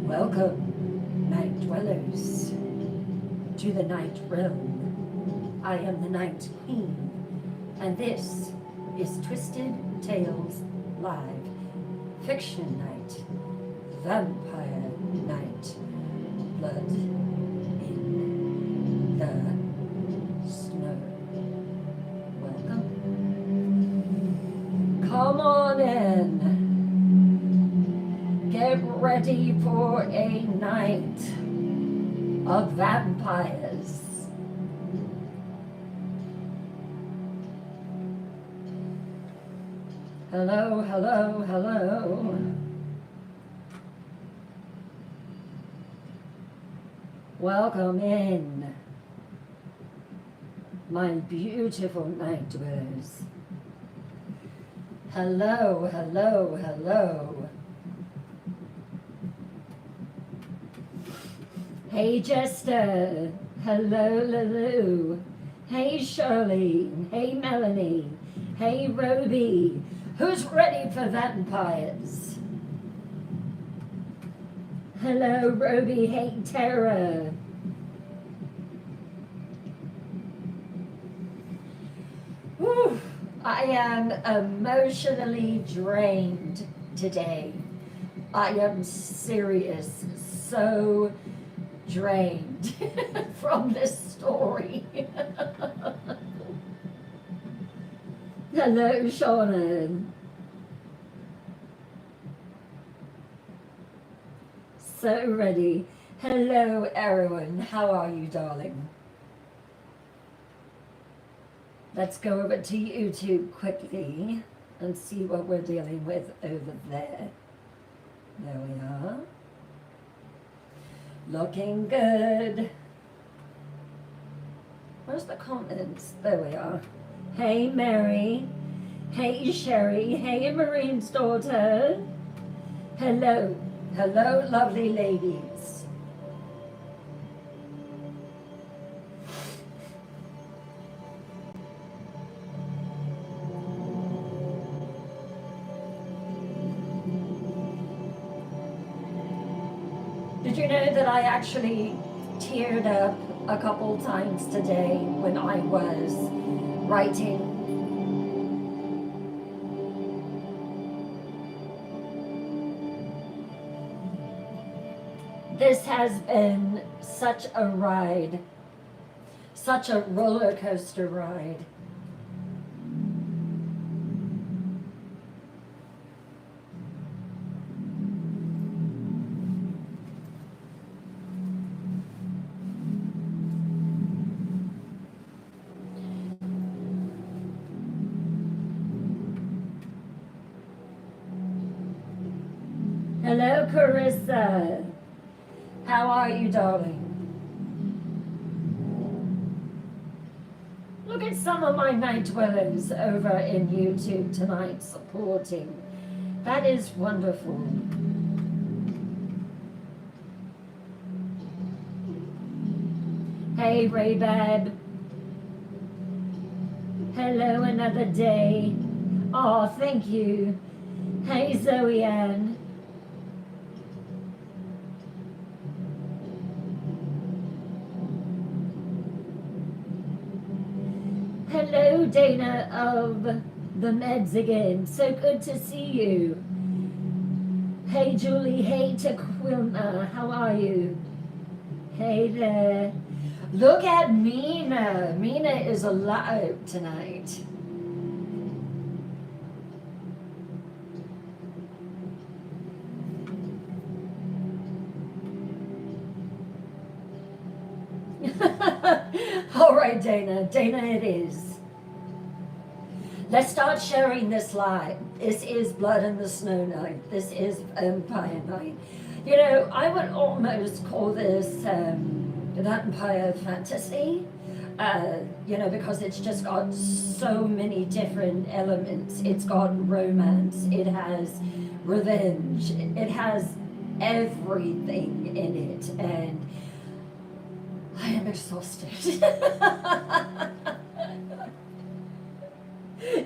Welcome, night dwellers, to the night realm. I am the Night Queen, and this is Twisted Tales Live, Fiction Night, Vampire Night, Blood in the Snow. Welcome. Come on in. Get ready for a night of vampires. Hello, hello, hello. Welcome in, my beautiful night dwellers. Hello, hello, hello. Hey Jester, hello Lulu, hey Shirley, hey Melanie, hey Roby, who's ready for vampires? Hello Roby, hey Tara. Whew, I am emotionally drained today. I am serious, so drained from this story. Hello, Shauna. So ready. Hello, everyone. How are you, darling? Let's go over to YouTube quickly and see what we're dealing with over there. There we are. Looking good. Where's the comments? There we are. Hey Mary. Hey Sherry. Hey Marine's daughter. Hello. Hello, lovely ladies. Did you know that I actually teared up a couple times today when I was writing? This has been such a ride, such a roller coaster ride. Hello, Carissa. How are you, darling? Look at some of my night dwellers over in YouTube tonight supporting. That is wonderful. Hey, Raybab. Hello, another day. Oh, thank you. Hey, Zoe Ann. Hello, Dana of the Meds again. So good to see you. Hey, Julie. Hey, Tequilna. How are you? Hey there. Look at Mina. Mina is alive tonight. All right, Dana. Dana it is. Let's start sharing this live. This is Blood in the Snow Night. This is Vampire Night. You know, I would almost call this vampire fantasy, you know, because it's just got so many different elements. It's got romance. It has revenge. It has everything in it. And I am exhausted.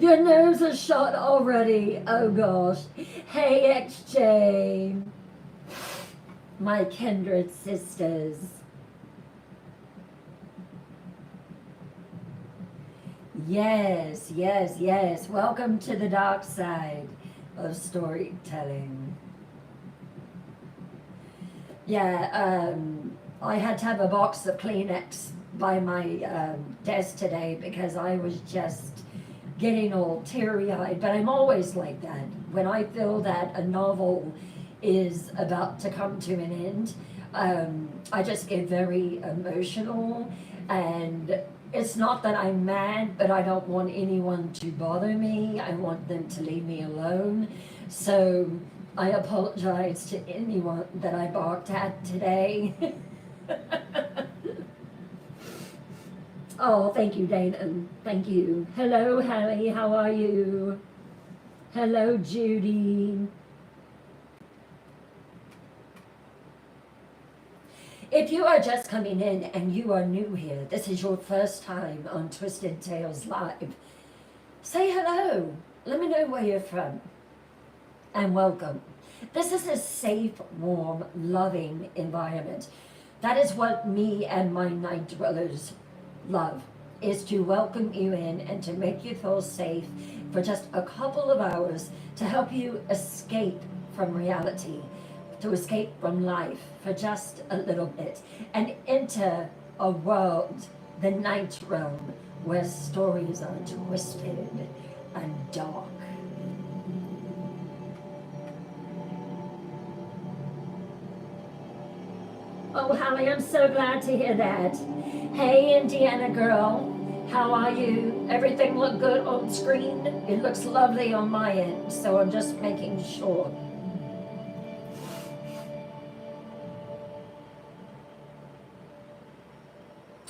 Your nerves are shot already. Oh gosh. Hey XJ. my kindred sisters. Yes, yes, yes. Welcome to the dark side of storytelling. Yeah, I had to have a box of Kleenex by my desk today because I was just getting all teary-eyed. But I'm always like that. When I feel that a novel is about to come to an end, I just get very emotional, and it's not that I'm mad, but I don't want anyone to bother me. I want them to leave me alone. So I apologize to anyone that I barked at today. Oh, thank you, Dana. Thank you. Hello, Hallie. How are you? Hello, Judy. If you are just coming in and you are new here, this is your first time on Twisted Tales Live, say hello. Let me know where you're from. And welcome. This is a safe, warm, loving environment. That is what me and my night dwellers love, is to welcome you in and to make you feel safe for just a couple of hours, to help you escape from reality, to escape from life for just a little bit, and enter a world, the night realm, where stories are twisted and dark. Oh, Hallie, I'm so glad to hear that. Hey, Indiana girl, how are you? Everything look good on screen? It looks lovely on my end, so I'm just making sure.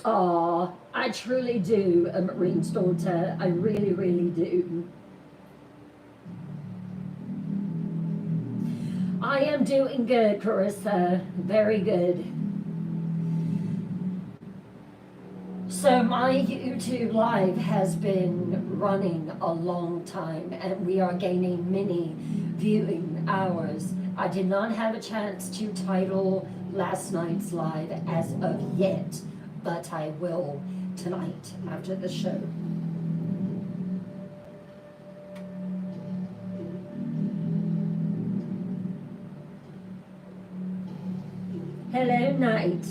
Aw, I truly do, a Marine's daughter. I really, really do. I am doing good, Carissa. Very good. So my YouTube live has been running a long time, and we are gaining many viewing hours. I did not have a chance to title last night's live as of yet, but I will tonight after the show. Hello, Night.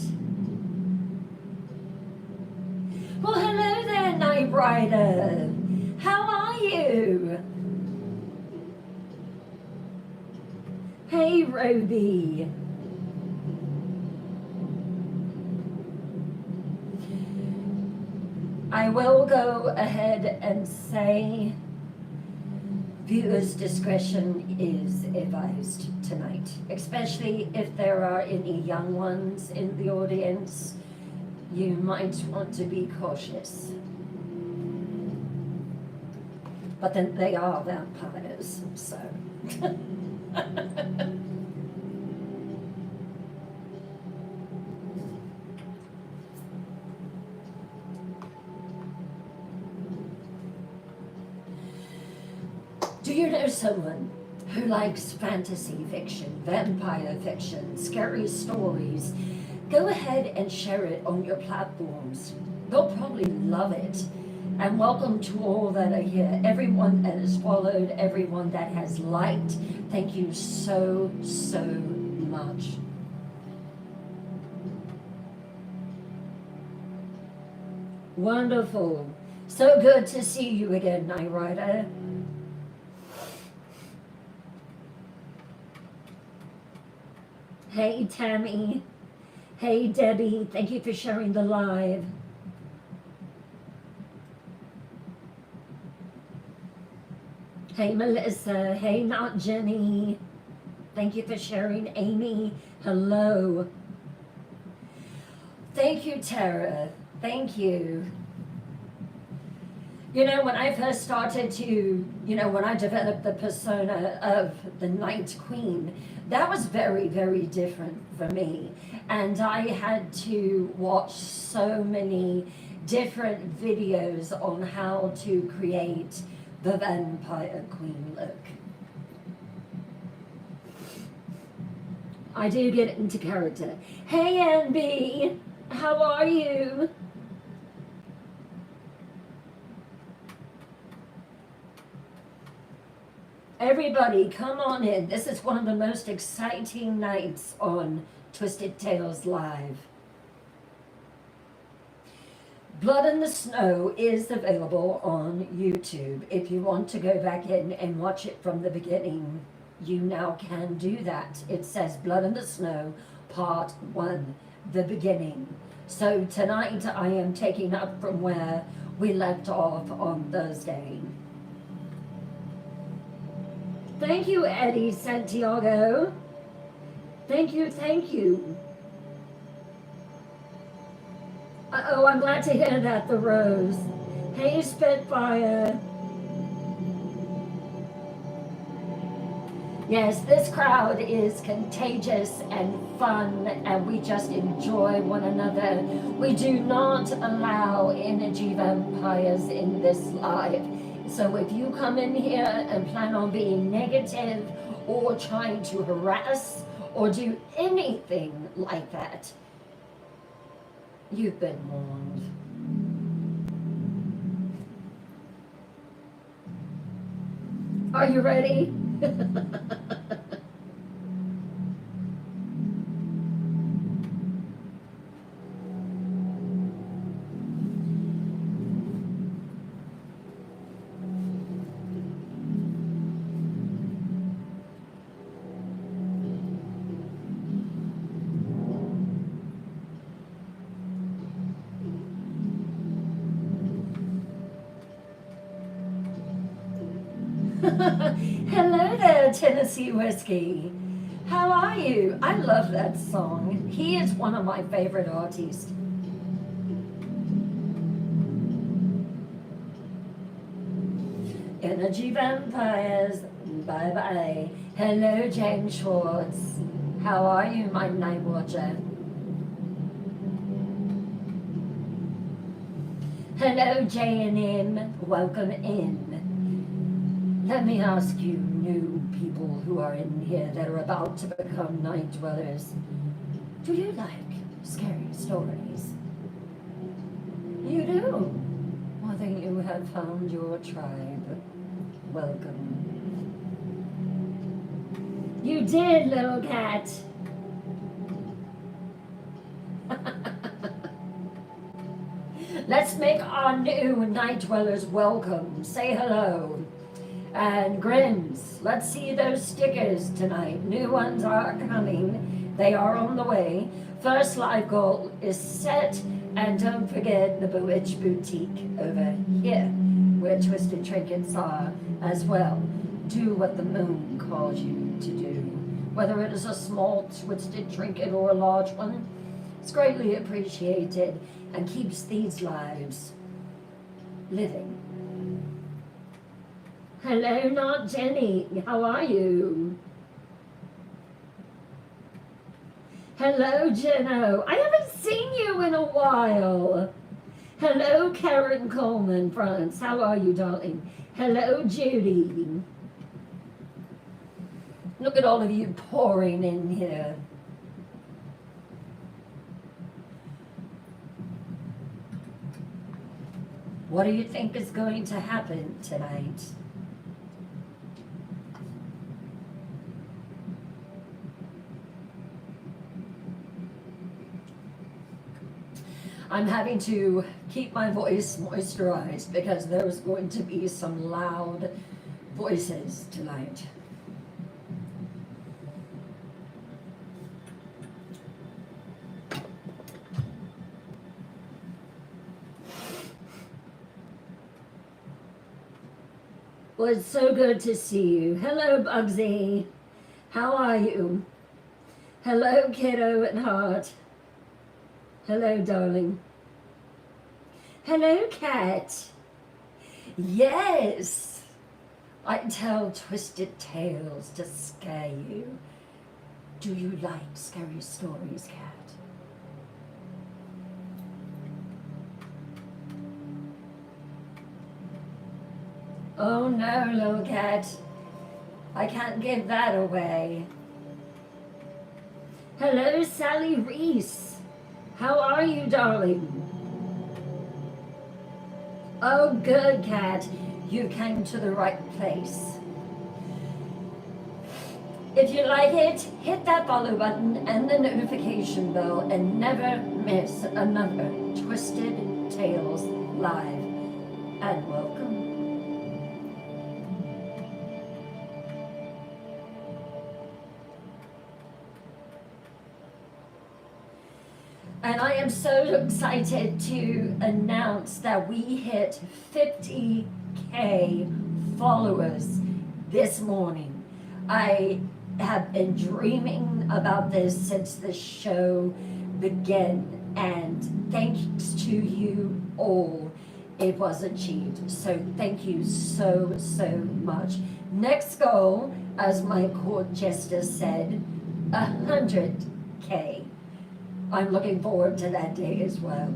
Well, hello there, Night Rider. How are you? Hey, Ruby. I will go ahead and say viewers' discretion is advised tonight, especially if there are any young ones in the audience. You might want to be cautious. But then they are vampires, so. Do you know someone who likes fantasy fiction, vampire fiction, scary stories? Go ahead and share it on your platforms. They'll probably love it. And welcome to all that are here. Everyone that has followed, everyone that has liked. Thank you so, so much. Wonderful. So good to see you again, Night Rider. Hey, Tammy. Hey, Debbie. Thank you for sharing the live. Hey, Melissa. Hey, Not Jenny. Thank you for sharing. Amy, hello. Thank you, Tara. Thank you. You know, when I first started to, when I developed the persona of the Night Queen, that was very, very different for me. And I had to watch so many different videos on how to create the Vampire Queen look. I do get into character. Hey, NB, how are you? Everybody, come on in. This is one of the most exciting nights on Twisted Tales Live. Blood in the Snow is available on YouTube. If you want to go back in and watch it from the beginning, you now can do that. It says Blood in the Snow, Part 1, the beginning. So tonight I am taking up from where we left off on Thursday. Thank you, Eddie Santiago. Thank you, thank you. Oh, I'm glad to hear that, the Rose. Hey, Spitfire. Yes, this crowd is contagious and fun, and we just enjoy one another. We do not allow energy vampires in this live. So if you come in here and plan on being negative or trying to harass or do anything like that, you've been warned. Are you ready? Hello there, Tennessee Whiskey. How are you? I love that song. He is one of my favorite artists. Energy vampires, bye bye. Hello, James Schwartz. How are you, my night watcher? Hello, J&M. Welcome in. Let me ask you, new people who are in here that are about to become night dwellers, do you like scary stories? You do? Well, then you have found your tribe. Welcome. You did, little cat. Let's make our new night dwellers welcome. Say hello. And grins. Let's see those stickers tonight. New ones are coming. They are on the way. First live goal is set. And don't forget the Bewitched Boutique over here, where Twisted Trinkets are as well. Do what the moon calls you to do. Whether it is a small twisted trinket or a large one, it's greatly appreciated and keeps these lives living. Hello, not Jenny. How are you? Hello, Jenno. I haven't seen you in a while. Hello, Karen Coleman, France. How are you, darling? Hello, Judy. Look at all of you pouring in here. What do you think is going to happen tonight? I'm having to keep my voice moisturized because there's going to be some loud voices tonight. Well, it's so good to see you. Hello, Bugsy. How are you? Hello, Kiddo and Heart. Hello, darling. Hello, Cat. Yes, I tell twisted tales to scare you. Do you like scary stories, Cat? Oh no, little cat. I can't give that away. Hello, Sally Reese. How are you, darling? Oh, good, Cat. You came to the right place. If you like it, hit that follow button and the notification bell and never miss another Twisted Tales Live. And welcome. And I am so excited to announce that we hit 50K followers this morning. I have been dreaming about this since the show began, and thanks to you all, it was achieved. So thank you so, so much. Next goal, as my court jester said, 100K. I'm looking forward to that day as well.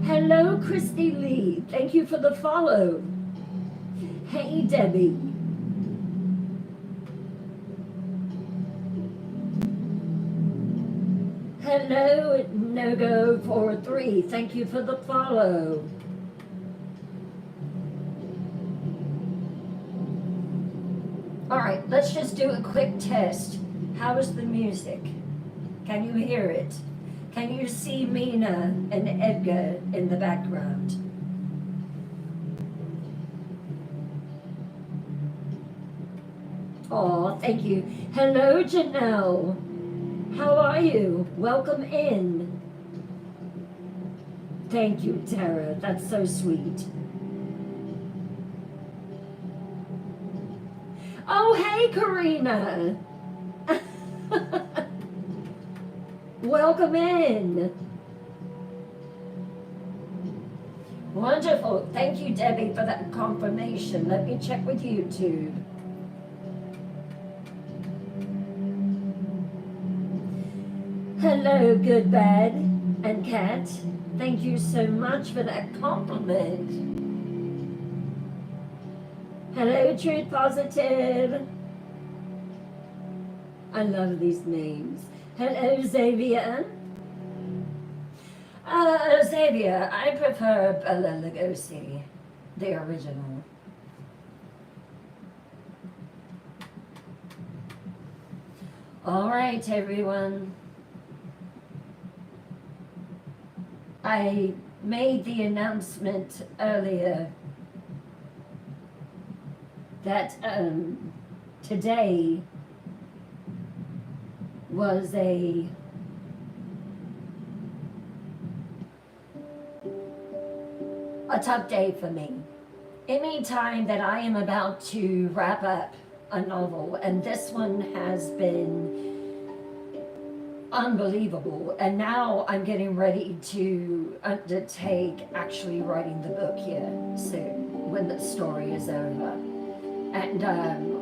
Hello, Christy Lee. Thank you for the follow. Hey, Debbie. Hello, NoGo43. Thank you for the follow. All right, let's just do a quick test. How is the music? Can you hear it? Can you see Mina and Edgar in the background? Oh, thank you. Hello, Janelle. How are you? Welcome in. Thank you, Tara. That's so sweet. Oh, hey, Karina. Welcome in. Wonderful. Thank you, Debbie, for that confirmation. Let me check with YouTube. Hello, Good, Bad, and Cat. Thank you so much for that compliment. Hello, Truth Positive. I love these names. Hello, Xavier. Xavier, I prefer Bela Lugosi, the original. All right, everyone. I made the announcement earlier that today was a tough day for me. Any time that I am about to wrap up a novel, and this one has been unbelievable, and now I'm getting ready to undertake actually writing the book here soon when the story is over. And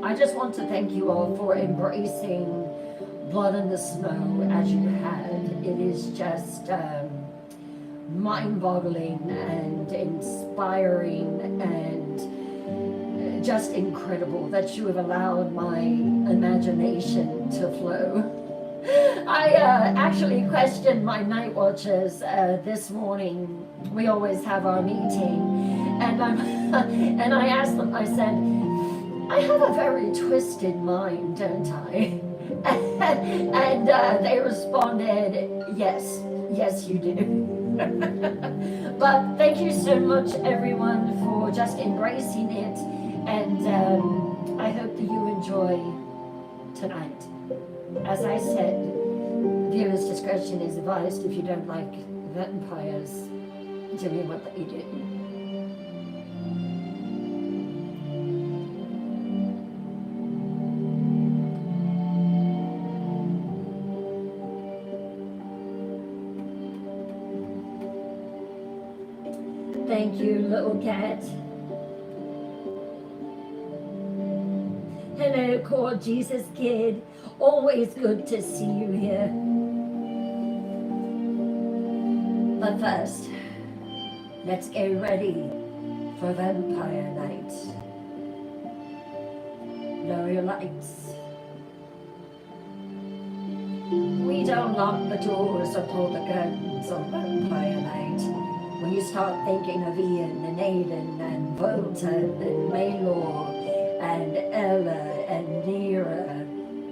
I just want to thank you all for embracing Blood in the Snow as you had. It is just mind-boggling and inspiring and just incredible that you have allowed my imagination to flow. I actually questioned my night watchers this morning. We always have our meeting, and and I asked them, I said, I have a very twisted mind, don't I? And they responded, yes you do. But thank you so much, everyone, for just embracing it, and I hope that you enjoy tonight. As I said, viewers' discretion is advised if you don't like vampires doing what they do. Thank you, little cat. Hello, Core Jesus Kid. Always good to see you here. But first, let's get ready for Vampire Night. Lower your lights. We don't lock the doors or pull the curtains on Vampire Night. When you start thinking of Ian and Aidan and Volton and Maylor and Ella and Nera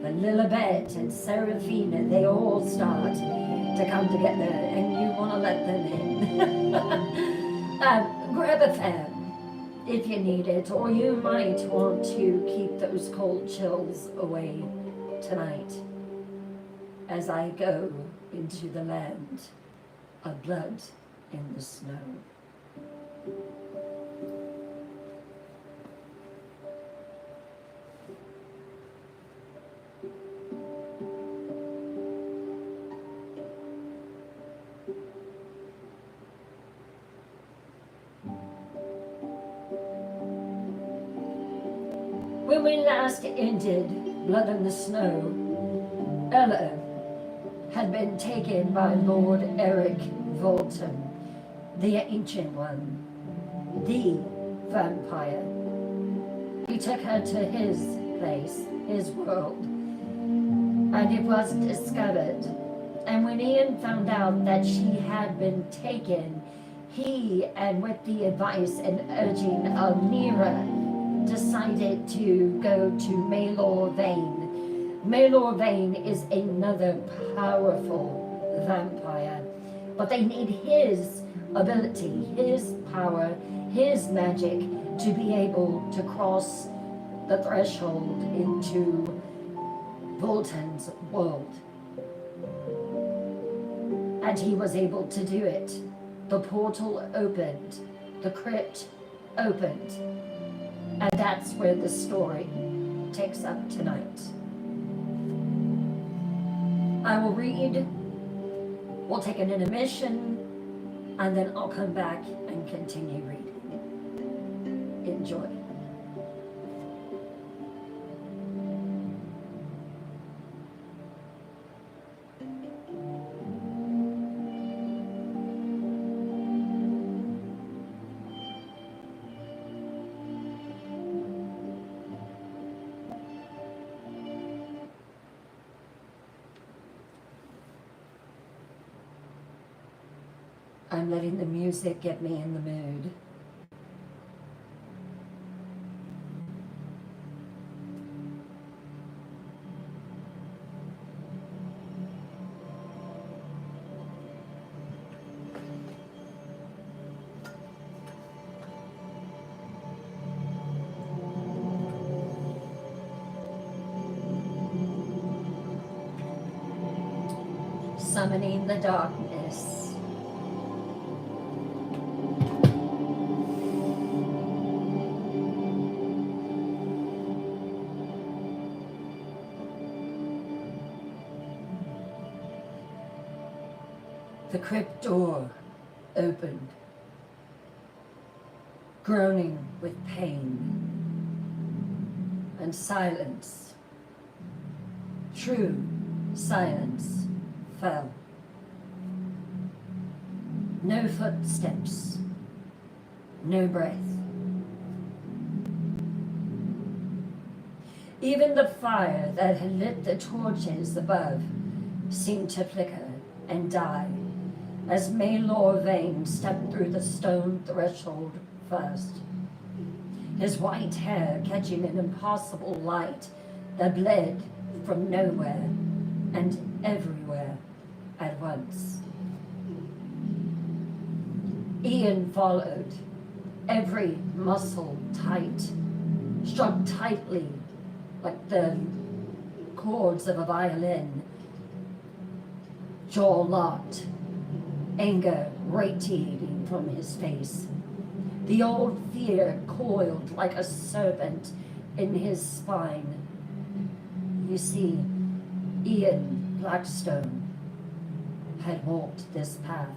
and Lilibet and Serafina, they all start to come together and you want to let them in. Grab a fan if you need it, or you might want to keep those cold chills away tonight as I go into the land of blood in the snow. When we last ended Blood in the Snow, Ella had been taken by Lord Eric Volton, the Ancient One, the vampire. He took her to his place, his world, and it was discovered. And when Ian found out that she had been taken, he, and with the advice and urging of Nera, decided to go to Maylor Vane. Maylor Vane is another powerful vampire, but they need his ability, his power, his magic to be able to cross the threshold into Volton's world. And he was able to do it. The portal opened, the crypt opened, and that's where the story takes up tonight. I will read, we'll take an intermission, and then I'll come back and continue reading. Enjoy. I'm letting the music get me in the mood. Summoning the darkness. The crypt door opened, groaning with pain, and silence, true silence, fell. No footsteps, no breath. Even the fire that had lit the torches above seemed to flicker and die as Maylor Vane stepped through the stone threshold first, his white hair catching an impossible light that bled from nowhere and everywhere at once. Ian followed, every muscle tight, struck tightly like the chords of a violin, jaw locked, anger radiating from his face. The old fear coiled like a serpent in his spine. You see, Ian Blackstone had walked this path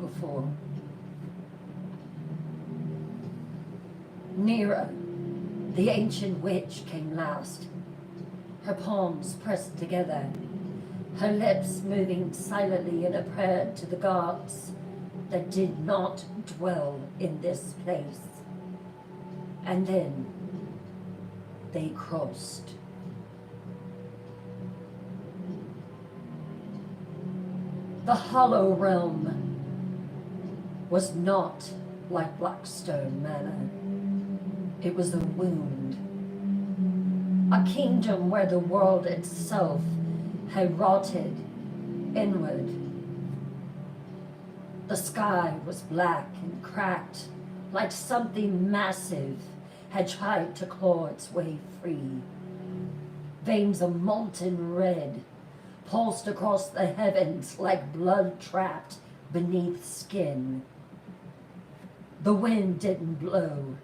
before. Nera, the ancient witch, came last, her palms pressed together, her lips moving silently in a prayer to the gods that did not dwell in this place. And then they crossed. The hollow realm was not like Blackstone Manor. It was a wound, a kingdom where the world itself had rotted inward. The sky was black and cracked, like something massive had tried to claw its way free. Veins of molten red pulsed across the heavens like blood trapped beneath skin. The wind didn't blow.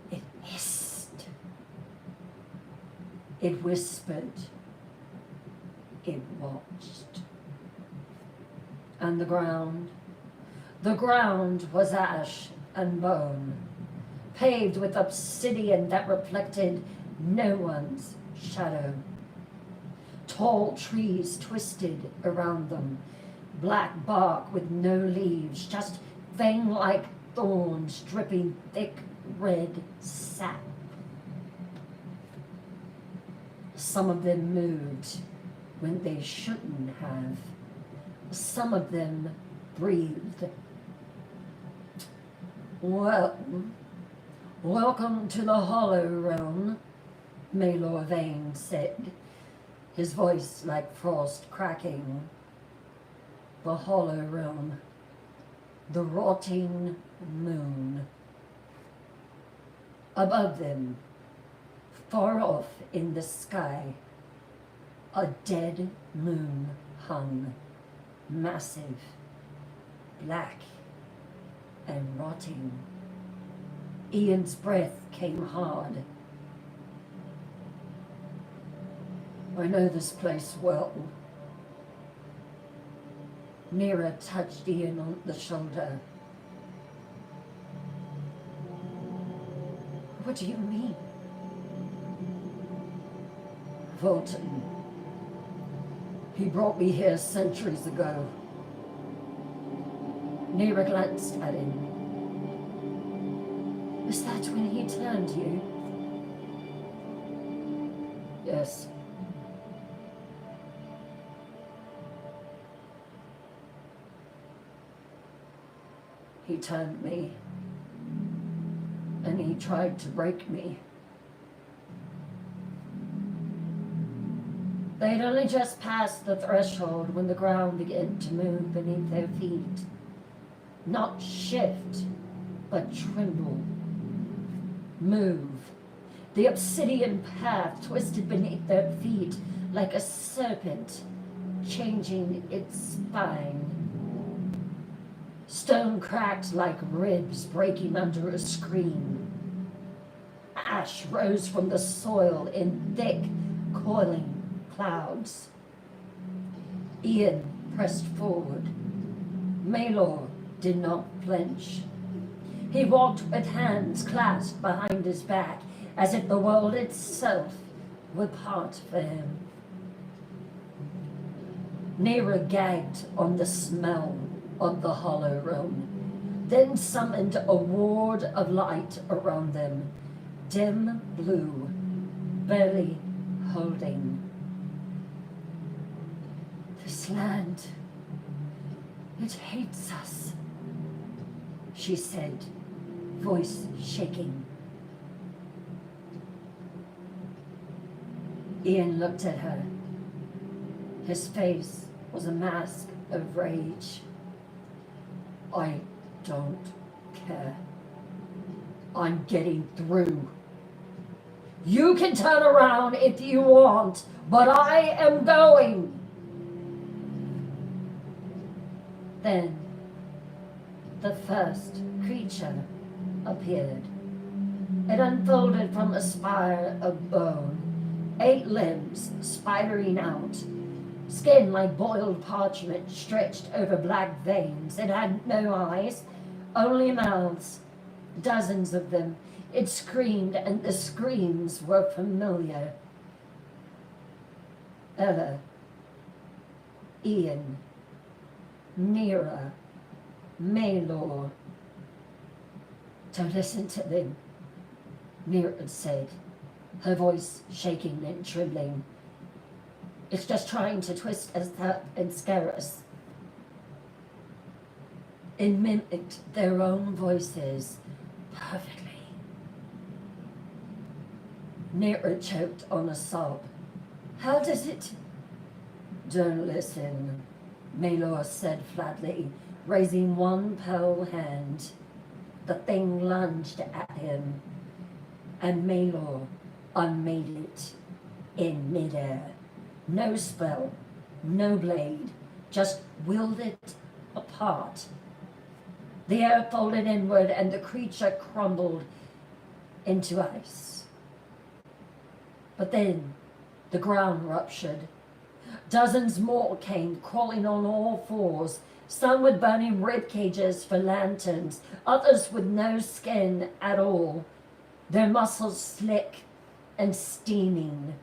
It hissed. It whispered. It watched. And the ground was ash and bone, paved with obsidian that reflected no one's shadow. Tall trees twisted around them, black bark with no leaves, just fang-like thorns dripping thick red sap. Some of them moved when they shouldn't have. Some of them breathed. Well, welcome to the Hollow Realm, Maelor Vane said, his voice like frost cracking. The Hollow Realm, the rotting moon. Above them, far off in the sky, a dead moon hung, massive, black, and rotting. Ian's breath came hard. I know this place well. Nira touched Ian on the shoulder. What do you mean? Volton. He brought me here centuries ago. Nira glanced at him. Is that when he turned you? Yes. He turned me, and he tried to break me. They'd only just passed the threshold when the ground began to move beneath their feet. Not shift, but tremble. Move. The obsidian path twisted beneath their feet like a serpent, changing its spine. Stone cracked like ribs breaking under a scream. Ash rose from the soil in thick, coiling clouds. Ian pressed forward. Maelor did not flinch. He walked with hands clasped behind his back, as if the world itself were part for him. Nira gagged on the smell of the Hollow Realm, then summoned a ward of light around them, dim blue, barely holding. This land, it hates us, she said, voice shaking. Ian looked at her. His face was a mask of rage. I don't care. I'm getting through. You can turn around if you want, but I am going. Then the first creature appeared. It unfolded from a spire of bone, 8 limbs spidering out, skin like boiled parchment stretched over black veins. It had no eyes, only mouths, dozens of them. It screamed, and the screams were familiar. Ella, Ian, Nira, Maelor. Don't listen to them, Nira said. her voice shaking and trembling. It's just trying to twist us up and scare us. It mimicked their own voices perfectly. Nira choked on a sob. How does it? Don't listen, Malor said flatly, raising one pale hand. The thing lunged at him, and Malor unmade it in midair. No spell, no blade, just willed it apart. The air folded inward, and the creature crumbled into ice. But then the ground ruptured. Dozens more came crawling on all fours, some with burning rib cages for lanterns, others with no skin at all, their muscles slick and steaming.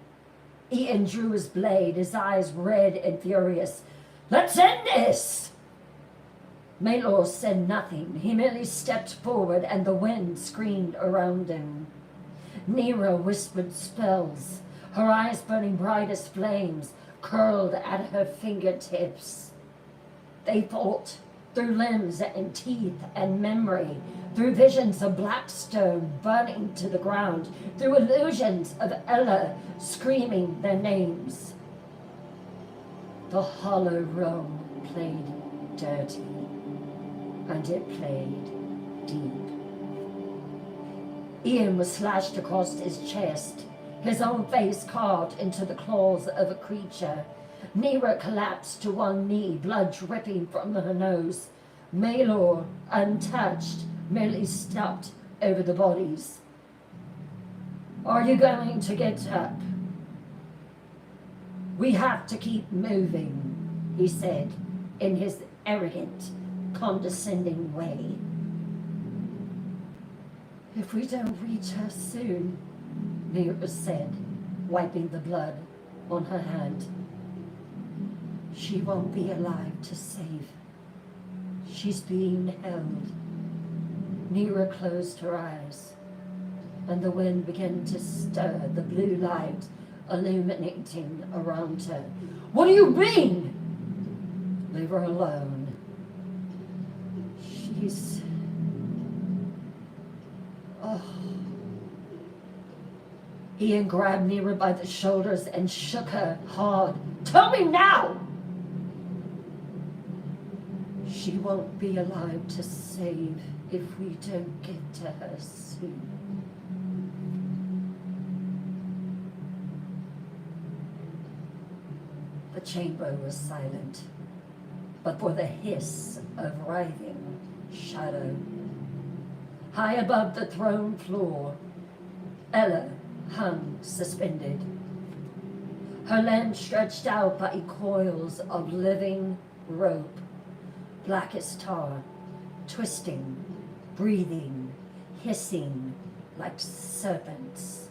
Ian drew his blade, his eyes red and furious. Let's end this! Malor said nothing. He merely stepped forward, and the wind screamed around him. Nira whispered spells, her eyes burning bright as flames, curled at her fingertips. They fought through limbs and teeth and memory, through visions of Blackstone burning to the ground, through illusions of Ella screaming their names. The hollow roam played dirty, and it played deep. Ian was slashed across his chest, his own face carved into the claws of a creature. Nira collapsed to one knee, blood dripping from her nose. Malor, untouched, merely stepped over the bodies. Are you going to get up? We have to keep moving, he said in his arrogant, condescending way. If we don't reach her soon, Nira said, wiping the blood on her hand, she won't be alive to save. She's being held. Nira closed her eyes, and the wind began to stir, the blue light illuminating around her. What do you mean? Leave her alone. She's... Oh. Ian grabbed Nira by the shoulders and shook her hard. Tell me now! She won't be alive to save if we don't get to her soon. The chamber was silent, but for the hiss of writhing shadow. High above the throne floor, Ella hung suspended, her length stretched out by coils of living rope, black as tar, twisting, breathing, hissing like serpents.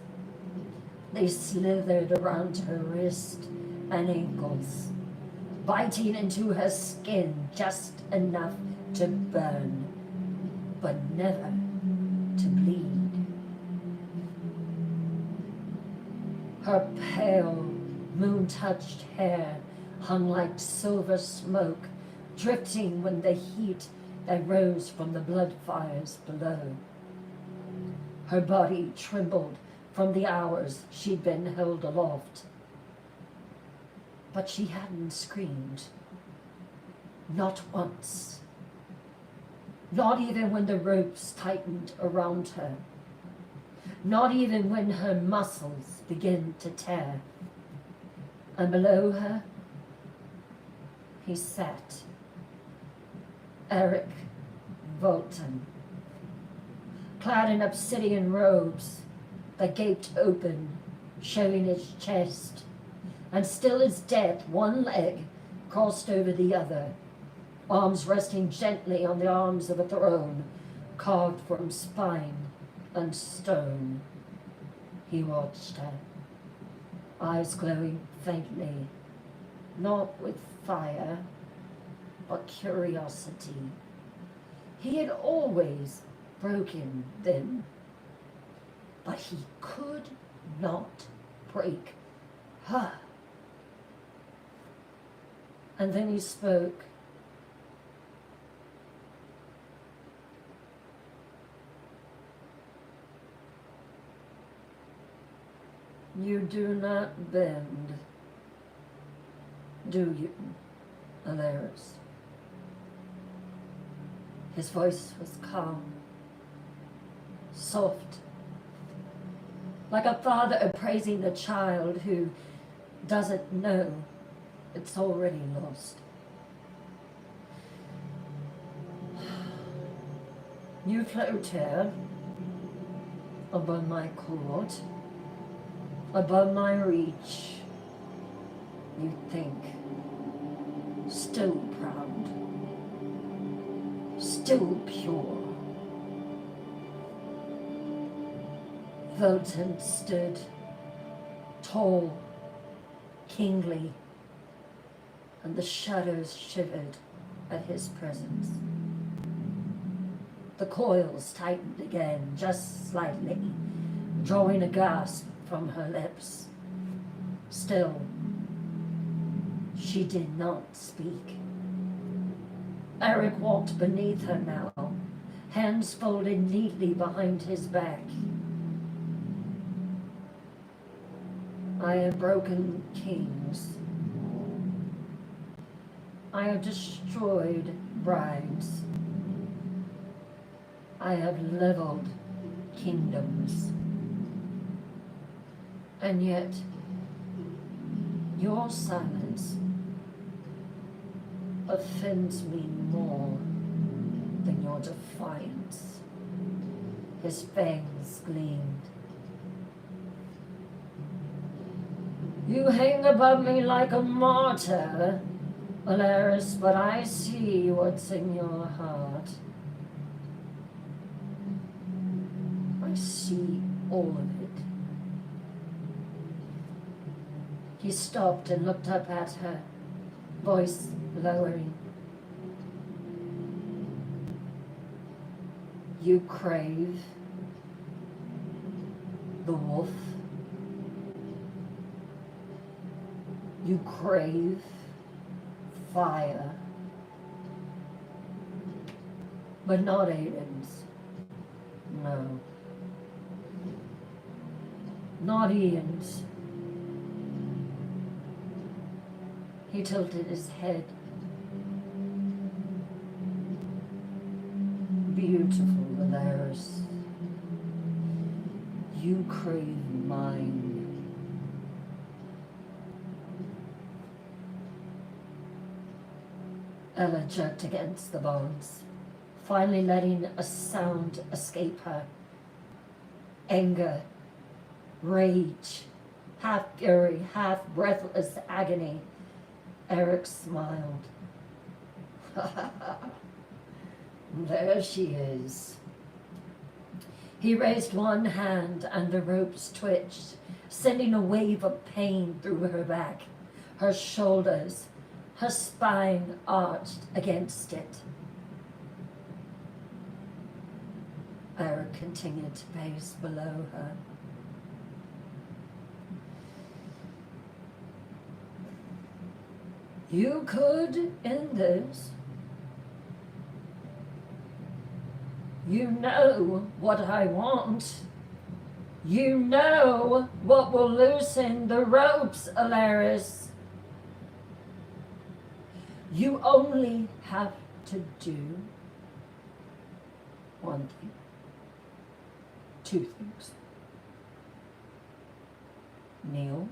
They slithered around her wrist and ankles, biting into her skin just enough to burn, but never to bleed. Her pale, moon-touched hair hung like silver smoke, drifting when the heat that rose from the blood fires below. Her body trembled from the hours she'd been held aloft. But she hadn't screamed. Not once. Not even when the ropes tightened around her. Not even when her muscles began to tear. And below her, he sat. Eric Volton, clad in obsidian robes that gaped open, showing his chest, and still as death, one leg crossed over the other, arms resting gently on the arms of a throne carved from spine and stone. He watched her, eyes glowing faintly, not with fire, but curiosity. He had always broken them, but he could not break her. And then he spoke. You do not bend, do you, Alaris? His voice was calm, soft, like a father appraising a child who doesn't know it's already lost. You float here above my court, above my reach. You think, still proud, still pure. Volton stood, tall, kingly, and the shadows shivered at his presence. The coils tightened again, just slightly, drawing a gasp from her lips. Still, she did not speak. Eric walked beneath her now, hands folded neatly behind his back. I have broken kings. I have destroyed brides. I have leveled kingdoms. And yet, your silence offends me more than your defiance. His fangs gleamed. You hang above me like a martyr, Alaris, but I see what's in your heart. I see all of it. He stopped and looked up at her, voice lowering. You crave the wolf. You crave fire, but not Aiden's. No. Not Ian's. He tilted his head. Beautiful, Alaris. You crave mine. Ella jerked against the bars, finally letting a sound escape her. Anger, rage, half fury, half breathless agony. Eric smiled. There she is. He raised one hand and the ropes twitched, sending a wave of pain through her back, her shoulders, her spine arched against it. Eric continued to pace below her. You could end this. You know what I want. You know what will loosen the ropes, Alaris. You only have to do one thing. Two things. Kneel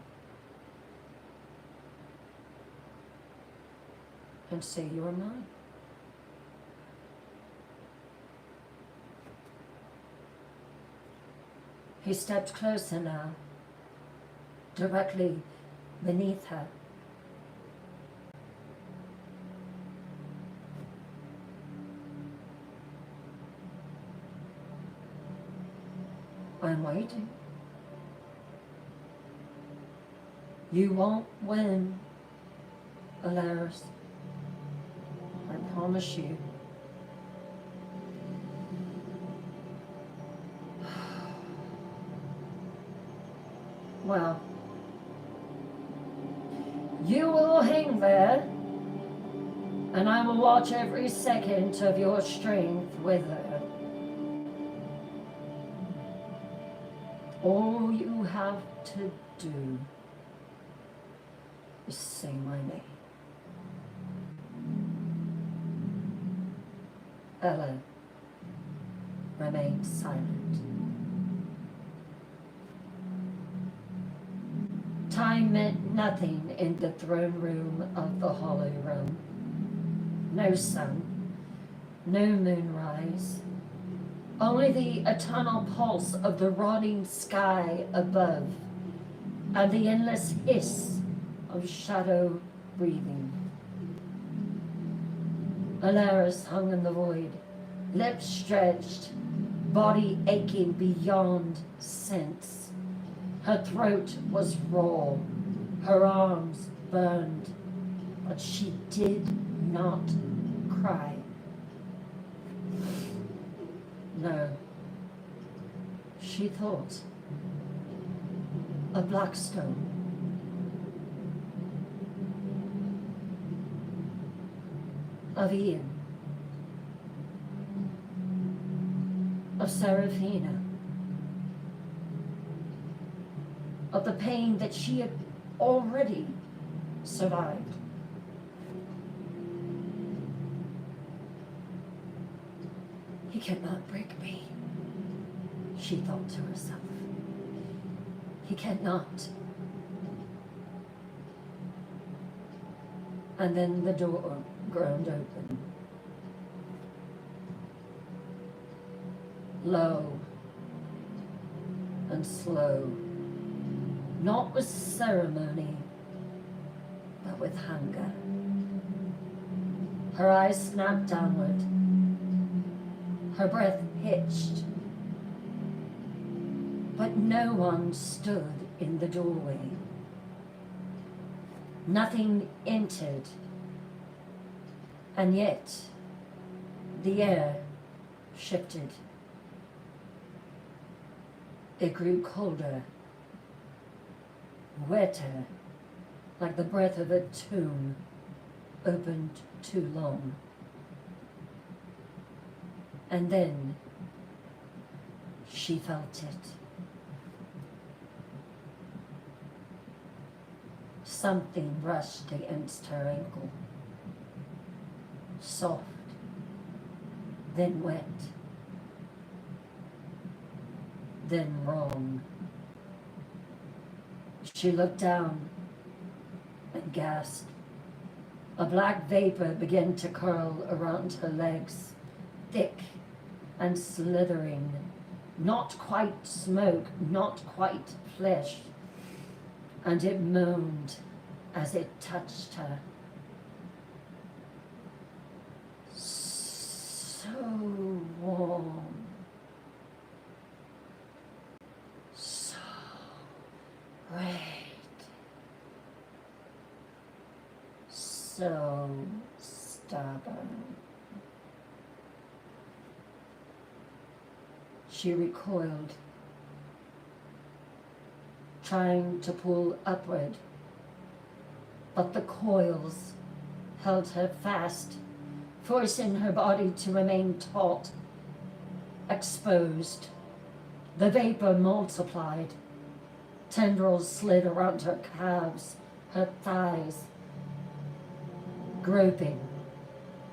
and say you are mine. He stepped closer now, directly beneath her. I'm waiting. You won't win, Alaris. I promise you. Well, you will hang there, and I will watch every second of your strength wither. All you have to do is say my name. Ella remained silent. Time meant nothing in the throne room of the hollow room. No sun, no moonrise, only the eternal pulse of the rotting sky above, and the endless hiss of shadow breathing. Alaris hung in the void, lips stretched, body aching beyond sense. Her throat was raw, her arms burned, but she did not cry. No, she thought. A black stone. Of Ian. Of Seraphina. Of the pain that she had already survived. He cannot break me, she thought to herself. He cannot. And then the door groaned open. Low and slow, not with ceremony, but with hunger. Her eyes snapped downward. Her breath hitched. But no one stood in the doorway. Nothing entered. And yet, the air shifted. It grew colder, wetter, like the breath of a tomb opened too long. And then she felt it. Something brushed against her ankle. Soft, then wet, then wrong. She looked down and gasped. A black vapor began to curl around her legs, thick and slithering, not quite smoke, not quite flesh, and it moaned as it touched her. So warm, so red, so stubborn. She recoiled, trying to pull upward, but the coils held her fast, forcing her body to remain taut, exposed. The vapor multiplied. Tendrils slid around her calves, her thighs. Groping,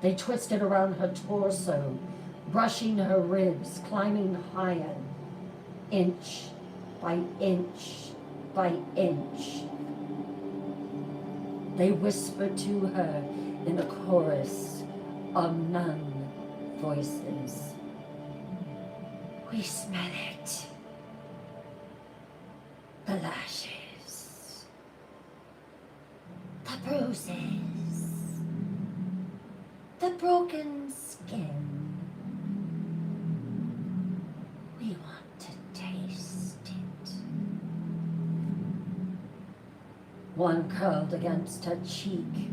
they twisted around her torso, brushing her ribs, climbing higher, inch by inch by inch. They whispered to her in a chorus of nun voices. We smell it. The lashes, the bruises, the broken skin. We want to taste it. One curled against her cheek,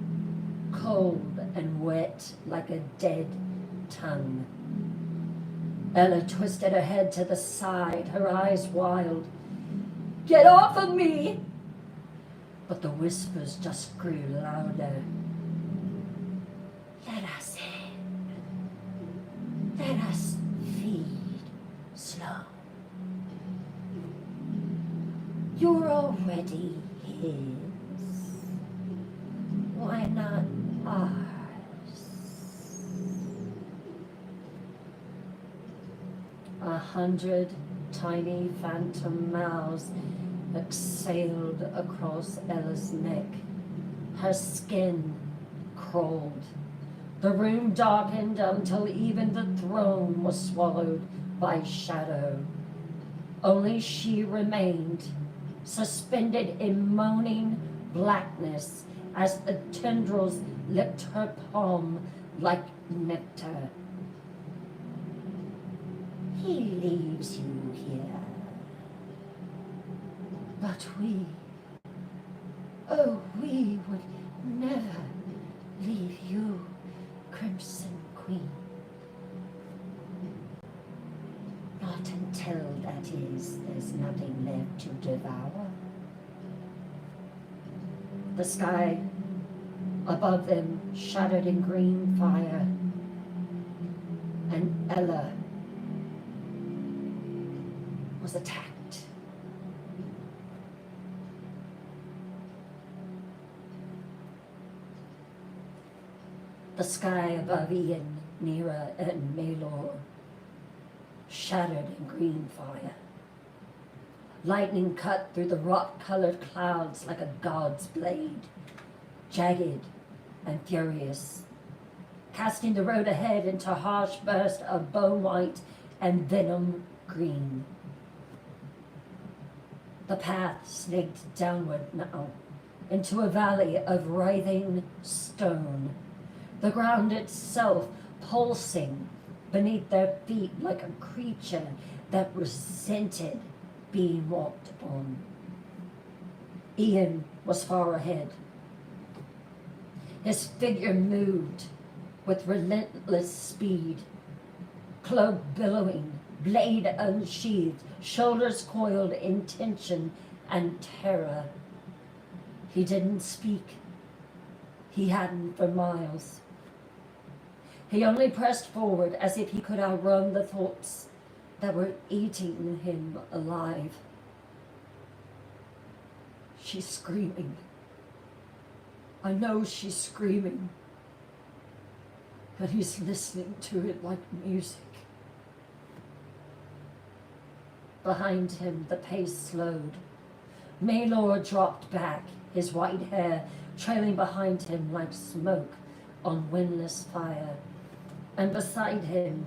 cold and wet like a dead tongue. Ella twisted her head to the side, her eyes wild. Get off of me! But the whispers just grew louder. Let us in. Let us feed slow. You're already his. Why not ours? 100 tiny phantom mouths exhaled across Ella's neck. Her skin crawled. The room darkened until even the throne was swallowed by shadow. Only she remained, suspended in moaning blackness as the tendrils licked her palm like nectar. He leaves you here. But we would never leave you, Crimson Queen. Not until, that is, there's nothing left to devour. The sky above them shadowed in green fire, and Ella was attacked. The sky above Ian, Nira, and Malor shattered in green fire. Lightning cut through the rock-colored clouds like a god's blade, jagged and furious, casting the road ahead into harsh bursts of bone white and venom green. The path snaked downward now into a valley of writhing stone, the ground itself pulsing beneath their feet like a creature that resented being walked on. Ian was far ahead. His figure moved with relentless speed, cloak billowing, blade unsheathed, shoulders coiled in tension and terror. He didn't speak. He hadn't for miles. He only pressed forward as if he could outrun the thoughts that were eating him alive. She's screaming. I know she's screaming. But he's listening to it like music. Behind him, the pace slowed. Malor dropped back, his white hair trailing behind him like smoke on windless fire. And beside him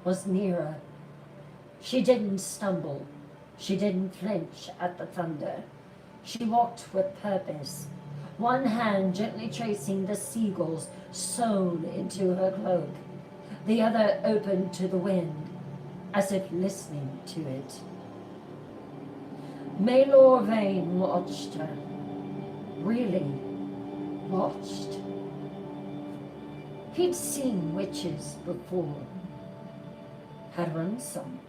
was Nira. She didn't stumble. She didn't flinch at the thunder. She walked with purpose, one hand gently tracing the seagulls sewn into her cloak, the other open to the wind, as if listening to it. Malor Vane watched her, really watched. He'd seen witches before, had run some,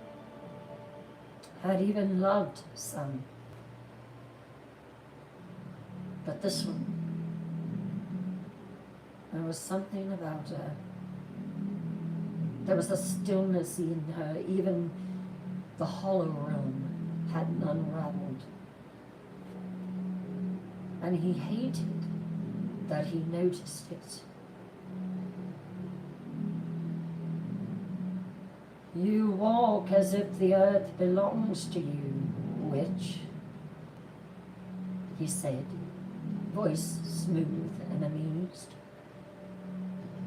had even loved some. But this one, there was something about her. There was a stillness in her, even the hollow realm hadn't unraveled. And he hated that he noticed it. You walk as if the earth belongs to you, witch, he said, voice smooth and amused,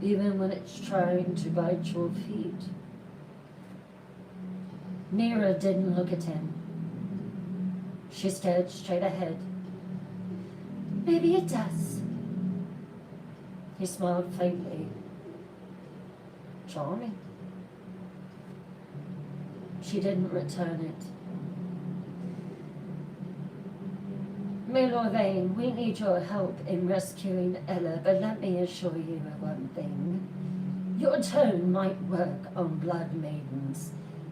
even when it's trying to bite your feet. Nira didn't look at him. She stared straight ahead. Maybe it does. He smiled faintly. Charming. She didn't return it. Malor Vane, we need your help in rescuing Ella, but let me assure you of one thing. Your tone might work on blood maidens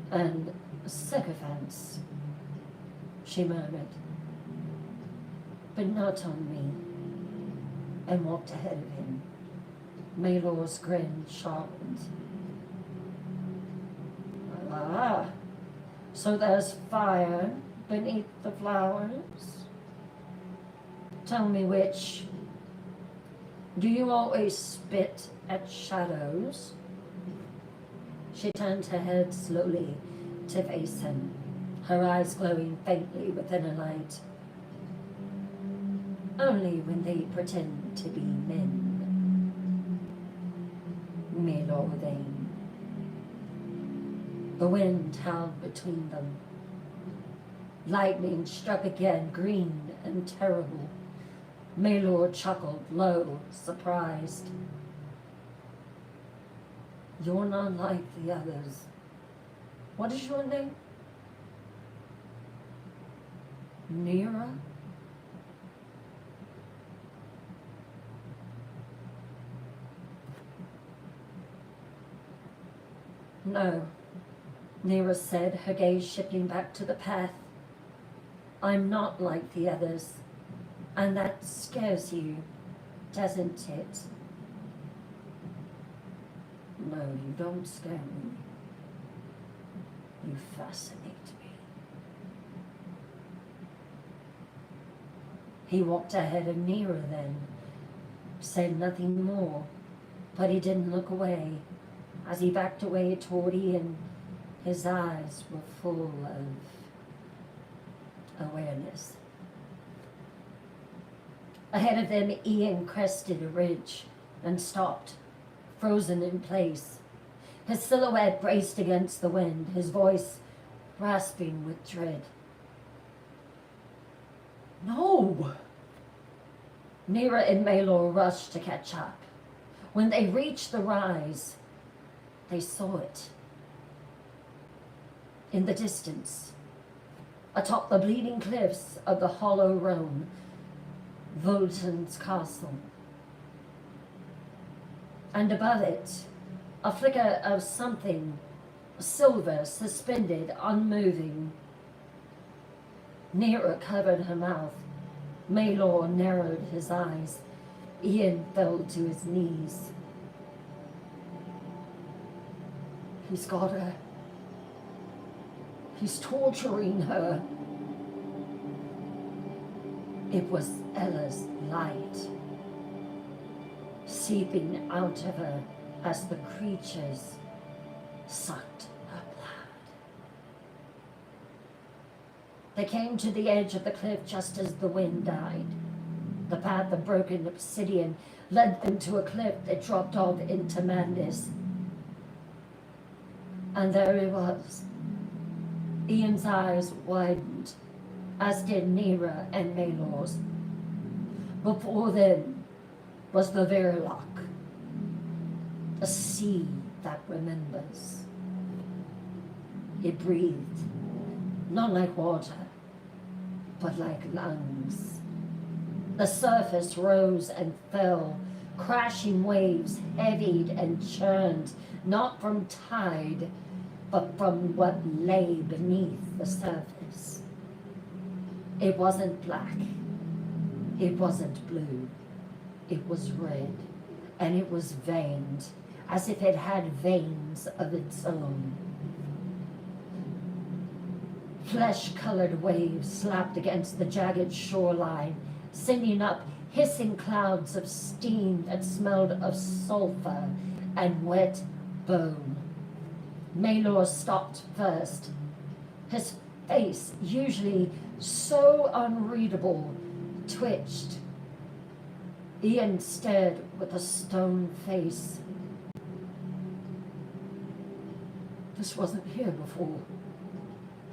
and sycophants, she murmured. but not on me, and walked ahead of him. Maylor's grin sharpened. Ah, so there's fire beneath the flowers? Tell me which. Do you always spit at shadows? She turned her head slowly to face him, her eyes glowing faintly within a light. Only when they pretend to be men. Maylor Vane. The wind howled between them. Lightning struck again, green and terrible. Maylor chuckled, low, surprised. You're not like the others. What is your name? Nira? No, Nira said, her gaze shifting back to the path. I'm not like the others, and that scares you, doesn't it? No, you don't scare me. You fascinate me. He walked ahead of Nira then, said nothing more, but he didn't look away. As he backed away toward Ian, his eyes were full of awareness. Ahead of them, Ian crested a ridge and stopped, frozen in place. His silhouette braced against the wind, his voice rasping with dread. No! Nira and Maylor rushed to catch up. When they reached the rise, they saw it. In the distance, atop the bleeding cliffs of the hollow Rhone, Volton's castle. And above it, a flicker of something silver suspended, unmoving. Nira covered her mouth. Maylor narrowed his eyes. Ian fell to his knees. He's got her. He's torturing her. It was Ella's light, seeping out of her as the creatures sucked her blood. They came to the edge of the cliff just as the wind died. The path of broken obsidian led them to a cliff that dropped off into madness. And there he was. Ian's eyes widened, as did Nira and Maylor's. Before them was the Verilok, a sea that remembers. It breathed, not like water, but like lungs. The surface rose and fell, crashing waves heavied and churned, not from tide, but from what lay beneath the surface. It wasn't black, it wasn't blue, it was red, and it was veined, as if it had veins of its own. Flesh-colored waves slapped against the jagged shoreline, sending up hissing clouds of steam that smelled of sulfur and wet bone. Maylor stopped first. His face, usually so unreadable, twitched. Ian stared with a stone face. This wasn't here before,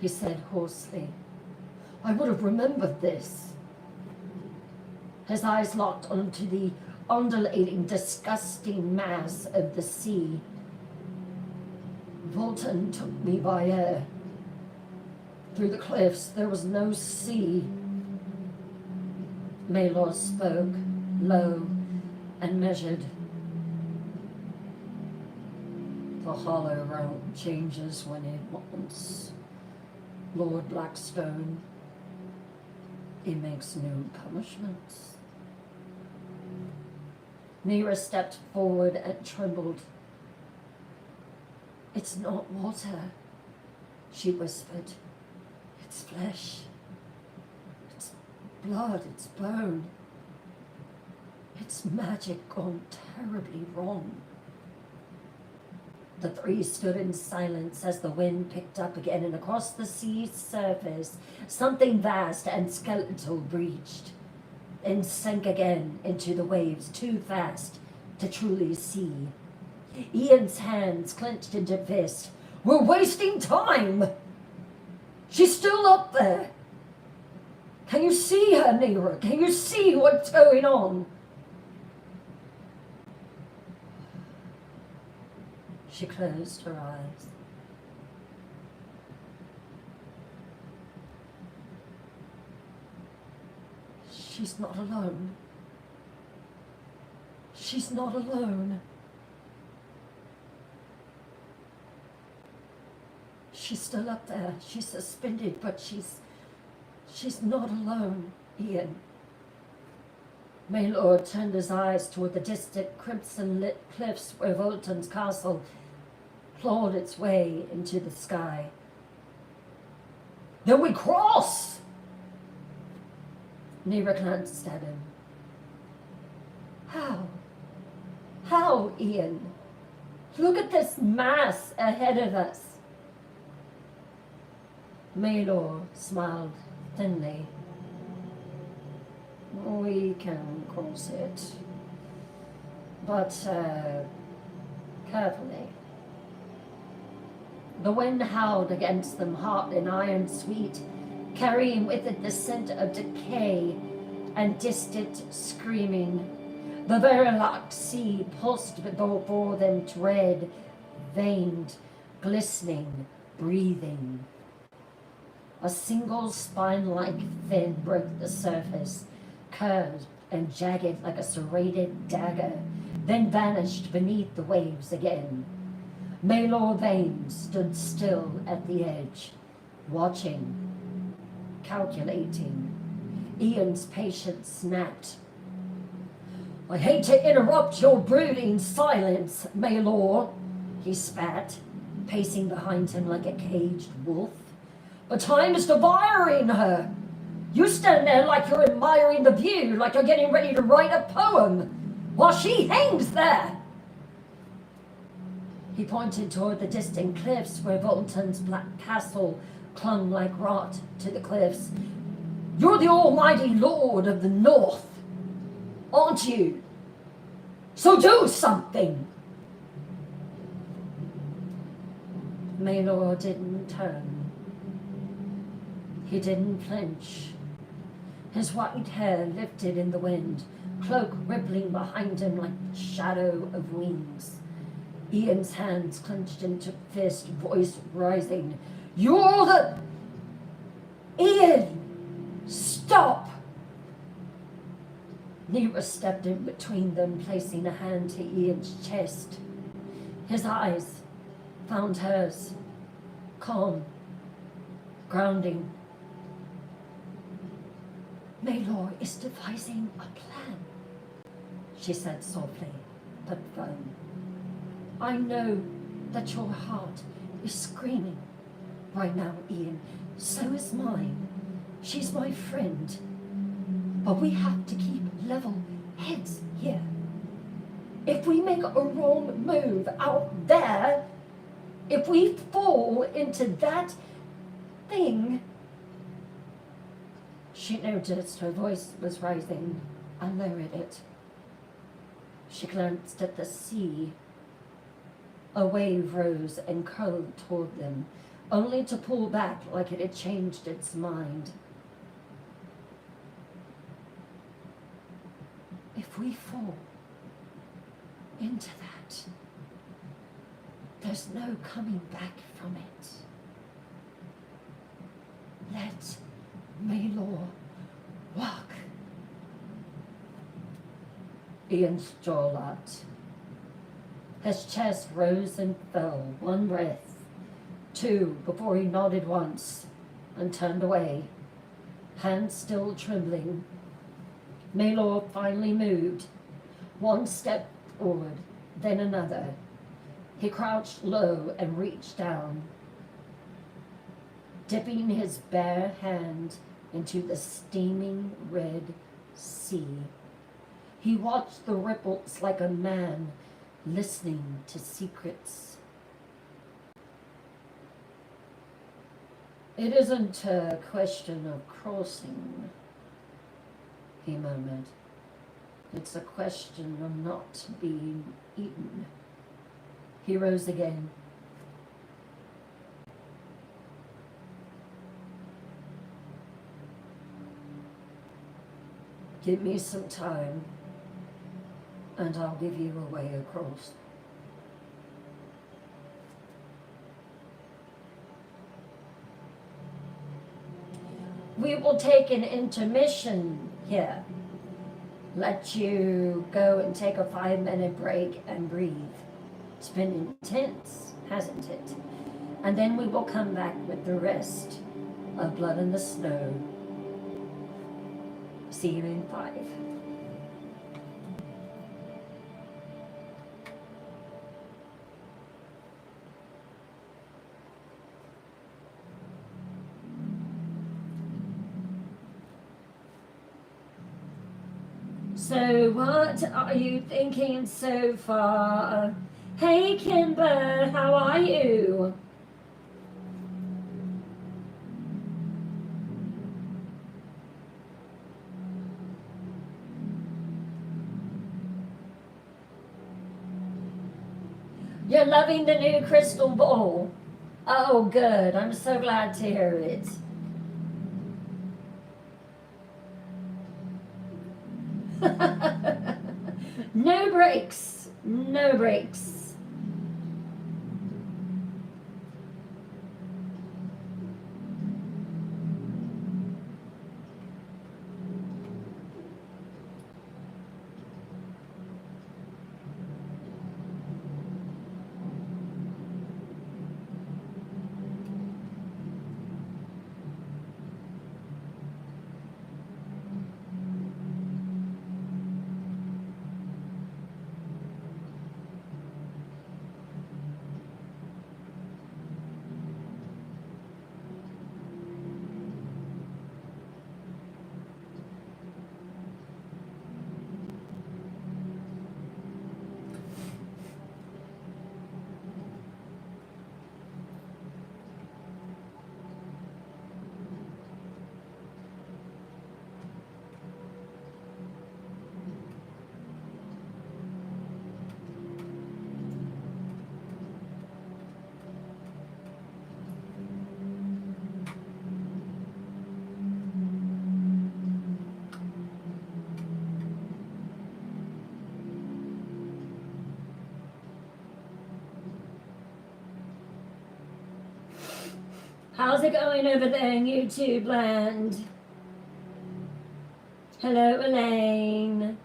he said hoarsely. I would have remembered this. His eyes locked onto the undulating, disgusting mass of the sea. Volton took me by air. Through the cliffs, there was no sea. Maylor spoke, low and measured. The hollow realm changes when it wants. Lord Blackstone, He makes no punishments. Mira stepped forward and trembled. It's not water, she whispered. It's flesh. It's blood, it's bone. It's magic gone terribly wrong. The three stood in silence as the wind picked up again, and across the sea's surface, something vast and skeletal breached, and sank again into the waves, too fast to truly see. Ian's hands clenched into fists. We're wasting time! She's still up there! Can you see her, Nira? Can you see what's going on? She closed her eyes. She's not alone. She's not alone. She's still up there. She's suspended, but she's not alone, Ian. Maylord turned his eyes toward the distant crimson-lit cliffs where Volton's castle clawed its way into the sky. Then we cross! Nira glanced at him. How? How, Ian? Look at this mass ahead of us. Maylor smiled thinly. We can cross it, but carefully. The wind howled against them, hot and iron sweet, carrying with it the scent of decay and distant screaming. The Verilak sea pulsed before them, dread, veined, glistening, breathing. A single spine-like fin broke the surface, curved and jagged like a serrated dagger, then vanished beneath the waves again. Maylor Vane stood still at the edge, watching, calculating. Ian's patience snapped. I hate to interrupt your brooding silence, Maylor, he spat, pacing behind him like a caged wolf. But time is devouring her. You stand there like you're admiring the view, like you're getting ready to write a poem, while she hangs there. He pointed toward the distant cliffs where Volton's black castle clung like rot to the cliffs. You're the almighty lord of the north, aren't you? So do something. Maylor didn't turn. He didn't flinch. His white hair lifted in the wind, cloak rippling behind him like the shadow of wings. Ian's hands clenched into fist, voice rising. You're the... Ian! Stop! Nira stepped in between them, placing a hand to Ian's chest. His eyes found hers, calm, grounding. Maylor is devising a plan, she said softly, but firm. I know that your heart is screaming right now, Ian. So is mine. She's my friend. But we have to keep level heads here. If we make a wrong move out there, if we fall into that thing... She noticed her voice was rising. I lowered it. She glanced at the sea. A wave rose and curled toward them, only to pull back like it had changed its mind. If we fall into that, there's no coming back from it. Let Maylor walk. Ian's jaw locked. His chest rose and fell, one breath, two, before he nodded once and turned away. hands still trembling. Maylor finally moved, one step forward, then another. He crouched low and reached down, dipping his bare hand into the steaming red sea. He watched the ripples like a man listening to secrets. "It isn't a question of crossing," he murmured. "It's a question of not being eaten." He rose again. "Give me some time, and I'll give you a way across." "We will take an intermission here. Let you go and take a 5-minute break and breathe. It's been intense, hasn't it? And then we will come back with the rest of Blood in the Snow. See you in 5. So what are you thinking so far? Hey Kimber, how are you? You're loving the new crystal ball. Oh good, I'm so glad to hear it. No breaks, no breaks. How's it going over there in YouTube land? Hello, Elaine.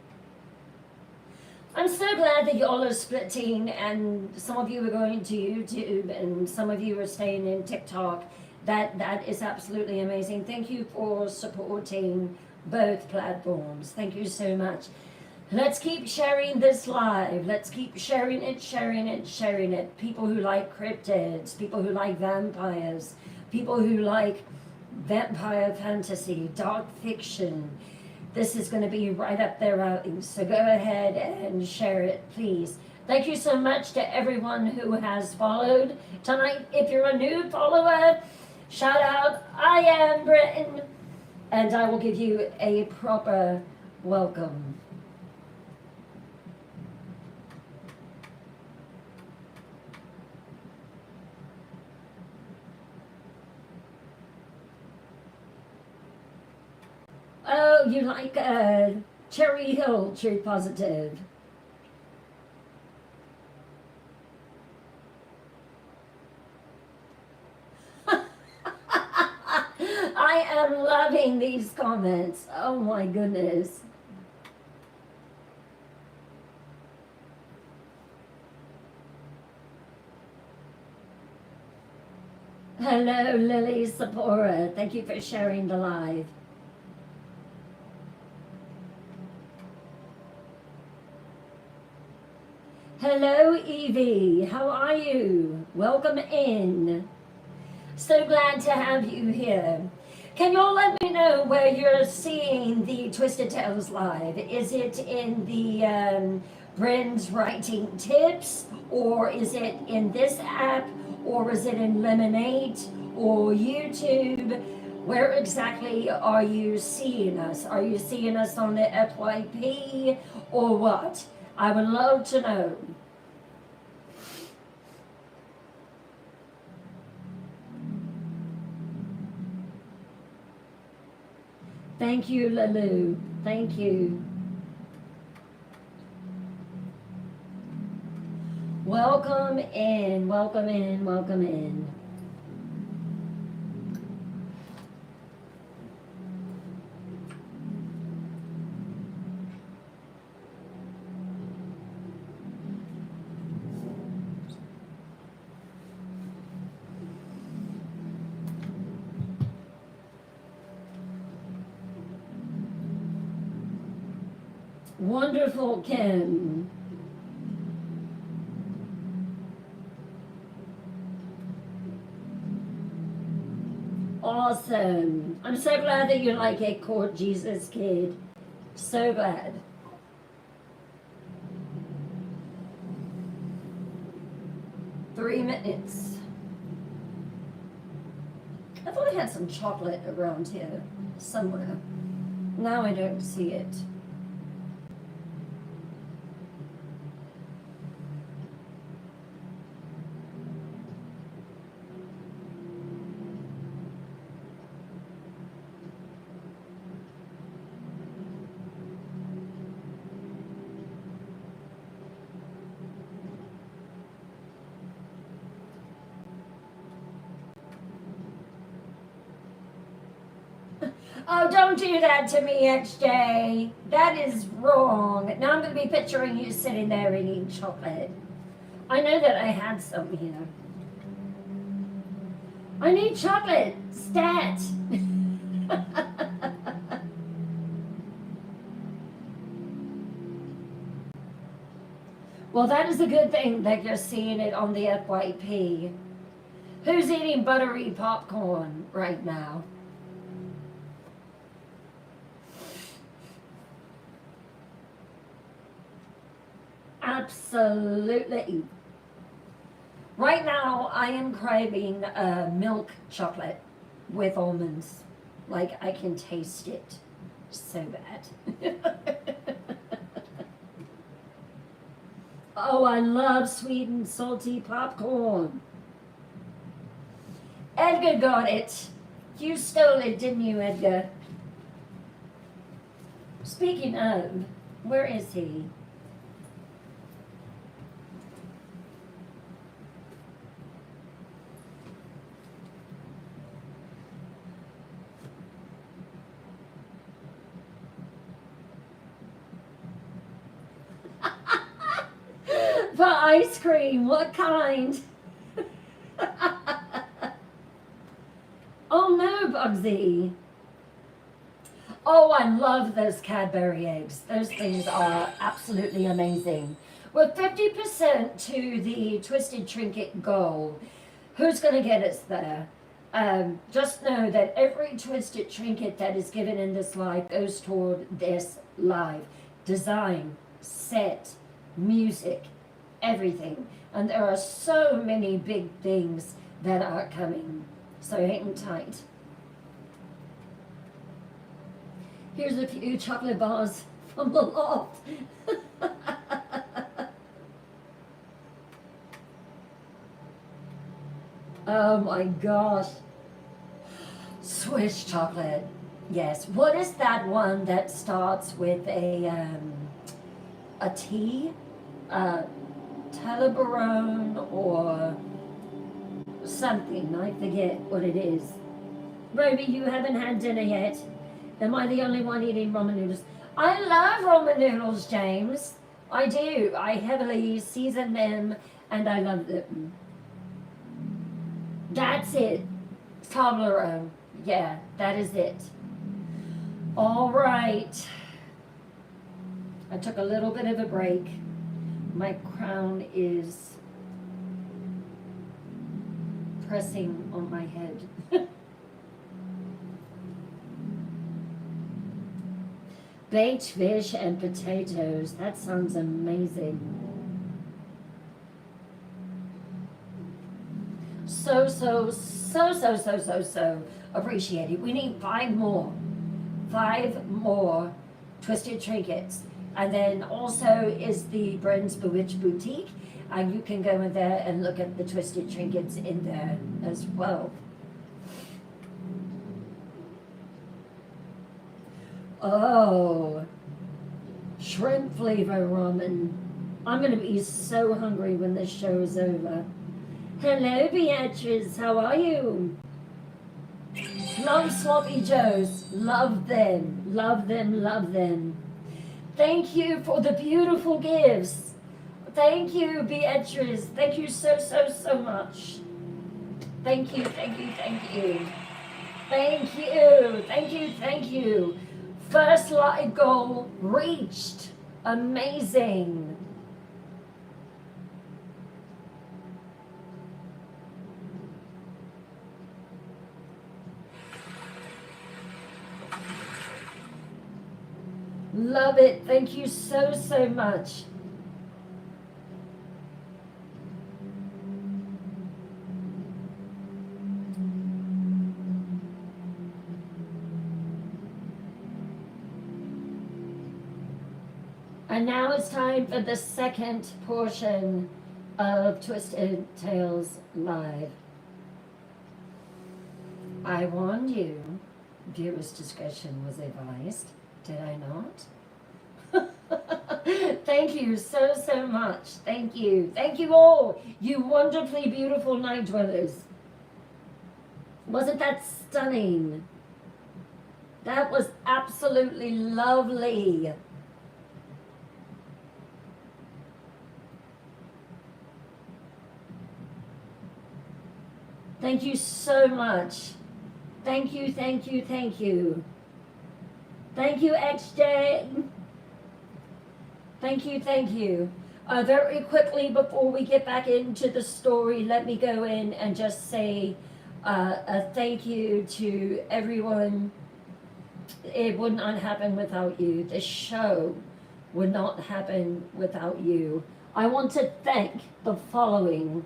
I'm so glad that y'all are splitting, and some of you are going to YouTube and some of you are staying in TikTok. That is absolutely amazing. Thank you for supporting both platforms. Thank you so much. Let's keep sharing this live. Let's keep sharing it, sharing it, sharing it. People who like cryptids, people who like vampires, people who like vampire fantasy, dark fiction. This is going to be right up their alley. So go ahead and share it, please. Thank you so much to everyone who has followed tonight. If you're a new follower, shout out, I am Britain, and I will give you a proper welcome. Oh, you like Cherry Hill, True Positive. I am loving these comments. Oh my goodness. Hello, Lily Sapora. Thank you for sharing the live. Hello, Evie. How are you? Welcome in. So glad to have you here. Can you all let me know where you're seeing the Twisted Tales live? Is it in the Bryn's Writing Tips, or is it in this app, or is it in Lemonade or YouTube? Where exactly are you seeing us? Are you seeing us on the FYP or what? I would love to know. Thank you, Lalu. Thank you. Welcome in, welcome in, welcome in. Wonderful, Kim. Awesome. I'm so glad that you like it, Court Jesus Kid. So glad. $3 minutes. I thought I had some chocolate around here somewhere. Now I don't see it. Oh, don't do that to me, XJ. That is wrong. Now I'm going to be picturing you sitting there eating chocolate. I know that I had some here. I need chocolate. Stat. Well, that is a good thing that you're seeing it on the FYP. Who's eating buttery popcorn right now? Absolutely. Right now, I am craving milk chocolate with almonds. Like, I can taste it so bad. Oh, I love sweet and salty popcorn. Edgar got it. You stole it, didn't you, Edgar? Speaking of, where is he? For ice cream, what kind? Oh no, Bugsy. Oh, I love those Cadbury eggs. Those things are absolutely amazing. We're 50% to the Twisted Trinket goal. Who's going to get us there? Just know that every Twisted Trinket that is given in this life goes toward this live. Design, set, music, everything. And there are so many big things that are coming. So hang tight. Here's a few chocolate bars from the loft. Oh my gosh. Swiss chocolate. Yes. What is that one that starts with a T? Telebarone or something. I forget what it is. Roby, you haven't had dinner yet. Am I the only one eating ramen noodles? I love ramen noodles, James. I do. I heavily season them and I love them. That's it. Toblerone. Yeah, that is it. All right. I took a little bit of a break. My crown is pressing on my head. Baked fish and potatoes. That sounds amazing. So appreciated. We need 5 more. 5 more twisted trinkets. And then also is the Brent's Bewitched Boutique. And you can go in there and look at the twisted trinkets in there as well. Oh, shrimp flavor ramen. I'm going to be so hungry when this show is over. Hello, Beatrice. How are you? Love Sloppy Joes. Love them. Love them. Love them. Thank you for the beautiful gifts. Thank you, Beatrice. Thank you so much. Thank you. Thank you. Thank you. Thank you. Thank you. Thank you. First live goal reached. Amazing. Love it. Thank you so much. And now it's time for the second portion of Twisted Tales Live. I warned you, viewers' discretion was advised. Did I not? Thank you so much. Thank you. Thank you all, you wonderfully beautiful night dwellers. Wasn't that stunning? That was absolutely lovely. Thank you so much. Thank you. Thank you, XJ. Thank you. Very quickly, before we get back into the story, let me go in and just say a thank you to everyone. It would not happen without you. The show would not happen without you. I want to thank the following.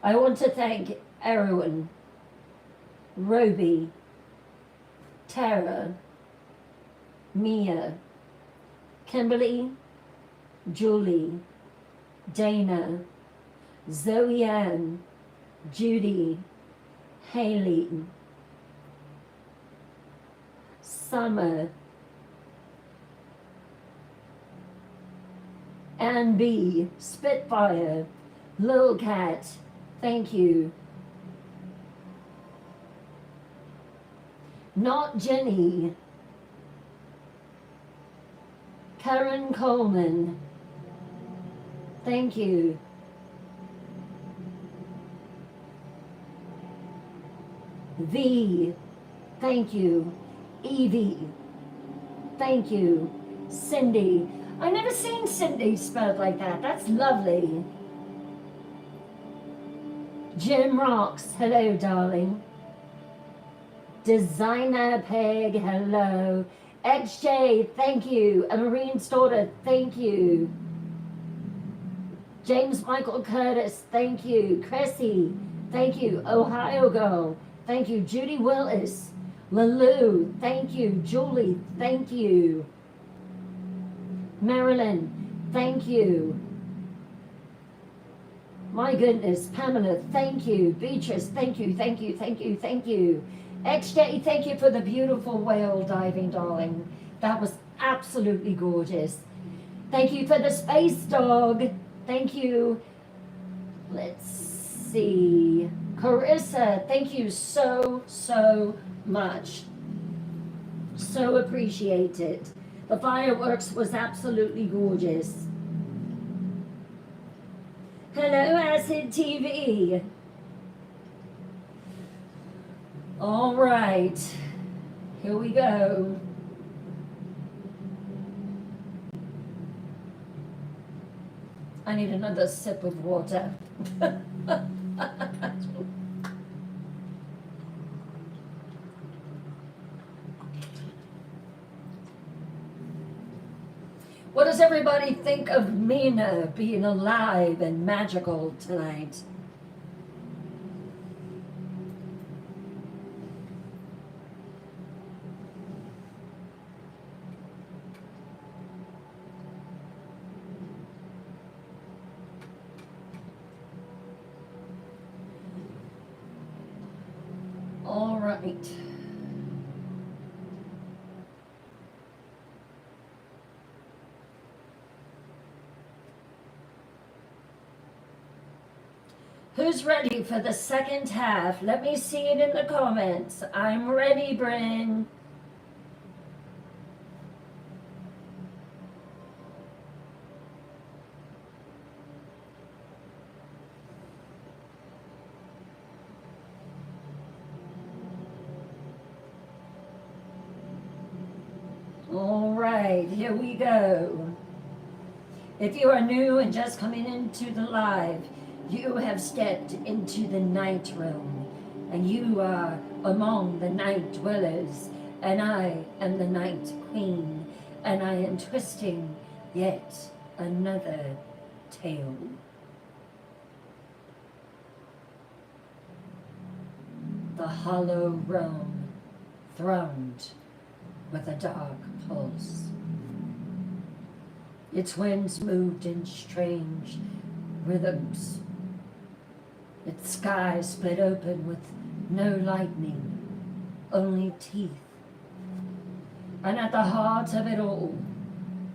I want to thank Erwin, Roby, Tara, Mia, Kimberly, Julie, Dana, Zoe Ann, Judy, Haley, Summer, Ann B, Spitfire, Lil Cat, thank you. Not Jenny, Karen Coleman, thank you. V, thank you. Evie, thank you. Cindy, I never seen Cindy spelled like that. That's lovely. Jim Rocks, hello darling. Designer Peg, hello. XJ, thank you. A Marine's Daughter, thank you. James Michael Curtis, thank you. Cressy, thank you. Ohio Girl, thank you. Judy Willis, Lalou, thank you. Julie, thank you. Marilyn, thank you. My goodness, Pamela, thank you. Beatrice, thank you. XJ, thank you for the beautiful whale diving, darling. That was absolutely gorgeous. Thank you for the space dog. Thank you. Let's see. Carissa, thank you so much. So appreciate it. The fireworks was absolutely gorgeous. Hello, Acid TV. All right, here we go. I need another sip of water. What does everybody think of Mina being alive and magical tonight? All right. Who's ready for the second half? Let me see it in the comments. I'm ready, Bryn. All right, here we go. If you are new and just coming into the live, you have stepped into the night realm, and you are among the night dwellers, and I am the night queen, and I am twisting yet another tale. The hollow realm throned with a dark pulse. Its winds moved in strange rhythms. Its sky split open with no lightning, only teeth. And at the heart of it all,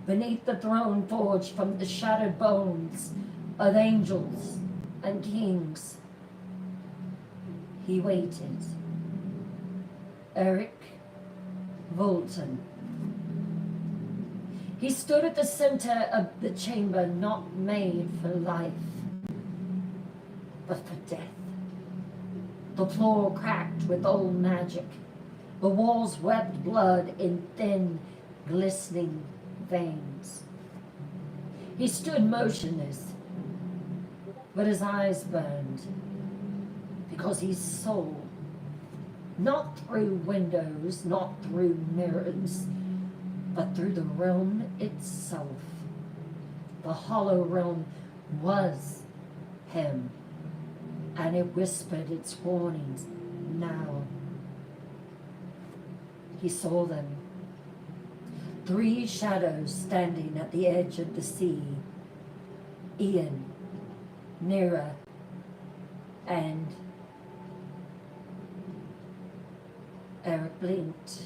beneath the throne forged from the shattered bones of angels and kings, he waited. Eric Volton. He stood at the center of the chamber, not made for life, but for death. The floor cracked with old magic. The walls wept blood in thin, glistening veins. He stood motionless, but his eyes burned, because he saw, not through windows, not through mirrors, but through the realm itself. The hollow realm was him, and it whispered its warnings now. He saw them. 3 shadows standing at the edge of the sea. Ian, Nira, and Eric blinked.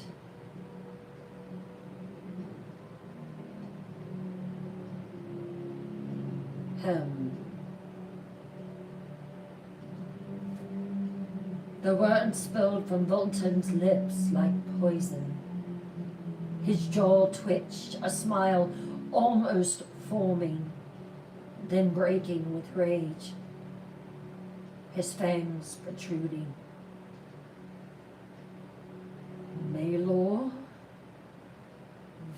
The words spilled from Volton's lips like poison. His jaw twitched, a smile almost forming, then breaking with rage, his fangs protruding. Maelor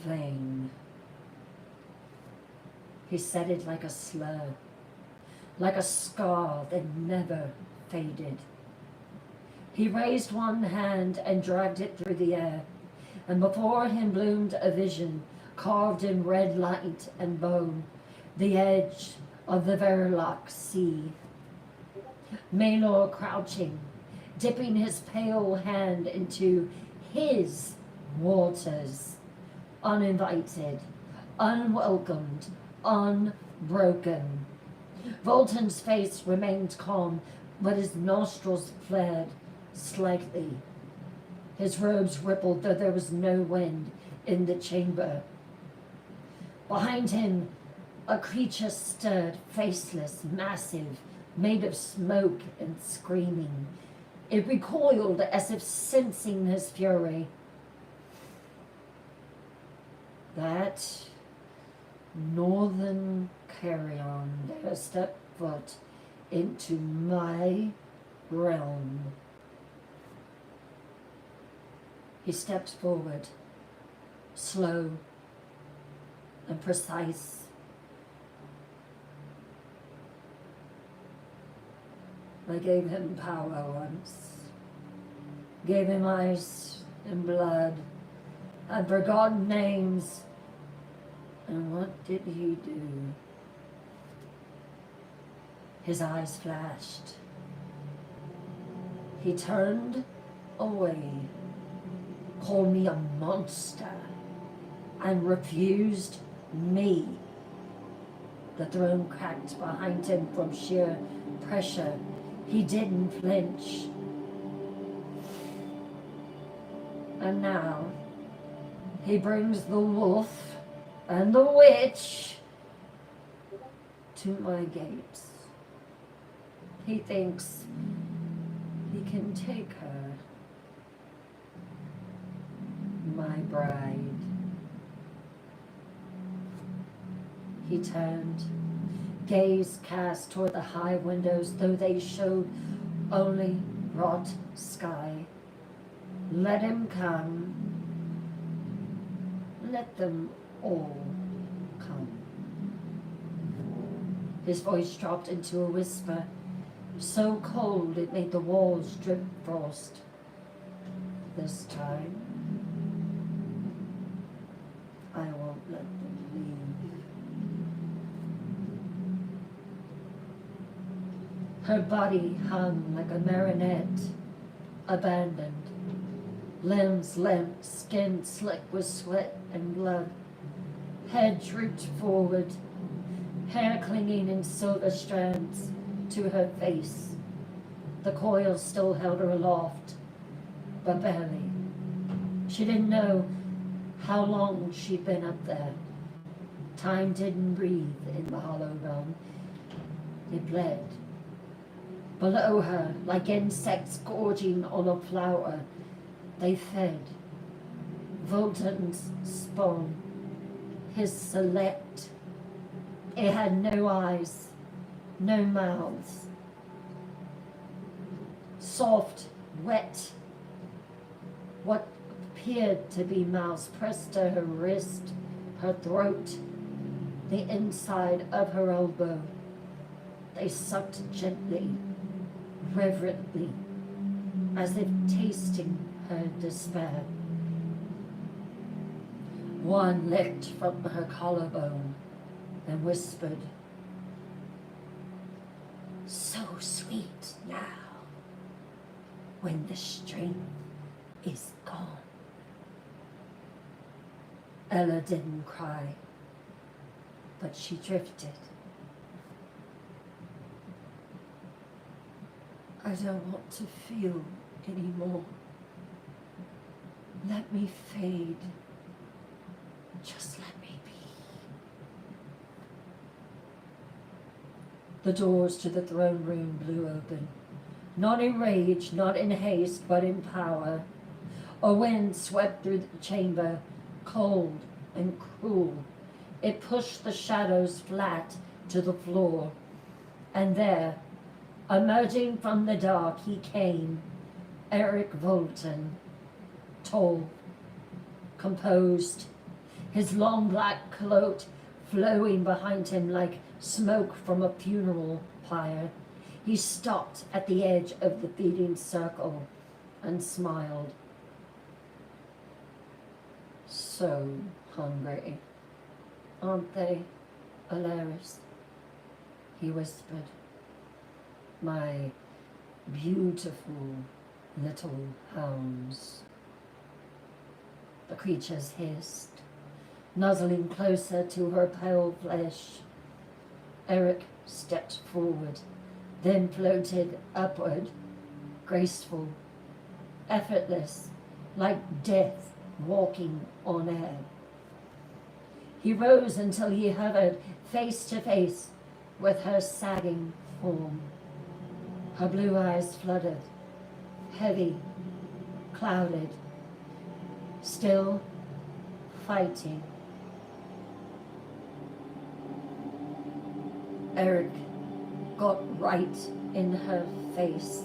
Vane. He said it like a slur, like a scar that never faded. He raised one hand and dragged it through the air, and before him bloomed a vision carved in red light and bone, the edge of the Verilok Sea. Maelor crouching, dipping his pale hand into his waters, uninvited, unwelcomed, unbroken. Volton's face remained calm, but his nostrils flared slightly. His robes rippled, though there was no wind in the chamber. Behind him, a creature stirred, faceless, massive, made of smoke and screaming. It recoiled as if sensing his fury. That northern carrion dare step foot into my realm. He stepped forward, slow and precise, I gave him power once. Gave him ice and blood. I'd forgotten names. And what did he do? His eyes flashed. He turned away, called me a monster, and refused me. The throne cracked behind him from sheer pressure. He didn't flinch. And now he brings the wolf and the witch to my gates. He thinks he can take her, my bride. He turned, gaze cast toward the high windows, though they showed only wrought sky. Let him come. Let them all come. His voice dropped into a whisper, so cold it made the walls drip frost. This time, I won't let them leave. Her body hung like a marionette, abandoned. Limbs limp, skin slick with sweat and blood. Head drooped forward, hair clinging in silver strands to her face. The coils still held her aloft, but barely. She didn't know how long she'd been up there. Time didn't breathe in the hollow realm. It bled. Below her, like insects gorging on a flower, they fed. Volton's spawn, his select. It had no eyes, no mouths. Soft, wet, what appeared to be mouths pressed to her wrist, her throat, the inside of her elbow. They sucked gently, reverently, as if tasting her despair. One licked from her collarbone and whispered, "So sweet now, when the strength is gone." Ella didn't cry, but she drifted. I don't want to feel anymore. Let me fade. Just let me be. The doors to the throne room blew open, not in rage, not in haste, but in power. A wind swept through the chamber, cold and cruel. It pushed the shadows flat to the floor. And there, emerging from the dark, he came, Eric Volton, tall, composed, his long black cloak flowing behind him like smoke from a funeral pyre. He stopped at the edge of the feeding circle and smiled. So hungry, aren't they, Alaris? He whispered. My beautiful little hounds. The creatures hissed, nuzzling closer to her pale flesh. Eric stepped forward, then floated upward, graceful, effortless, like death walking on air. He rose until he hovered face to face with her sagging form. Her blue eyes flooded, heavy, clouded, still fighting. Eric got right in her face.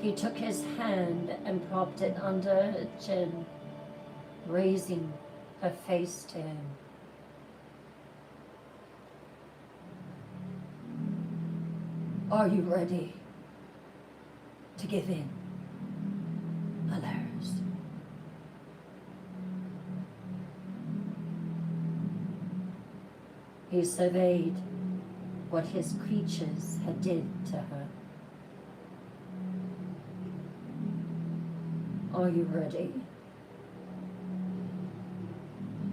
He took his hand and propped it under her chin, raising her face to him. Are you ready to give in, Alaris? He surveyed what his creatures had did to her. Are you ready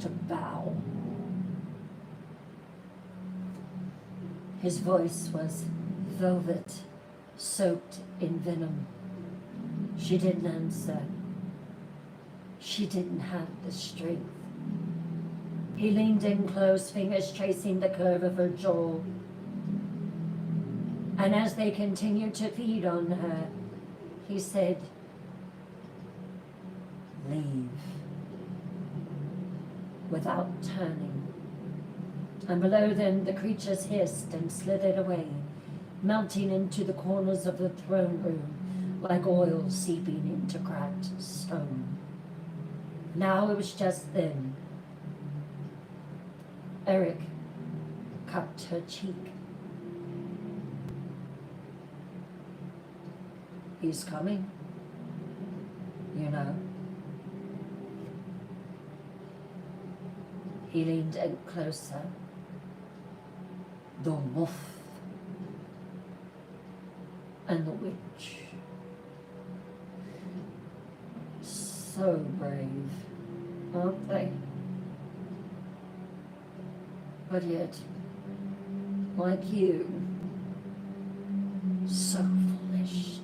to bow? His voice was velvet, soaked in venom. She didn't answer. She didn't have the strength. He leaned in close, fingers tracing the curve of her jaw. And as they continued to feed on her, he said, leave, without turning. And below them the creatures hissed and slithered away, melting into the corners of the throne room like oil seeping into cracked stone. Now it was just them. Eric cupped her cheek. He's coming, you know. He leaned in closer. The wolf and the witch. So brave, aren't they? But yet, like you, so foolish.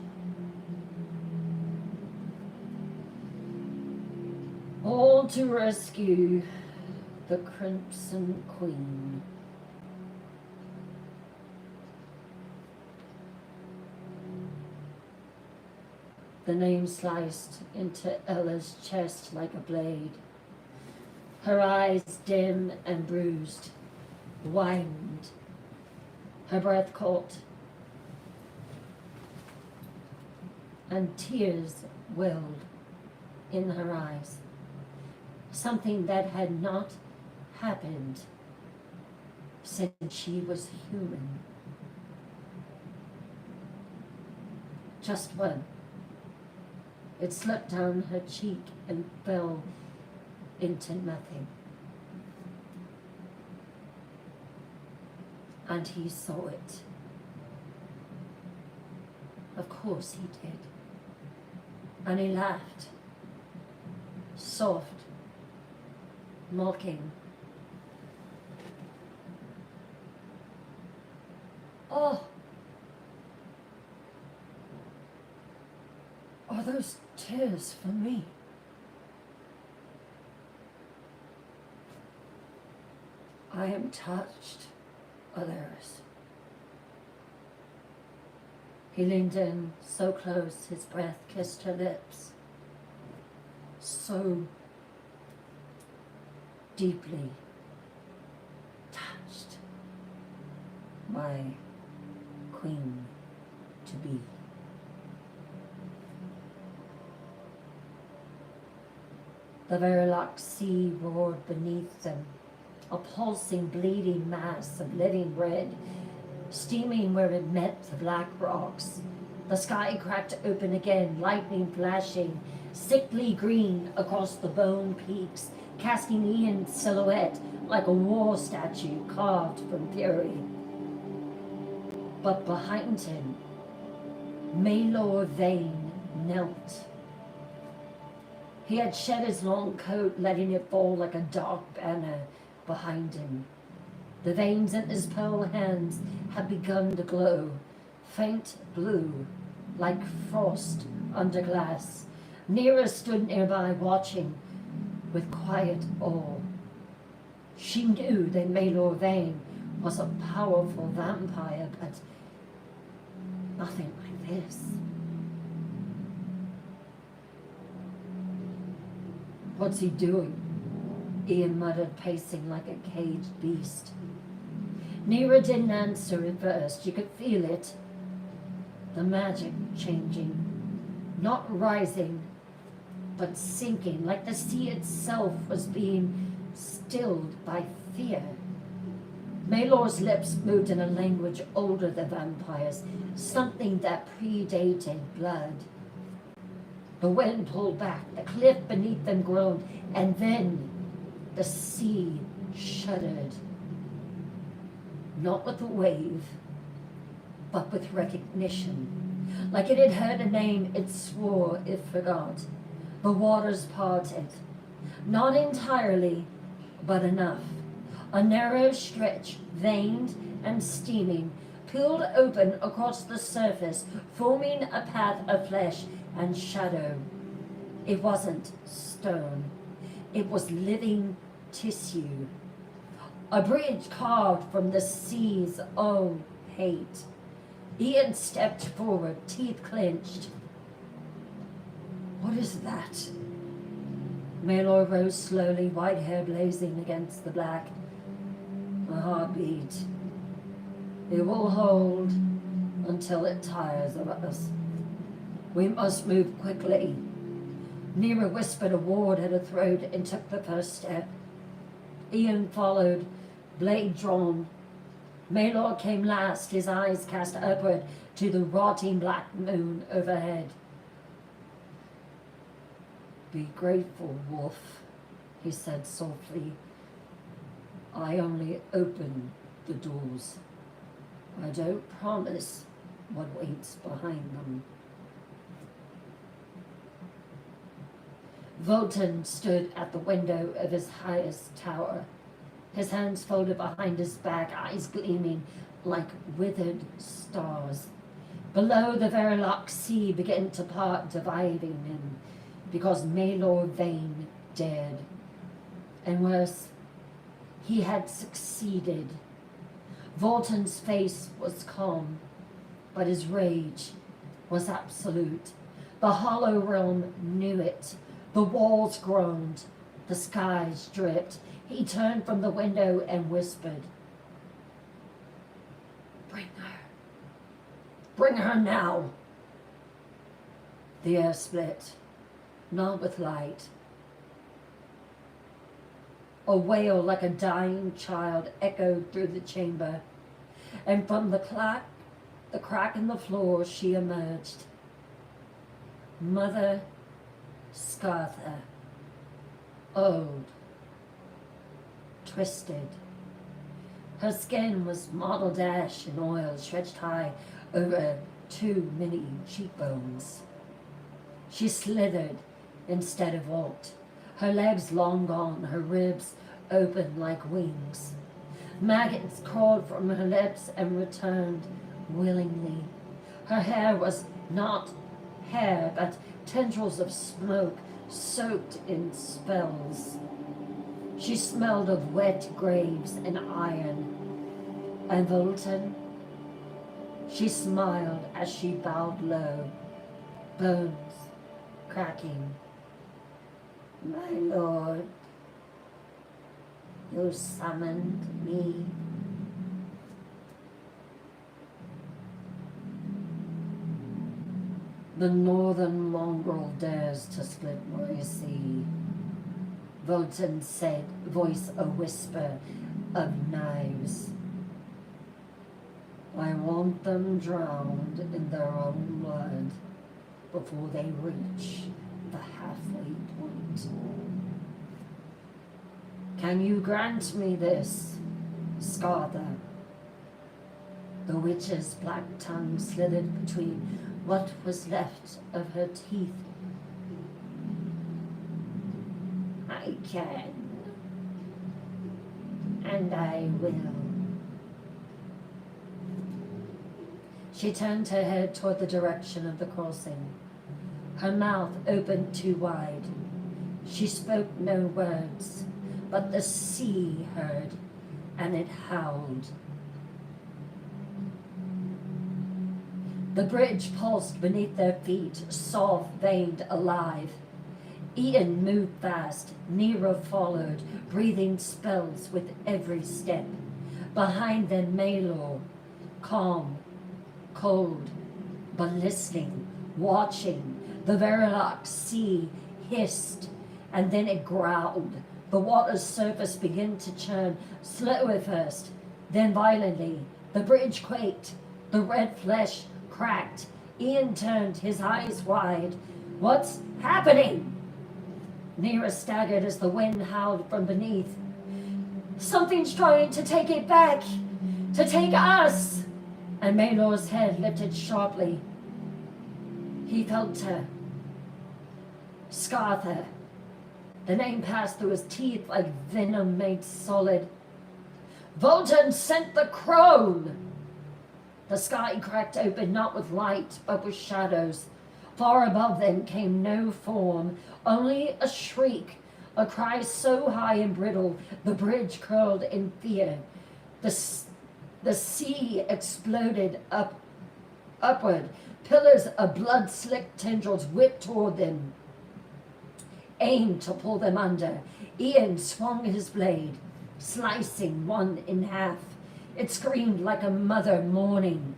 All to rescue the Crimson Queen. The name sliced into Ella's chest like a blade. Her eyes dim and bruised, widened. Her breath caught, and tears welled in her eyes. Something that had not happened since she was human. Just one. It slipped down her cheek and fell into nothing. And he saw it. Of course he did. And he laughed. Soft, mocking. Oh! Are those tears for me? I am touched, Alaris. He leaned in so close his breath kissed her lips. So deeply touched. My queen to be. The Verloc sea roared beneath them, a pulsing, bleeding mass of living red, steaming where it met the black rocks. The sky cracked open again, lightning flashing, sickly green across the bone peaks, casting Ian's silhouette like a war statue carved from fury. But behind him, Maelor Vane knelt. He had shed his long coat, letting it fall like a dark banner behind him. The veins in his pearl hands had begun to glow, faint blue, like frost under glass. Nera stood nearby, watching with quiet awe. She knew that Maelor Vane was a powerful vampire, but nothing like this. What's he doing? Ian muttered, pacing like a caged beast. Nera didn't answer at first. You could feel it. The magic changing. Not rising, but sinking, like the sea itself was being stilled by fear. Maylor's lips moved in a language older than vampires, something that predated blood. The wind pulled back, the cliff beneath them groaned, and then the sea shuddered. Not with a wave, but with recognition. Like it had heard a name it swore it forgot. The waters parted. Not entirely, but enough. A narrow stretch, veined and steaming, peeled open across the surface, forming a path of flesh and shadow. It wasn't stone. It was living tissue. A bridge carved from the sea's own hate. Ian stepped forward, teeth clenched. What is that? Maylor rose slowly, white hair blazing against the black. A heartbeat. It will hold until it tires of us. We must move quickly. Nira whispered a word at her throat and took the first step. Ian followed, blade drawn. Maylor came last, his eyes cast upward to the rotting black moon overhead. Be grateful, Wolf, he said softly. I only open the doors. I don't promise what waits behind them. Volton stood at the window of his highest tower, his hands folded behind his back, eyes gleaming like withered stars. Below, the Verilok sea began to part, dividing him, because Maylor Vane dared. And worse, he had succeeded. Volton's face was calm, but his rage was absolute. The hollow realm knew it. The walls groaned, the skies dripped. He turned from the window and whispered, Bring her. Bring her now. The air split, not with light. A wail like a dying child echoed through the chamber, and from the crack in the floor she emerged. Mother Scartha, old, twisted. Her skin was mottled ash and oil stretched high over too many cheekbones. She slithered instead of walked, her legs long gone, her ribs open like wings. Maggots crawled from her lips and returned willingly. Her hair was not hair, but tendrils of smoke soaked in spells. She smelled of wet graves and iron. And Volton, she smiled as she bowed low, bones cracking. My lord, you summoned me. The northern mongrel dares to split my sea, Volton said, voice a whisper of knives. I want them drowned in their own blood before they reach the halfway point. Can you grant me this, Scartha? The witch's black tongue slithered between what was left of her teeth. I can, and I will. She turned her head toward the direction of the crossing, her mouth opened too wide. She spoke no words, but the sea heard, and it howled. The bridge pulsed beneath their feet, soft, veined, alive. Ian moved fast. Nero followed, breathing spells with every step. Behind them, Maylor, calm, cold, but listening, watching. The Verilok sea hissed, and then it growled. The water's surface began to churn, slow at first, Then violently, the bridge quaked, the red flesh cracked. Ian turned, his eyes wide. What's happening? Nira staggered as the wind howled from beneath. Something's trying to take it back, to take us. And Maylor's head lifted sharply. He felt her. Scartha. The name passed through his teeth like venom made solid. Volton sent the crone! The sky cracked open, not with light, but with shadows. Far above them came no form, only a shriek, a cry so high and brittle, the bridge curled in fear. The sea exploded upward. Pillars of blood-slicked tendrils whipped toward them, aimed to pull them under. Ian swung his blade, slicing one in half. It screamed like a mother mourning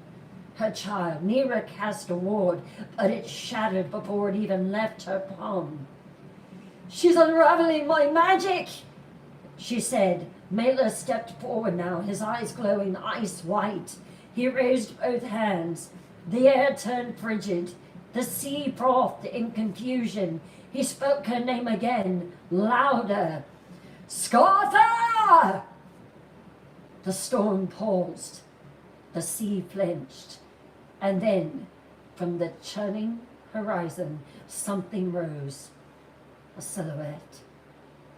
her child. Nira cast a ward, but it shattered before it even left her palm. She's unraveling my magic, she said. Mela stepped forward now, his eyes glowing ice white. He raised both hands. The air turned frigid. The sea frothed in confusion. He spoke her name again, louder. Scartha! The storm paused. The sea flinched. And then, from the churning horizon, something rose. A silhouette,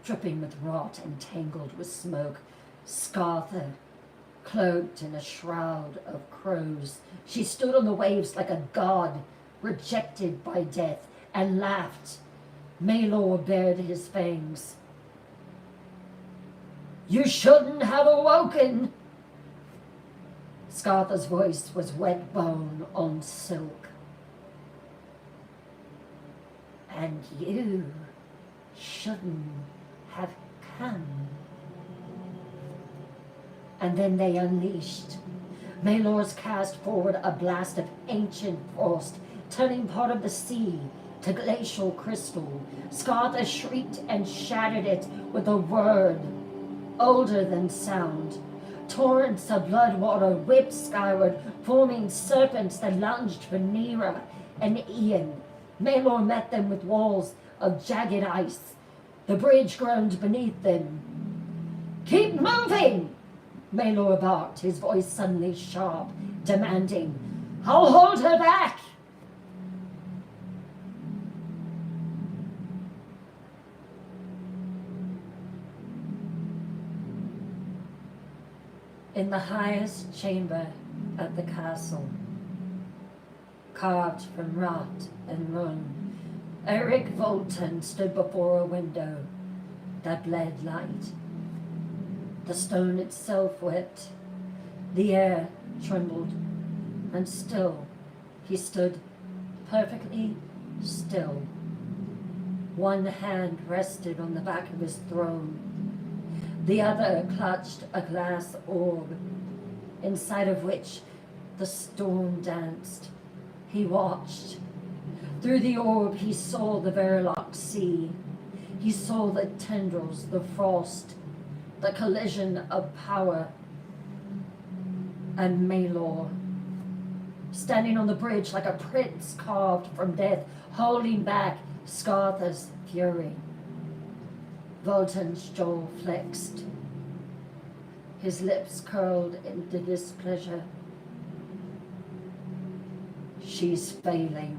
dripping with rot and tangled with smoke. Scartha, cloaked in a shroud of crows. She stood on the waves like a god, rejected by death, and laughed. Maylor bared his fangs. You shouldn't have awoken. Scartha's voice was wet bone on silk. And you shouldn't have come. And then they unleashed. Maylor's cast forward a blast of ancient frost, turning part of the sea to glacial crystal. Scartha shrieked and shattered it with a word older than sound. Torrents of blood water whipped skyward, forming serpents that lunged for Nira and Ian. Maylor met them with walls of jagged ice. The bridge groaned beneath them. Keep moving! Maylor barked, his voice suddenly sharp, demanding, I'll hold her back! In the highest chamber of the castle, carved from rot and ruin, Eric Volton stood before a window that bled light. The stone itself wept, the air trembled, and still he stood, perfectly still. One hand rested on the back of his throne. The other clutched a glass orb, inside of which the storm danced. He watched. Through the orb he saw the Verilok Sea. He saw the tendrils, the frost, the collision of power. And Maylor, standing on the bridge like a prince carved from death, holding back Scartha's fury. Volton's jaw flexed. His lips curled into displeasure. She's failing.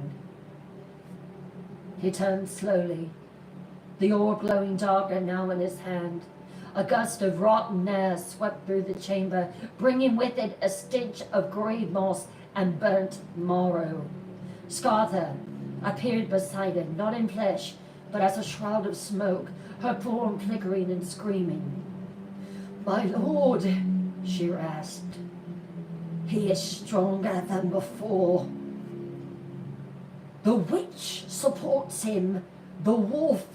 He turned slowly, the orb glowing darker now in his hand. A gust of rotten air swept through the chamber, bringing with it a stench of grave moss and burnt marrow. Scartha appeared beside him, not in flesh, but as a shroud of smoke, her form flickering and screaming. My lord, she rasped, he is stronger than before. The witch supports him, the wolf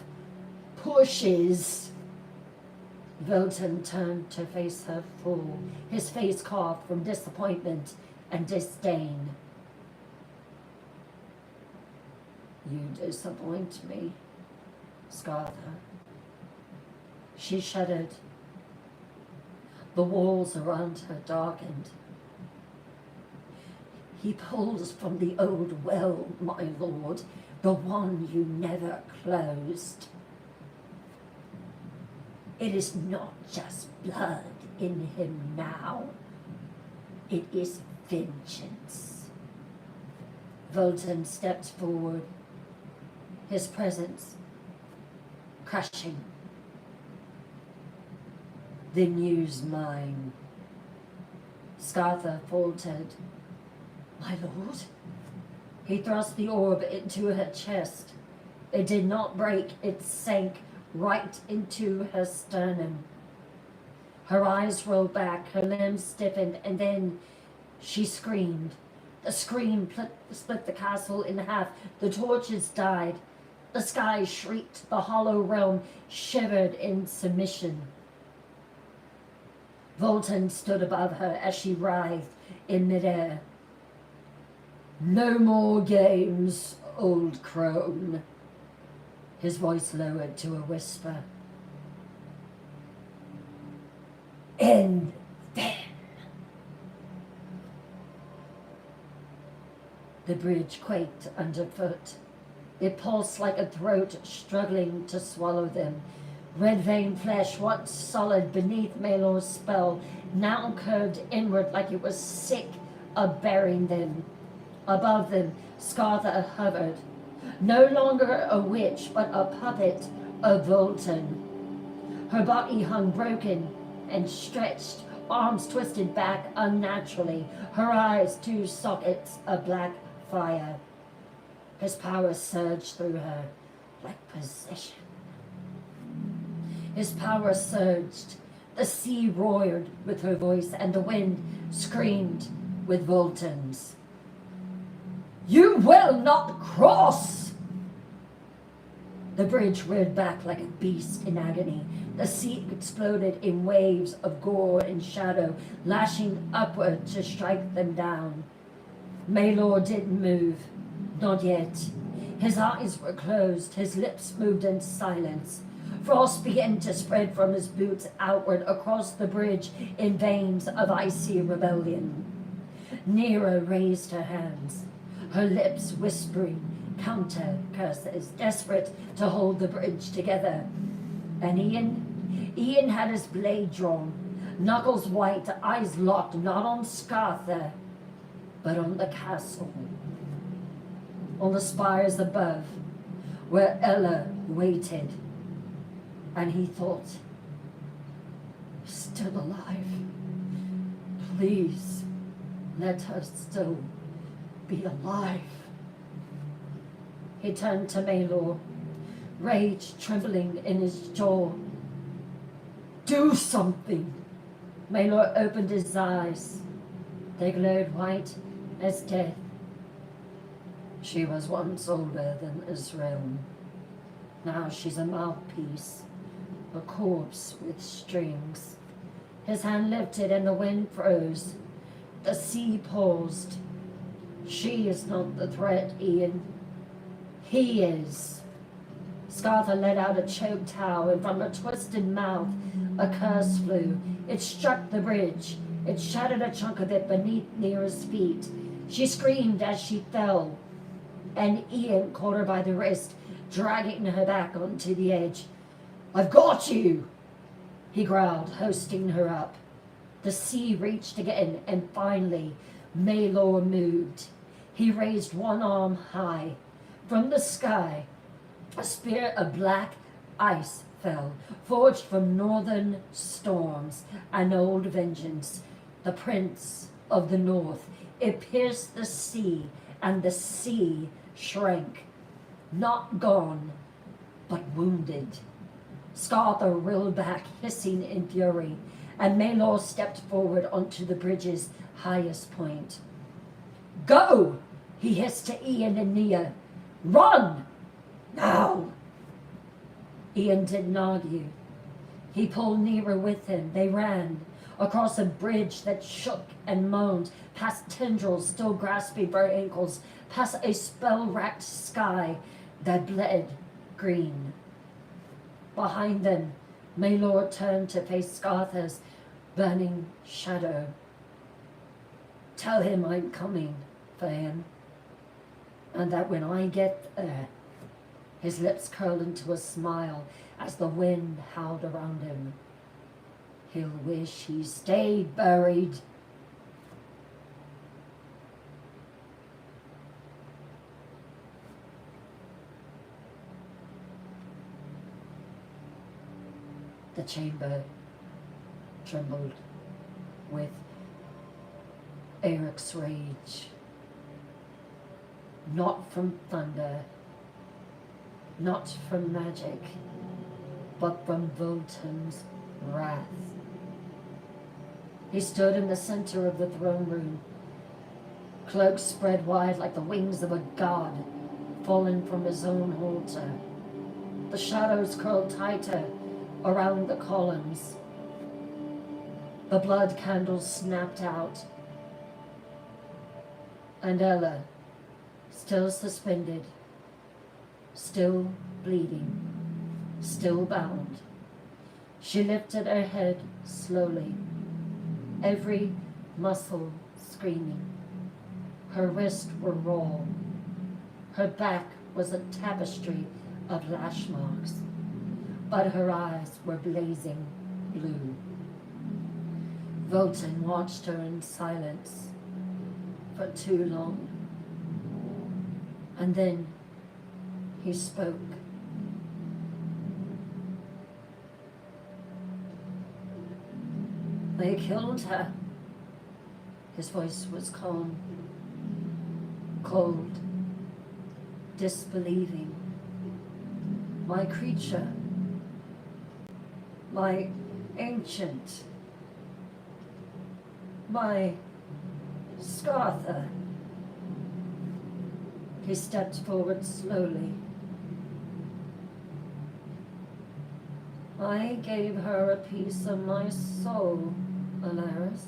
pushes. Volton turned to face her full, his face carved from disappointment and disdain. You disappoint me, Scartha. She shuddered. The walls around her darkened. He pulls from the old well, my lord, the one you never closed. It is not just blood in him now. It is vengeance. Volton steps forward, his presence crushing. The news mine. Scartha faltered. My lord? He thrust the orb into her chest. It did not break, it sank right into her sternum. Her eyes rolled back, her limbs stiffened, and then she screamed. The scream split the castle in half. The torches died. The sky shrieked. The hollow realm shivered in submission. Volton stood above her as she writhed in midair. No more games, old crone. His voice lowered to a whisper. End them. The bridge quaked underfoot. It pulsed like a throat struggling to swallow them. Red-veined flesh, once solid beneath Maelor's spell, now curved inward like it was sick of bearing them. Above them, Scartha hovered, no longer a witch, but a puppet of Volton. Her body hung broken and stretched, arms twisted back unnaturally, her eyes two sockets of black fire. His power surged through her like possession. His power surged. The sea roared with her voice, and the wind screamed with Volton's. You will not cross! The bridge reared back like a beast in agony. The sea exploded in waves of gore and shadow, lashing upward to strike them down. Maelor didn't move, not yet. His eyes were closed, his lips moved in silence. Frost began to spread from his boots outward across the bridge in veins of icy rebellion. Nera raised her hands, her lips whispering counter curses, desperate to hold the bridge together. And Ian had his blade drawn, knuckles white, eyes locked, not on Scartha, but on the castle, on the spires above, where Ella waited. And he thought, still alive. Please, let her still be alive. He turned to Maelor, rage trembling in his jaw. Do something. Maelor opened his eyes. They glowed white as death. She was once older than Israel. Now she's a mouthpiece, a corpse with strings. His hand lifted and the wind froze. The sea paused. She is not the threat, Ian. He is. Scartha let out a choked howl, and from her twisted mouth a curse flew. It struck the bridge. It shattered a chunk of it beneath Nera's feet. She screamed as she fell, and Ian caught her by the wrist, dragging her back onto the edge. I've got you, he growled, hoisting her up. The sea reached again, and finally Maelor moved. He raised one arm high. From the sky, a spear of black ice fell, forged from northern storms, an old vengeance, the prince of the north. It pierced the sea, and the sea shrank, not gone, but wounded. Scartha reeled back, hissing in fury, and Maelor stepped forward onto the bridge's highest point. Go, he hissed to Ian and Nia. Run! Now! Ian didn't argue. He pulled Nera with him. They ran across a bridge that shook and moaned, past tendrils still grasping for ankles, past a spell-racked sky that bled green. Behind them, Maelor turned to face Scartha's burning shadow. Tell him I'm coming for him, and that when I get there, his lips curled into a smile as the wind howled around him. He'll wish he stayed buried. The chamber trembled with Eric's rage, not from thunder, not from magic, but from Votan's wrath. He stood in the center of the throne room, cloaks spread wide like the wings of a god fallen from his own altar. The shadows curled tighter around the columns. The blood candles snapped out, and Ella, still suspended, still bleeding, still bound, she lifted her head slowly, every muscle screaming. Her wrists were raw. Her back was a tapestry of lash marks, but her eyes were blazing blue. Votan watched her in silence for too long, and then he spoke. They killed her. His voice was calm, cold, disbelieving. My creature, my ancient, my Scartha. He stepped forward slowly. I gave her a piece of my soul, Alaris,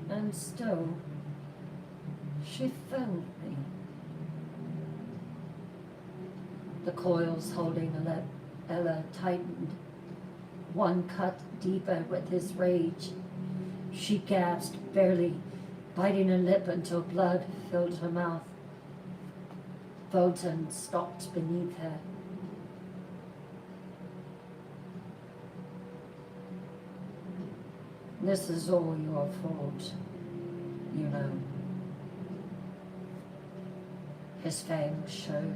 and still she failed me. The coils holding Ella tightened, one cut deeper with his rage. She gasped, barely biting her lip until blood filled her mouth. Votan stopped beneath her. This is all your fault, you know. His fangs showed.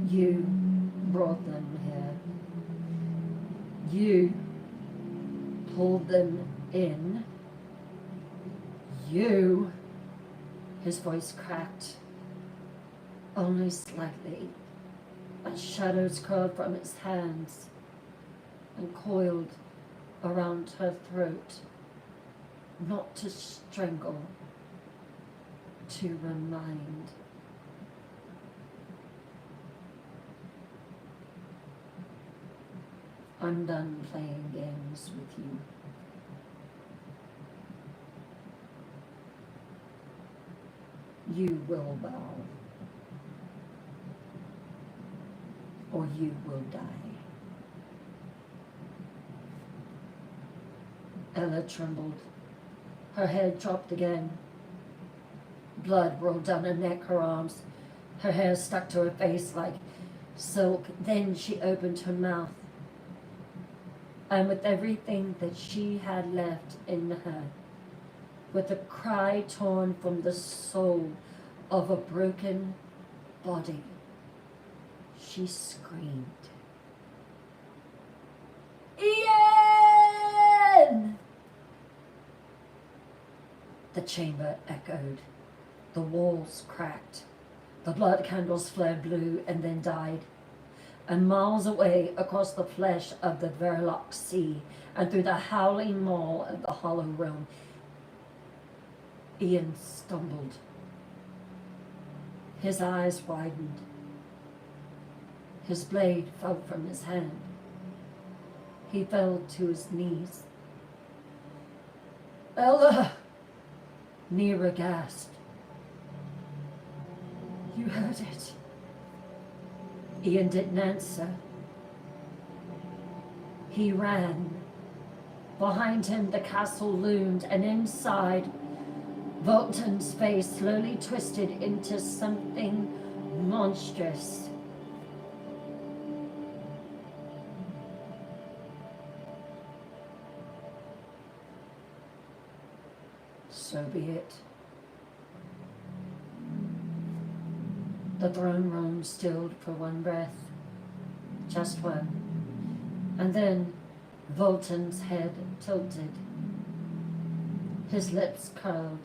You brought them here. You pulled them in. You. His voice cracked, only slightly, as shadows curled from his hands and coiled around her throat, not to strangle, to remind. I'm done playing games with you. You will bow, or you will die. Ella trembled. Her head dropped again. Blood rolled down her neck, her arms. Her hair stuck to her face like silk. Then she opened her mouth. And with everything that she had left in her, with a cry torn from the soul of a broken body, she screamed, Ian! The chamber echoed. The walls cracked. The blood candles flared blue and then died. And miles away across the flesh of the Verloc Sea and through the howling maw of the hollow realm, Ian stumbled. His eyes widened. His blade fell from his hand. He fell to his knees. Ella! Nira gasped. You heard it. Ian didn't answer. He ran. Behind him the castle loomed, and inside, Volton's face slowly twisted into something monstrous. So be it. The throne room stilled for one breath, just one, and then Volton's head tilted. His lips curled,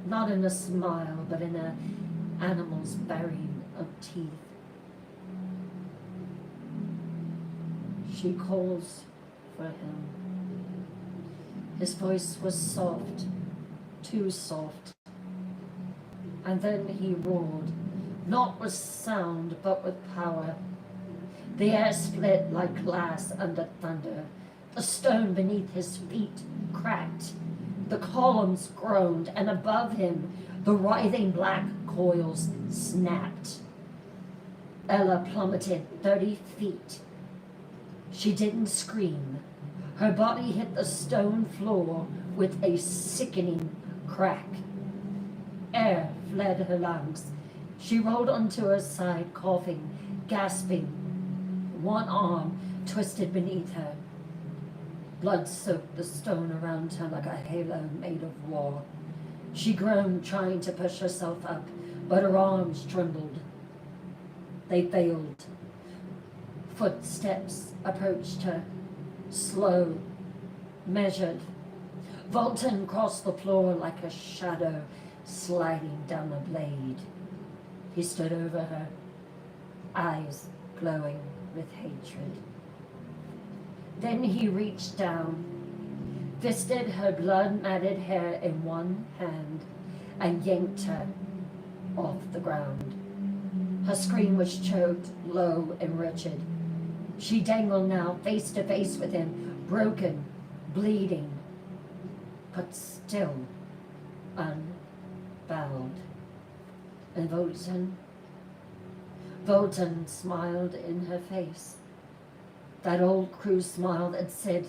not in a smile, but in an animal's burying of teeth. She calls for him. His voice was soft, too soft. And then he roared, not with sound, but with power. The air split like glass under thunder. The stone beneath his feet cracked. The columns groaned, and above him, the writhing black coils snapped. Ella plummeted 30 feet. She didn't scream. Her body hit the stone floor with a sickening crack. Air fled her lungs. She rolled onto her side, coughing, gasping. One arm twisted beneath her. Blood soaked the stone around her like a halo made of war. She groaned, trying to push herself up, but her arms trembled. They failed. Footsteps approached her, slow, measured. Volton crossed the floor like a shadow sliding down a blade. He stood over her, eyes glowing with hatred. Then he reached down, fisted her blood-matted hair in one hand, and yanked her off the ground. Her scream was choked, low, and wretched. She dangled now, face to face with him, broken, bleeding, but still unbowed. And Volton smiled in her face. That old cruel smile that said,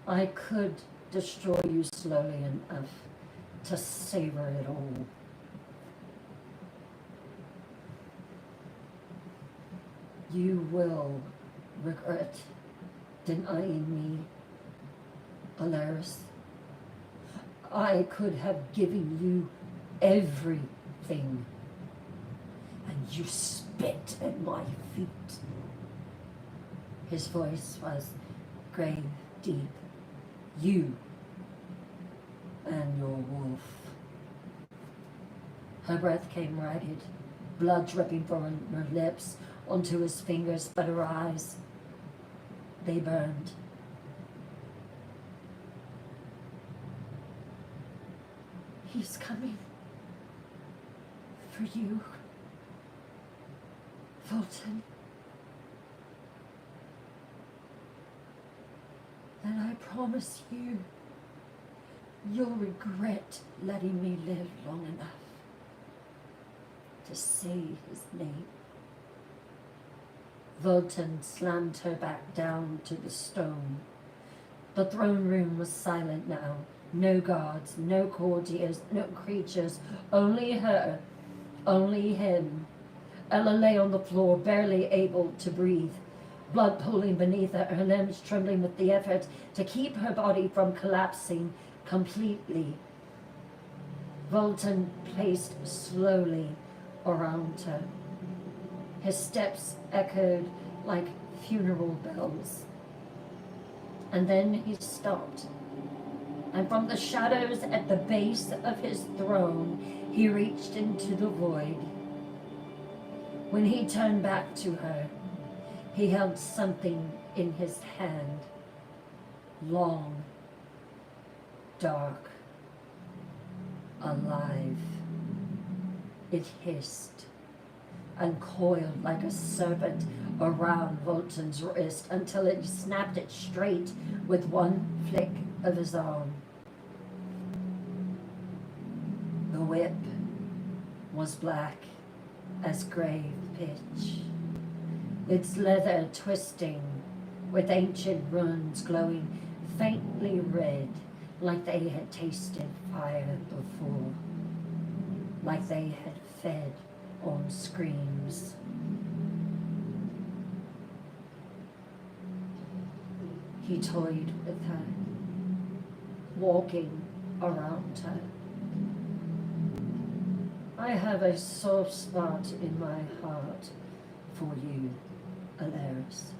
I could destroy you slowly enough to savor it all. You will regret denying me, Alaris. I could have given you everything, and you spit at my feet. His voice was grave, deep. You and your wolf. Her breath came ragged, blood dripping from her lips onto his fingers, but her eyes, they burned. He's coming for you, Volton. And I promise you, you'll regret letting me live long enough to say his name. Volton slammed her back down to the stone. The throne room was silent now. No guards, no courtiers, no creatures, only her, only him. Ella lay on the floor, barely able to breathe. Blood pooling beneath her, her limbs trembling with the effort to keep her body from collapsing completely. Volton paced slowly around her. His steps echoed like funeral bells. And then he stopped. And from the shadows at the base of his throne, he reached into the void. When he turned back to her, he held something in his hand, long, dark, alive. It hissed and coiled like a serpent around Volton's wrist until it snapped it straight with one flick of his arm. The whip was black as grave pitch, its leather twisting with ancient runes glowing faintly red, like they had tasted fire before, like they had fed on screams. He toyed with her, walking around her. I have a soft spot in my heart for you, Alaris.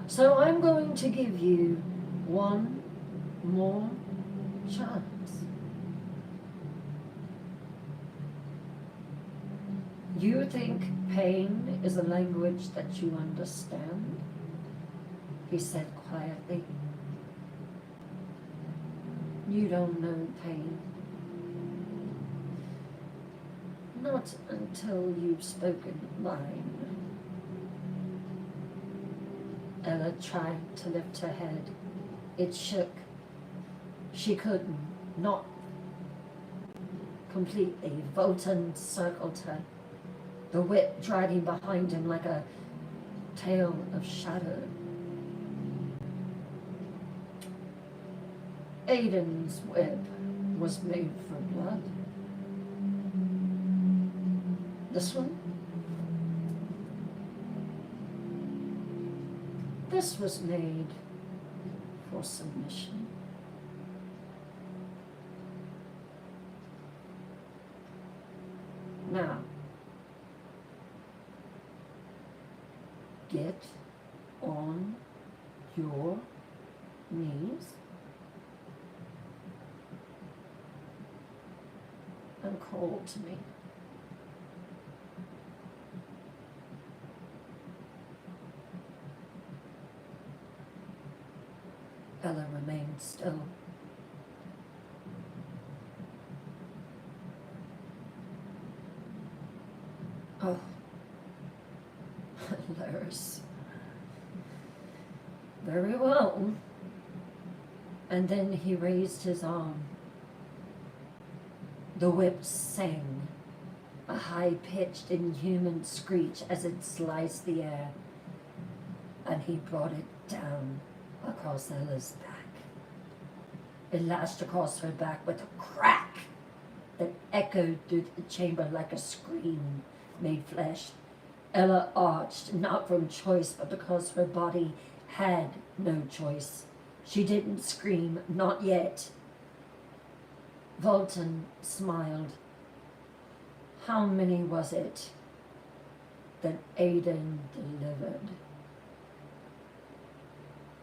So I'm going to give you one more chance. You think pain is a language that you understand? He said quietly. You don't know pain. Not until you've spoken mine. Ella tried to lift her head. It shook. She couldn't, not completely. Volton circled her, the whip dragging behind him like a tail of shadow. Aiden's whip was made for blood. This one? This was made for submission. Now, get on your knees and call to me. Ella remained still. Oh, Laris. Very well. And then he raised his arm. The whip sang, a high-pitched, inhuman screech as it sliced the air, and he brought it down across Ella's back. It lashed across her back with a crack that echoed through the chamber like a scream made flesh. Ella arched, not from choice, but because her body had no choice. She didn't scream, not yet. Volton smiled. How many was it that Aiden delivered?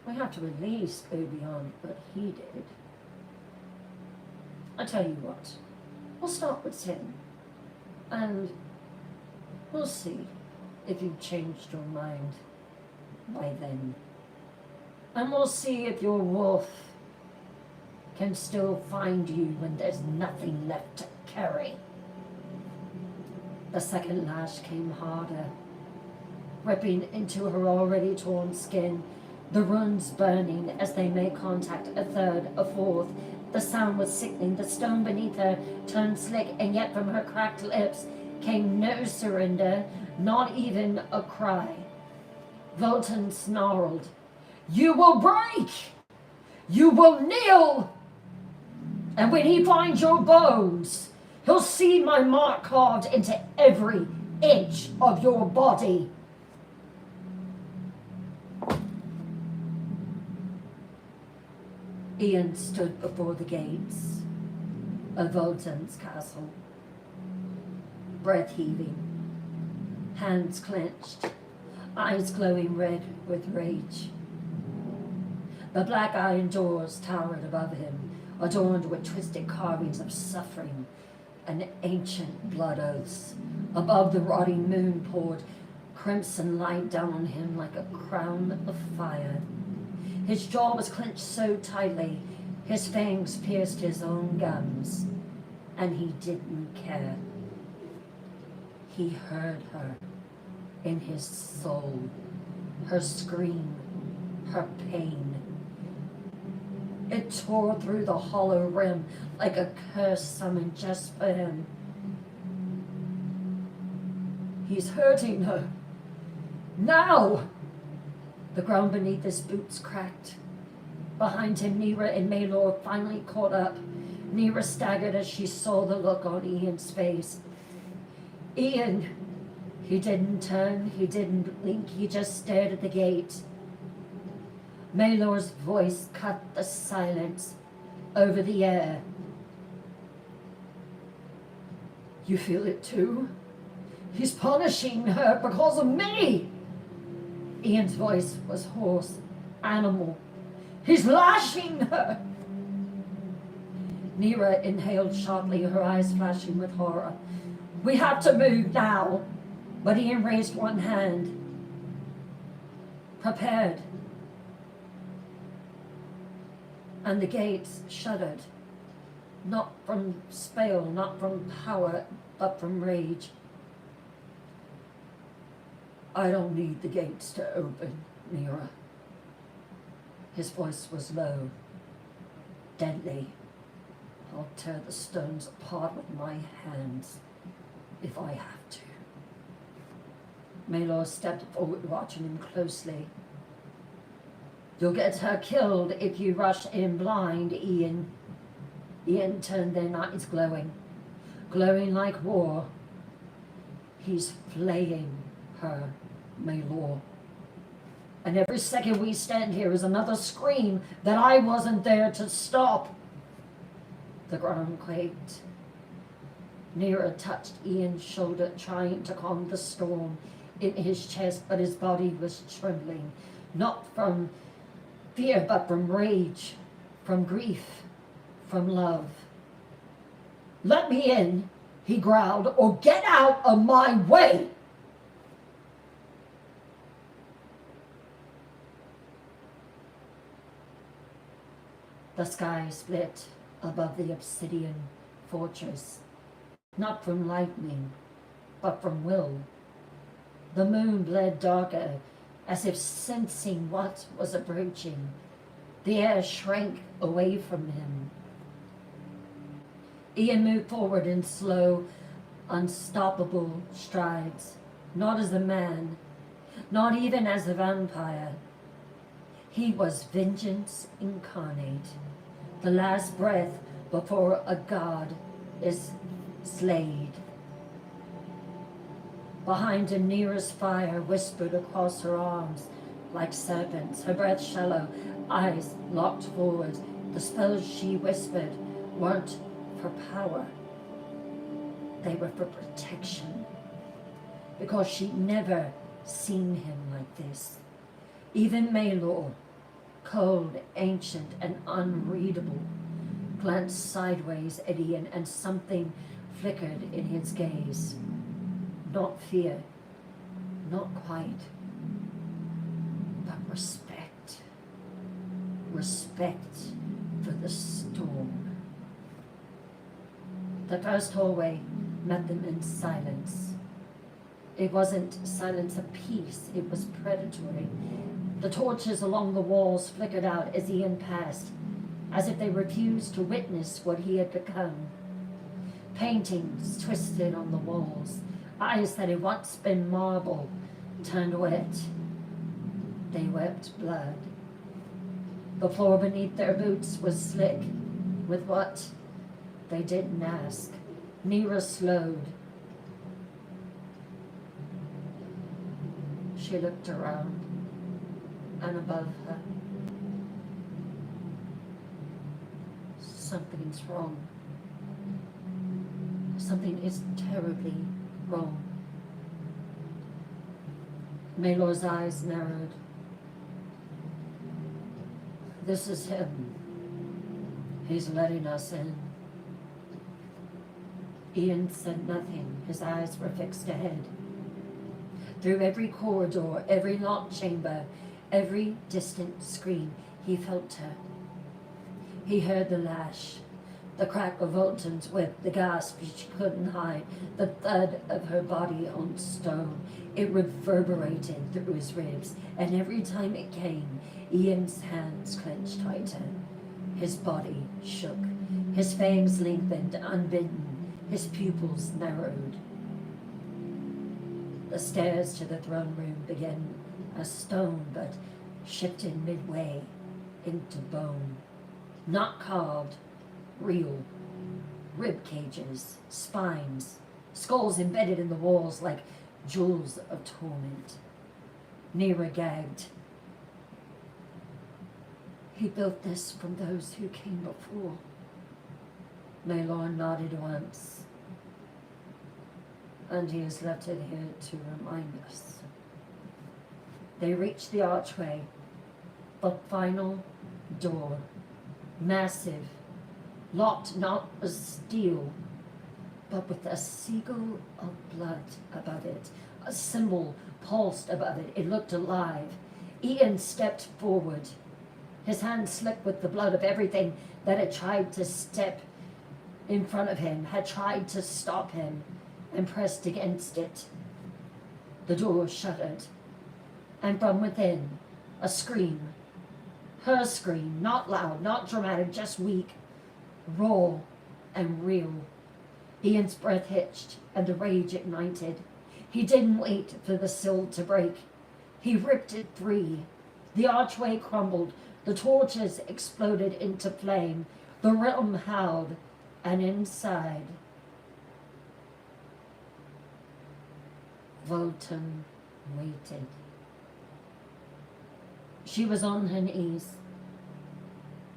We have to at least go beyond what he did. I tell you what, we'll start with 10, and we'll see if you've changed your mind by then. And we'll see if your wolf can still find you when there's nothing left to carry. The second lash came harder, ripping into her already torn skin, the runes burning as they made contact, a third, a fourth. The sound was sickening. The stone beneath her turned slick, and yet from her cracked lips came no surrender, not even a cry. Volton snarled, "You will break! You will kneel! And when he finds your bones, he'll see my mark carved into every inch of your body." Ian stood before the gates of Volton's castle, breath heaving, hands clenched, eyes glowing red with rage. The black iron doors towered above him, adorned with twisted carvings of suffering and ancient blood oaths. Above, the rotting moon poured crimson light down on him like a crown of fire. His jaw was clenched so tightly, his fangs pierced his own gums, and he didn't care. He heard her in his soul, her scream, her pain. It tore through the hollow rim like a curse summoned just for him. He's hurting her. Now! The ground beneath his boots cracked. Behind him, Nera and Maylor finally caught up. Nera staggered as she saw the look on Ian's face. Ian! He didn't turn, he didn't blink, he just stared at the gate. Maylor's voice cut the silence over the air. You feel it too? He's punishing her because of me! Ian's voice was hoarse, animal. He's lashing her! Nera inhaled sharply, her eyes flashing with horror. We have to move now. But Ian raised one hand. Prepared. And the gates shuddered. Not from spell, not from power, but from rage. I don't need the gates to open, Nera. His voice was low, deadly. I'll tear the stones apart with my hands, if I have to. Maylor stepped forward, watching him closely. You'll get her killed if you rush in blind, Ian. Ian turned, their eyes glowing like war. He's flaying her, Maylor. And every second we stand here is another scream that I wasn't there to stop. The ground quaked. Nera touched Ian's shoulder, trying to calm the storm in his chest, but his body was trembling, not from fear, but from rage, from grief, from love. Let me in, he growled, or get out of my way! The sky split above the obsidian fortress, not from lightning, but from will. The moon bled darker, as if sensing what was approaching. The air shrank away from him. Ian moved forward in slow, unstoppable strides, not as a man, not even as a vampire. He was vengeance incarnate, the last breath before a god is slayed. Behind him, Nera's fire whispered across her arms like serpents, her breath shallow, eyes locked forward. The spells she whispered weren't for power. They were for protection, because she'd never seen him like this. Even Maylor, cold, ancient, and unreadable, glanced sideways at Ian, and something flickered in his gaze. Not fear, not quite, but respect. Respect for the storm. The first hallway met them in silence. It wasn't silence of peace, it was predatory. The torches along the walls flickered out as Ian passed, as if they refused to witness what he had become. Paintings twisted on the walls, eyes that had once been marble turned wet. They wept blood. The floor beneath their boots was slick with what they didn't ask. Nera slowed. She looked around, and above her, something's wrong. Something is terribly wrong. Maylor's eyes narrowed. This is him. He's letting us in. Ian said nothing. His eyes were fixed ahead. Through every corridor, every locked chamber, every distant scream, he felt her. He heard the lash, the crack of Volton's whip, the gasp she couldn't hide, the thud of her body on stone. It reverberated through his ribs, and every time it came, Ian's hands clenched tighter. His body shook, his fangs lengthened, unbidden, his pupils narrowed. The stairs to the throne room began as stone, but shifted midway into bone, not carved, real, rib cages, spines, skulls embedded in the walls like jewels of torment. Nera gagged. He built this from those who came before. Maylor nodded once, and he has left it here to remind us. They reached the archway, the final door, massive, locked not of steel, but with a seagull of blood above it, a symbol pulsed above it. It looked alive. Ian stepped forward, his hand slick with the blood of everything that had tried to step in front of him, had tried to stop him, and pressed against it. The door shuddered, and from within, a scream. Her scream, not loud, not dramatic, just weak, raw, and real. Ian's breath hitched, and the rage ignited. He didn't wait for the sill to break. He ripped it free. The archway crumbled. The torches exploded into flame. The realm howled, and inside, Volton waited. She was on her knees.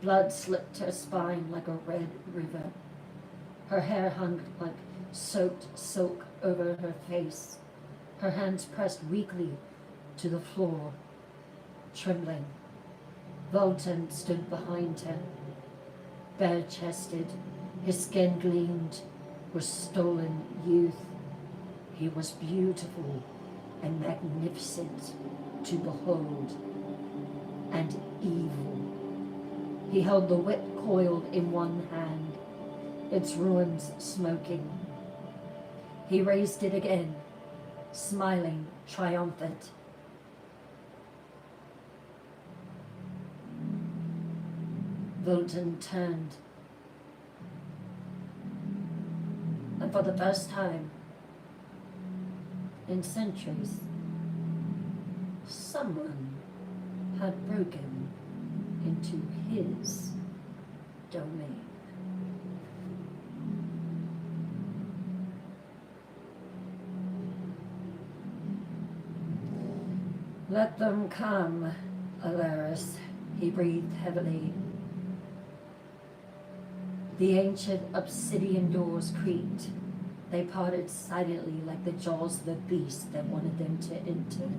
Blood slipped her spine like a red river. Her hair hung like soaked silk over her face. Her hands pressed weakly to the floor, trembling. Volton stood behind her, bare-chested. His skin gleamed with stolen youth. He was beautiful and magnificent to behold, and evil. He held the whip coiled in one hand, its ruins smoking. He raised it again, smiling, triumphant. Volton turned, and for the first time in centuries, someone had broken into his domain. Let them come, Alaris, he breathed heavily. The ancient obsidian doors creaked. They parted silently like the jaws of a beast that wanted them to enter.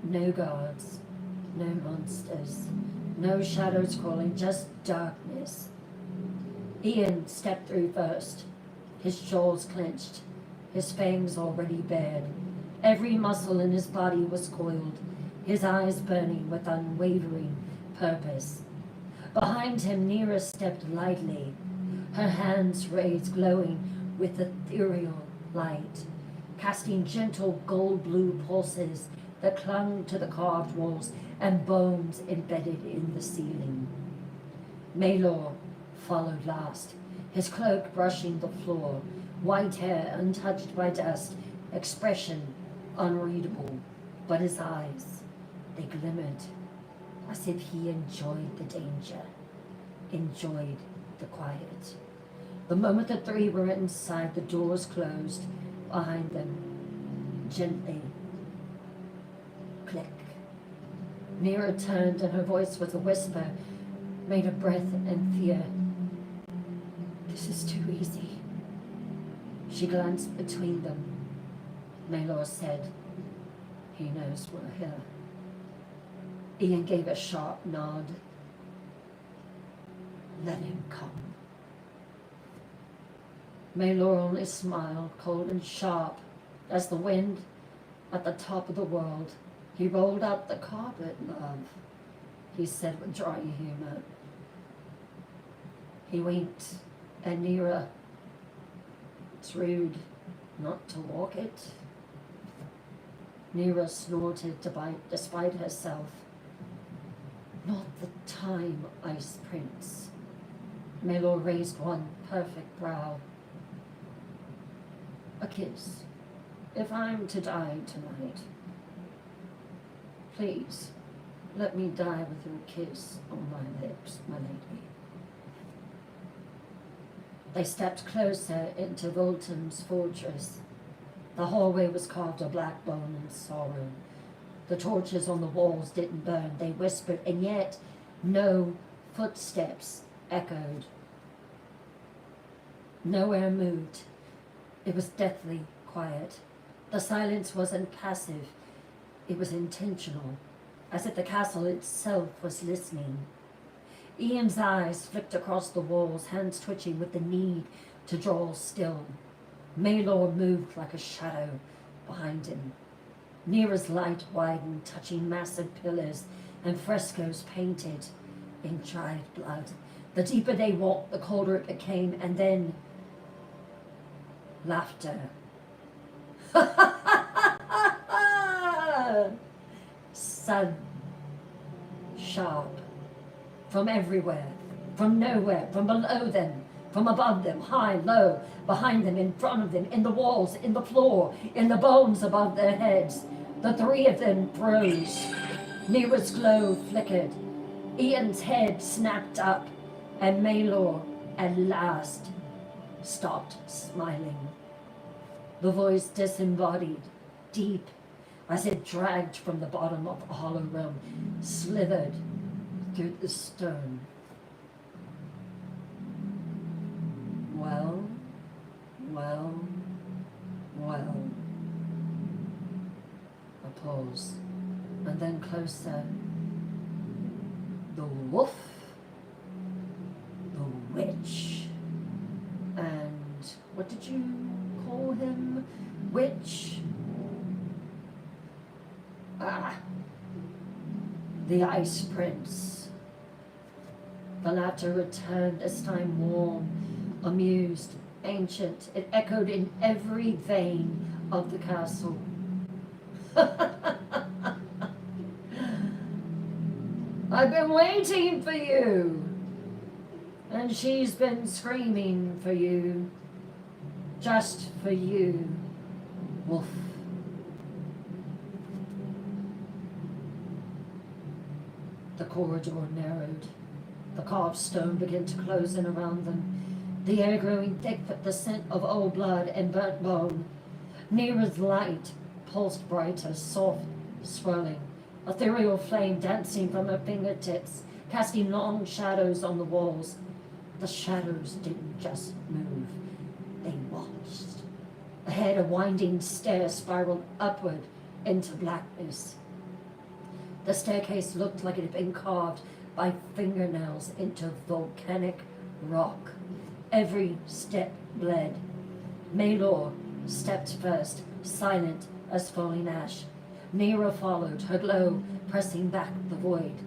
No guards, no monsters, no shadows crawling, just darkness. Ian stepped through first, his jaws clenched, his fangs already bared. Every muscle in his body was coiled, his eyes burning with unwavering purpose. Behind him, Nera stepped lightly, her hands raised, glowing with ethereal light, casting gentle gold-blue pulses that clung to the carved walls and bones embedded in the ceiling. Maylor followed last, his cloak brushing the floor, white hair untouched by dust, expression unreadable, but his eyes, they glimmered as if he enjoyed the danger, enjoyed the quiet. The moment the three were inside, the doors closed behind them, gently. Click. Nera turned, and her voice was a whisper, made of breath and fear. This is too easy. She glanced between them. Maylor said, he knows we're here. Ian gave a sharp nod. Let him come. Maylor only smiled, cold and sharp as the wind at the top of the world. He rolled out the carpet, love, he said with dry humor. He winked at Nera. It's rude not to walk it. Nera snorted despite herself. Not the time, Ice Prince. Maylor raised one perfect brow. A kiss, if I'm to die tonight. Please, Let me die with your kiss on my lips, my lady. They stepped closer into Volton's fortress. The hallway was carved of black bone and sorrow. The torches on the walls didn't burn, they whispered, and yet no footsteps echoed. Nowhere moved. It was deathly quiet. The silence wasn't passive, it was intentional, as if the castle itself was listening. Ian's eyes flicked across the walls, hands twitching with the need to draw still. Maylor moved like a shadow behind him. Neera's light widened, touching massive pillars and frescoes painted in dried blood. The deeper they walked, the colder it became, and then laughter. Sudden, sharp, from everywhere, from nowhere, from below them, from above them, high, low, behind them, in front of them, in the walls, in the floor, in the bones above their heads. The three of them froze. Neera's glow flickered. Ian's head snapped up, and Maylor, at last, stopped smiling. The voice disembodied, deep, as it dragged from the bottom of the hollow room, slithered through the stone. Well, well, well. A pause, and then closer. The wolf, the witch, and what did you call him? Witch? The Ice Prince. The laughter returned, this time warm, amused, ancient. It echoed in every vein of the castle. I've been waiting for you, and she's been screaming for you, just for you, wolf. The corridor narrowed. The carved stone began to close in around them, the air growing thick with the scent of old blood and burnt bone. Neera's light pulsed brighter, soft, swirling, ethereal flame dancing from her fingertips, casting long shadows on the walls. The shadows didn't just move, they watched. Ahead, a winding stair spiraled upward into blackness. The staircase looked like it had been carved by fingernails into volcanic rock. Every step bled. Maylor stepped first, silent as falling ash. Neera followed, her glow pressing back the void.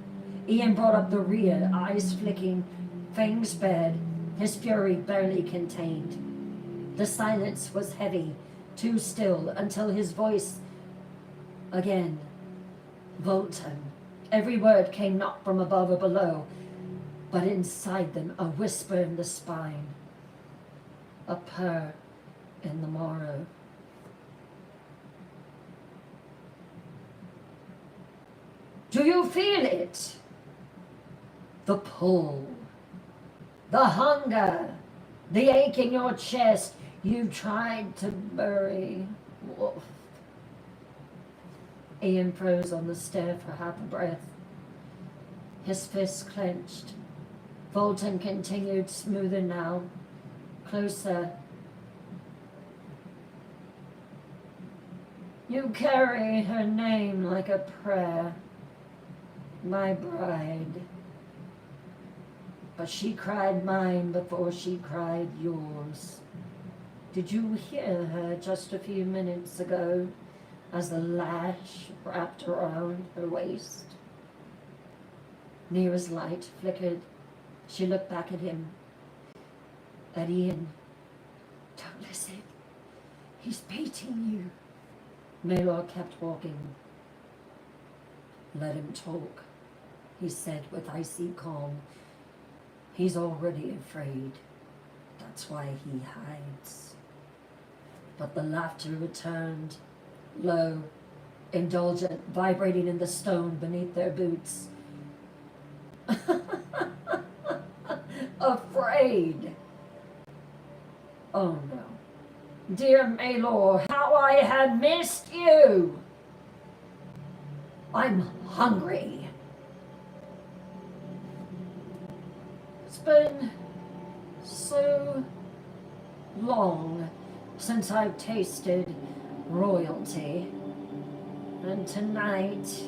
Ian brought up the rear, eyes flicking, fangs bared, his fury barely contained. The silence was heavy, too still, until his voice again. Volton. Every word came not from above or below, but inside them, a whisper in the spine, a purr in the marrow. Do you feel it? The pull, the hunger, the ache in your chest you tried to bury. Wolf. Ian froze on the stair for half a breath. His fists clenched. Volton continued, smoother now, closer. You carry her name like a prayer, my bride. But she cried mine before she cried yours. Did you hear her just a few minutes ago as the lash wrapped around her waist? Neera's light flickered. She looked back at him, at Ian. Don't listen. He's baiting you. Maylor kept walking. Let him talk, he said with icy calm. He's already afraid. That's why he hides. But the laughter returned, low, indulgent, vibrating in the stone beneath their boots. Afraid. Oh no. Dear Maylor, how I had missed you! I'm hungry. It's been so long since I've tasted royalty. And tonight,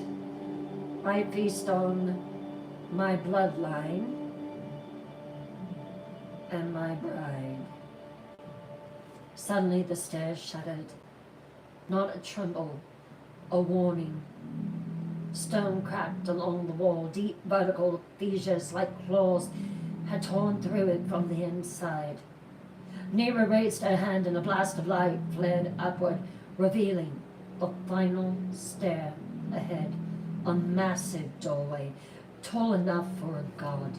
I feast on my bloodline and my bride. Suddenly the stairs shuddered. Not a tremble, a warning. Stone cracked along the wall. Deep vertical fissures like claws had torn through it from the inside. Nera raised her hand and a blast of light flared upward, revealing the final stair ahead. A massive doorway, tall enough for a god.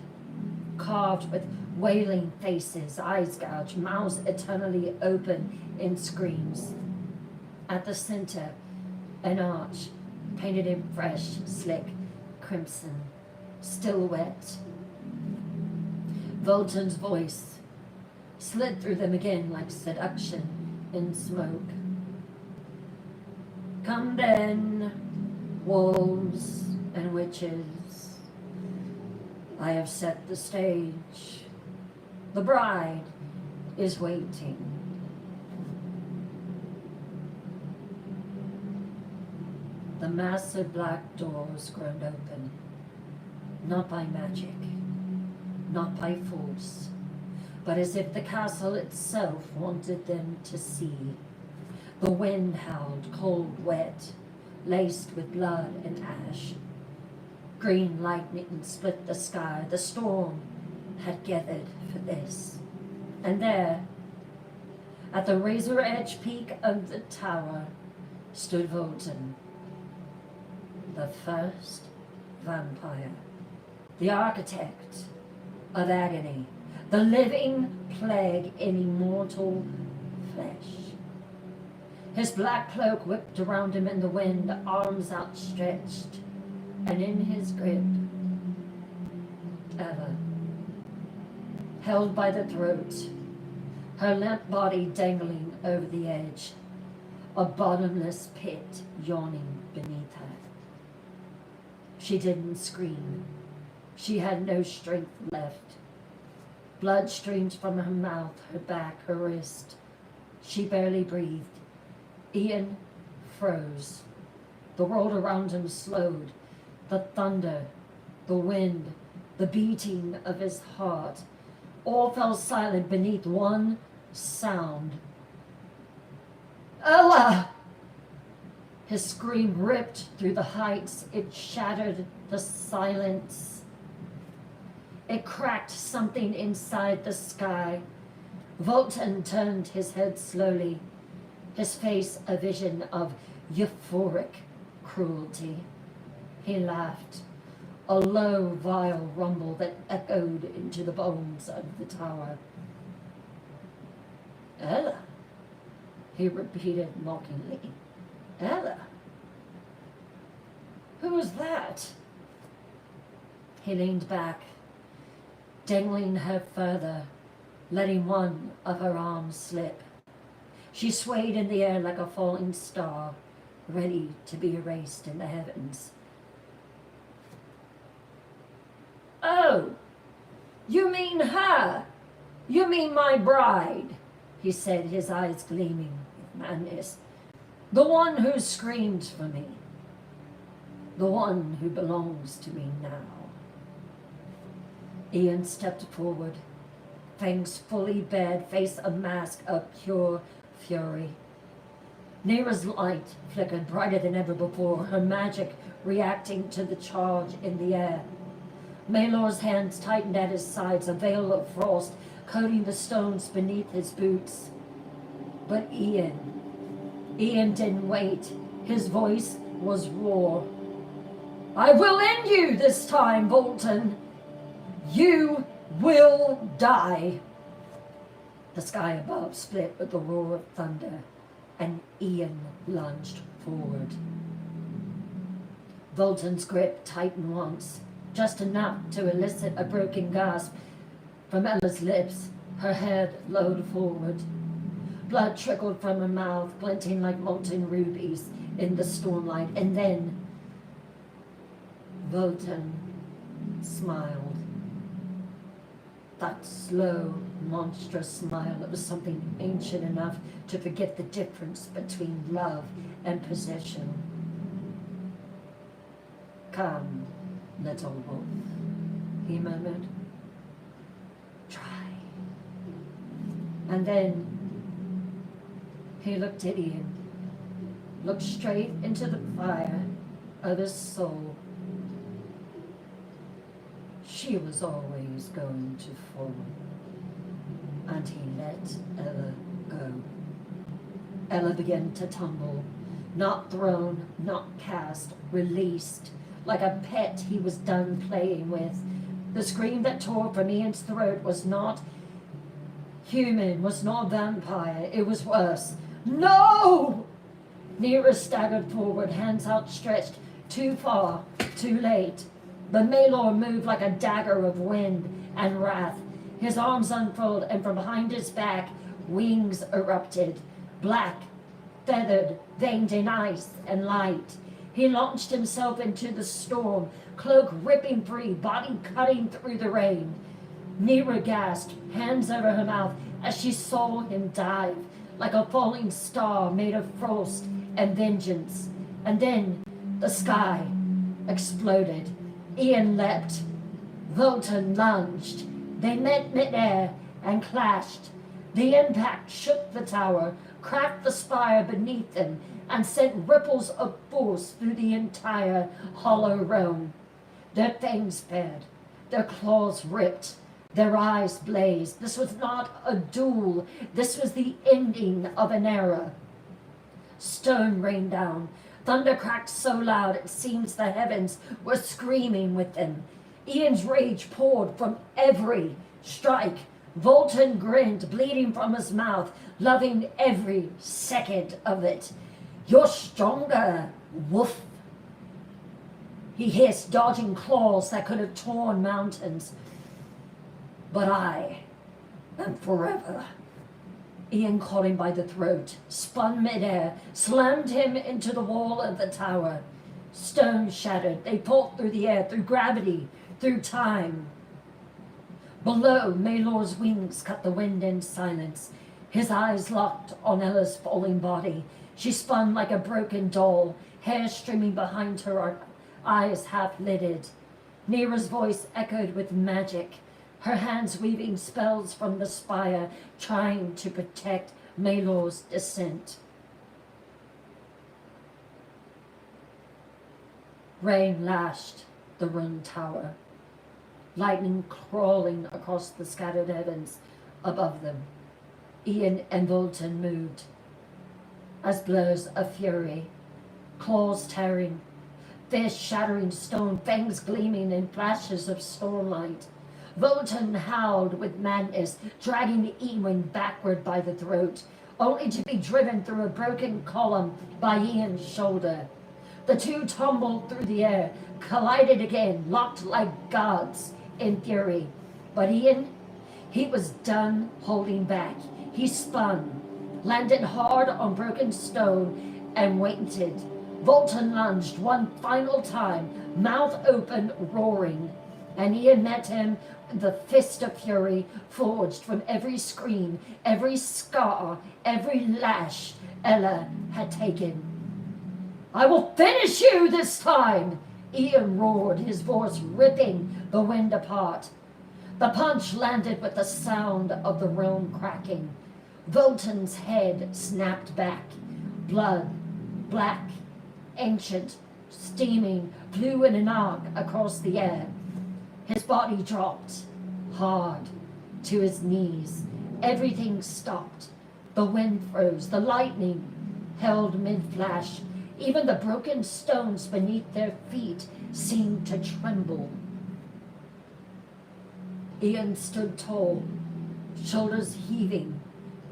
Carved with wailing faces, eyes gouged, mouths eternally open in screams. At the center, an arch painted in fresh, slick crimson, still wet. Volton's voice slid through them again like seduction in smoke. Come then, wolves and witches. I have set the stage. The bride is waiting. The massive black doors groaned open, not by magic, not by force, but as if the castle itself wanted them to see. The wind howled, cold, wet, laced with blood and ash. Green lightning split the sky. The storm had gathered for this. And there, at the razor-edge peak of the tower, stood Volton, the first vampire, the architect of agony, the living plague in immortal flesh. His black cloak whipped around him in the wind, arms outstretched, and in his grip, Ella, held by the throat, her limp body dangling over the edge, a bottomless pit yawning beneath her. She didn't scream. She had no strength left. Blood streamed from her mouth, her back, her wrist. She barely breathed. Ian froze. The world around him slowed. The thunder, the wind, the beating of his heart, all fell silent beneath one sound. Ella! His scream ripped through the heights. It shattered the silence. It cracked something inside the sky. Volton turned his head slowly, his face a vision of euphoric cruelty. He laughed, a low, vile rumble that echoed into the bones of the tower. Ella, he repeated mockingly. Ella? Who was that? He leaned back, dangling her further, letting one of her arms slip. She swayed in the air like a falling star, ready to be erased in the heavens. Oh, you mean her? You mean my bride, he said, his eyes gleaming with madness. The one who screamed for me. The one who belongs to me now. Ian stepped forward, fangs fully bared, face a mask of pure fury. Nera's light flickered brighter than ever before, her magic reacting to the charge in the air. Maylor's hands tightened at his sides, a veil of frost coating the stones beneath his boots. But Ian didn't wait. His voice was raw. I will end you this time, Volton. You will die. The sky above split with the roar of thunder, and Ian lunged forward. Volton's grip tightened once, just enough to elicit a broken gasp from Ella's lips. Her head lowered forward. Blood trickled from her mouth, glinting like molten rubies in the stormlight, and then Volton smiled. That slow, monstrous smile. It was something ancient enough to forget the difference between love and possession. Come, little wolf, he murmured. Try. And then he looked at Ian, looked straight into the fire of his soul. She was always going to fall, and he let Ella go. Ella began to tumble, not thrown, not cast, released, like a pet he was done playing with. The scream that tore from Ian's throat was not human, was not vampire. It was worse. No! Nira staggered forward, hands outstretched, too far, too late. But Maelor moved like a dagger of wind and wrath. His arms unfurled, and from behind his back, wings erupted, black, feathered, veined in ice and light. He launched himself into the storm, cloak ripping free, body cutting through the rain. Nira gasped, hands over her mouth, as she saw him dive, like a falling star made of frost and vengeance. And then the sky exploded. Ian leapt. Volton lunged. They met midair and clashed. The impact shook the tower, cracked the spire beneath them, and sent ripples of force through the entire hollow realm. Their fangs bared, their claws ripped, their eyes blazed. This was not a duel. This was the ending of an era. Stone rained down. Thunder cracked so loud it seems the heavens were screaming with them. Ian's rage poured from every strike. Volton grinned, bleeding from his mouth, loving every second of it. You're stronger, woof. He hissed, dodging claws that could have torn mountains. But I am forever. Ian caught him by the throat, spun midair, slammed him into the wall of the tower. Stone shattered. They fought through the air, through gravity, through time. Below, Maelor's wings cut the wind in silence. His eyes locked on Ella's falling body. She spun like a broken doll, hair streaming behind her, eyes half-lidded. Nira's voice echoed with magic, her hands weaving spells from the spire, trying to protect Maelor's descent. Rain lashed the ruined tower, lightning crawling across the scattered heavens above them. Ian and Volton moved as blurs of fury, claws tearing, fists shattering stone, fangs gleaming in flashes of stormlight. Volton howled with madness, dragging Ewan backward by the throat, only to be driven through a broken column by Ian's shoulder. The two tumbled through the air, collided again, locked like gods in fury. But Ian, he was done holding back. He spun, landed hard on broken stone, and waited. Volton lunged one final time, mouth open, roaring, and Ian met him with the fist of fury forged from every scream, every scar, every lash Ella had taken. I will finish you this time, Ian roared, his voice ripping the wind apart. The punch landed with the sound of the realm cracking. Volton's head snapped back. Blood, black, ancient, steaming, flew in an arc across the air. His body dropped, hard, to his knees. Everything stopped. The wind froze. The lightning held mid-flash. Even the broken stones beneath their feet seemed to tremble. Ian stood tall, shoulders heaving,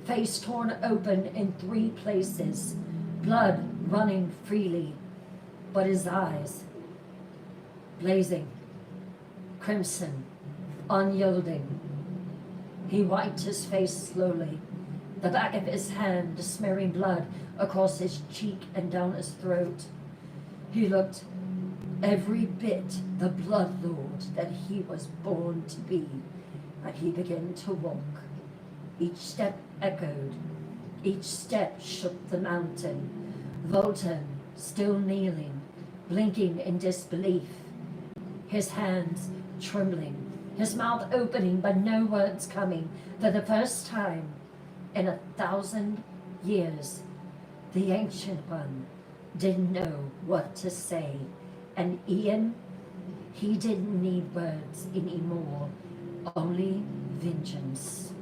face torn open in 3 places, blood running freely. But his eyes, blazing, crimson, unyielding. He wiped his face slowly, the back of his hand smearing blood across his cheek and down his throat. He looked every bit the blood lord that he was born to be, and he began to walk. Each step echoed, each step shook the mountain. Voltan, still kneeling, blinking in disbelief, his hands trembling, his mouth opening but no words coming. For the first time in 1,000 years, the Ancient One didn't know what to say. And Ian, he didn't need words anymore, only vengeance.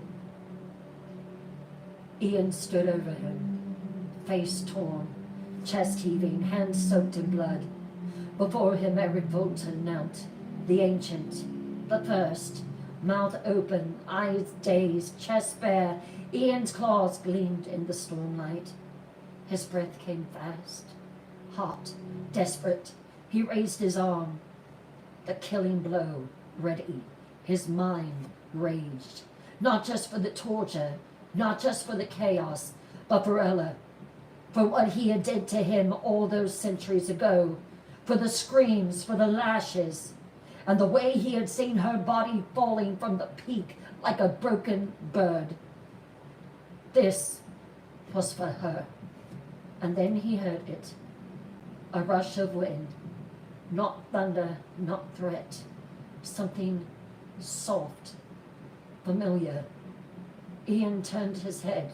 Ian stood over him, face torn, chest heaving, hands soaked in blood. Before him, Eric Voltan knelt, the Ancient, the first, mouth open, eyes dazed, chest bare. Ian's claws gleamed in the stormlight. His breath came fast, hot, desperate. He raised his arm, the killing blow ready. His mind raged, not just for the torture, not just for the chaos, but for Ella, for what he had did to him all those centuries ago, for the screams, for the lashes, and the way he had seen her body falling from the peak like a broken bird. This was for her. And then he heard it, a rush of wind, not thunder, not threat, something soft, familiar. Ian turned his head,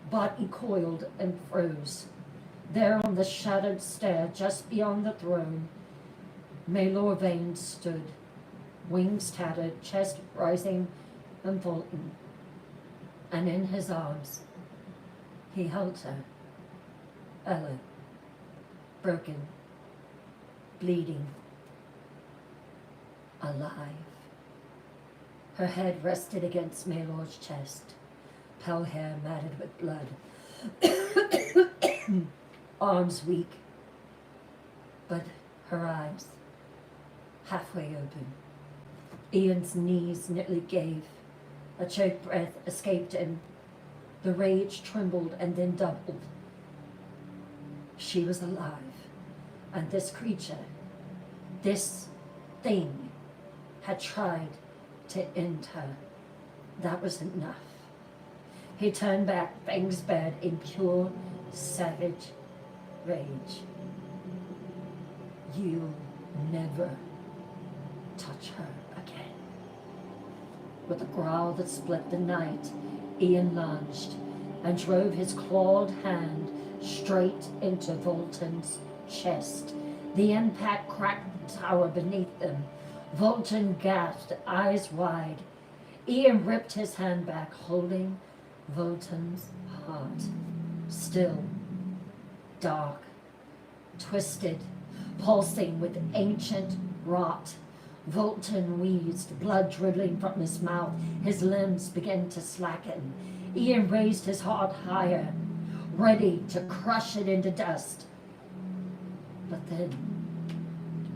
body coiled and froze. There on the shattered stair just beyond the throne, Maelor Vane stood, wings tattered, chest rising and falling. And in his arms, he held her, Ella, broken, bleeding, alive. Her head rested against Maelor's chest, pale hair matted with blood, arms weak, but her eyes halfway open. Ian's knees nearly gave. A choked breath escaped him. The rage trembled and then doubled. She was alive, and this creature, this thing, had tried to end her. That was enough. He turned back, fangs bared in pure, savage rage. You'll never touch her again. With a growl that split the night, Ian lunged and drove his clawed hand straight into Voltan's chest. The impact cracked the tower beneath them. Voltan gasped, eyes wide. Ian ripped his hand back, holding Voltan's heart. Still, dark, twisted, pulsing with ancient rot. Voltan wheezed, blood dribbling from his mouth. His limbs began to slacken. Ian raised his heart higher, ready to crush it into dust. But then,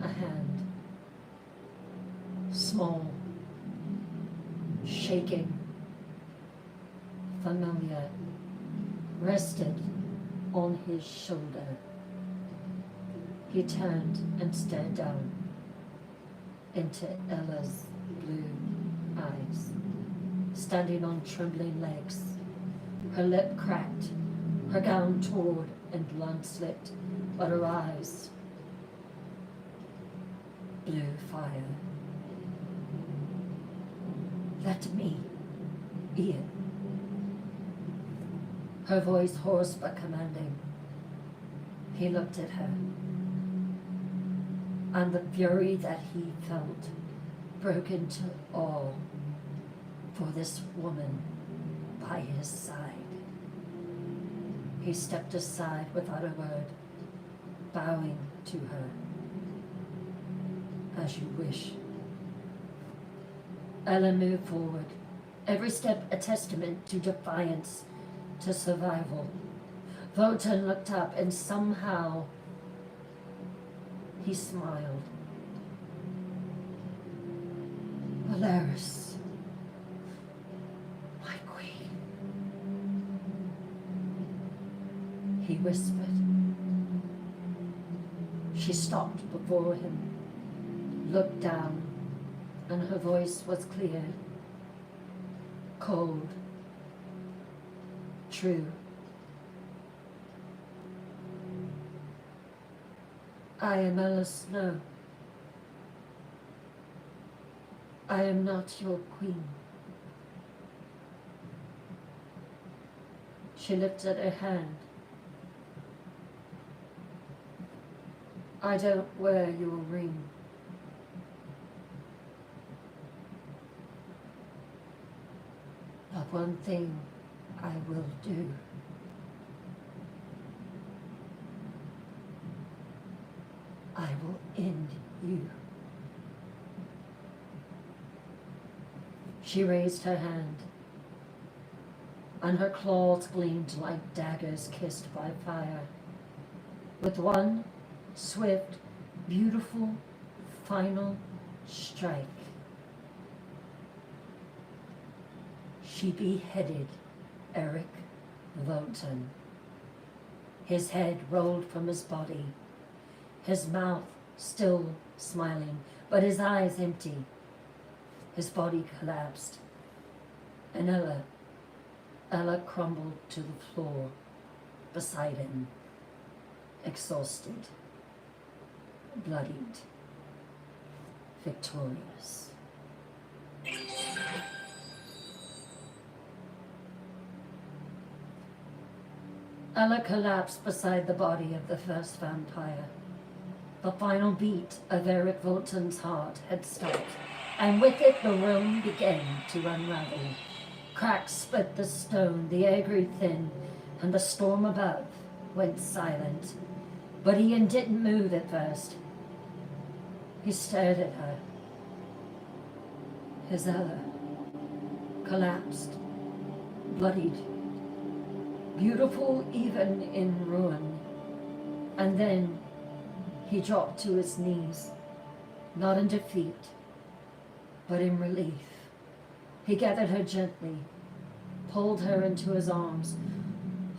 a hand, small, shaking, familiar, rested on his shoulder. He turned and stared down into Ella's blue eyes, standing on trembling legs, her lip cracked, her gown torn and blood slipped, but her eyes, blue fire. Let me, Ian. Her voice hoarse but commanding. He looked at her, and the fury that he felt broke into awe for this woman by his side. He stepped aside without a word, bowing to her. As you wish. Ella moved forward, every step a testament to defiance, to survival. Voltan looked up and somehow he smiled. Polaris, my queen, he whispered. She stopped before him, looked down, and her voice was clear, cold, true. I am Ella Snow. I am not your queen. She lifted her hand. I don't wear your ring. But one thing I will do. I will end you. She raised her hand, and her claws gleamed like daggers kissed by fire. With one swift, beautiful, final strike, she beheaded Eric Volton. His head rolled from his body, his mouth still smiling, but his eyes empty. His body collapsed, and Ella crumbled to the floor beside him, exhausted, bloodied, victorious. Ella collapsed beside the body of the first vampire. The final beat of Eric Volton's heart had stopped, and with it the room began to unravel. Cracks split the stone, the air grew thin, and the storm above went silent. But Ian didn't move at first. He stared at her. His Ella collapsed, bloodied, beautiful even in ruin. And then he dropped to his knees, not in defeat, but in relief. He gathered her gently, pulled her into his arms,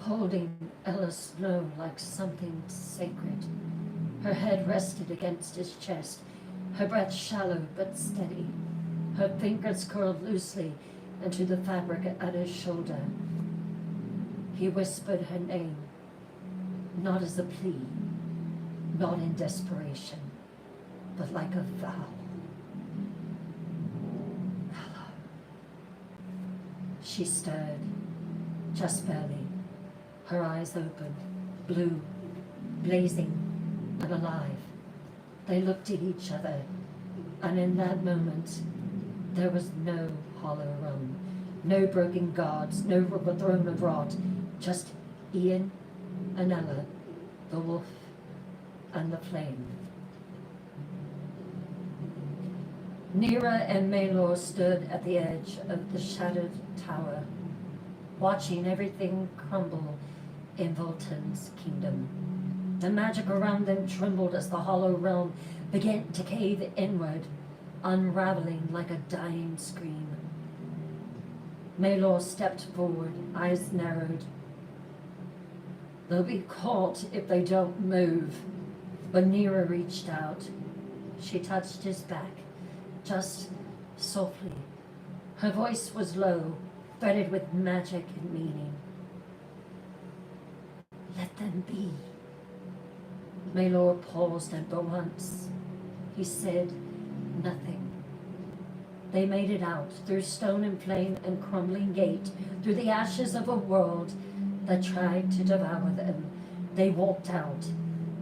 holding Ella Snow like something sacred. Her head rested against his chest, her breath shallow but steady. Her fingers curled loosely into the fabric at his shoulder. He whispered her name, not as a plea, not in desperation, but like a vow. Ella. She stirred, just barely, her eyes open, blue, blazing, and alive. They looked at each other, and in that moment, there was no hollow realm, no broken gods, no throne of rot, just Ian and Ella, the wolf and the flame. Nera and Maelor stood at the edge of the shattered tower, watching everything crumble in Volton's kingdom. The magic around them trembled as the hollow realm began to cave inward, unraveling like a dying scream. Maelor stepped forward, eyes narrowed. They'll be caught if they don't move. But Nera reached out. She touched his back, just softly. Her voice was low, threaded with magic and meaning. Let them be. Maelor paused, and for once he said nothing. They made it out, through stone and flame and crumbling gate, through the ashes of a world that tried to devour them. They walked out.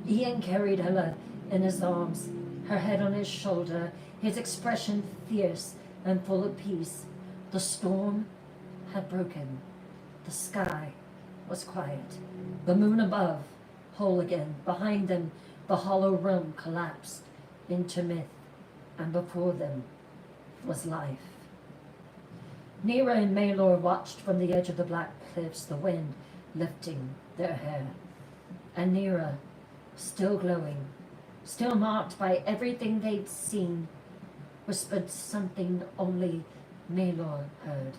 Ian carried Ella in his arms, her head on his shoulder, his expression fierce and full of peace. The storm had broken. The sky was quiet. The moon above, whole again. Behind them, the hollow realm collapsed into myth, and before them was life. Nera and Maelor watched from the edge of the black cliffs, the wind lifting their hair. And Nera, still glowing, still marked by everything they'd seen, whispered something only Maelor heard.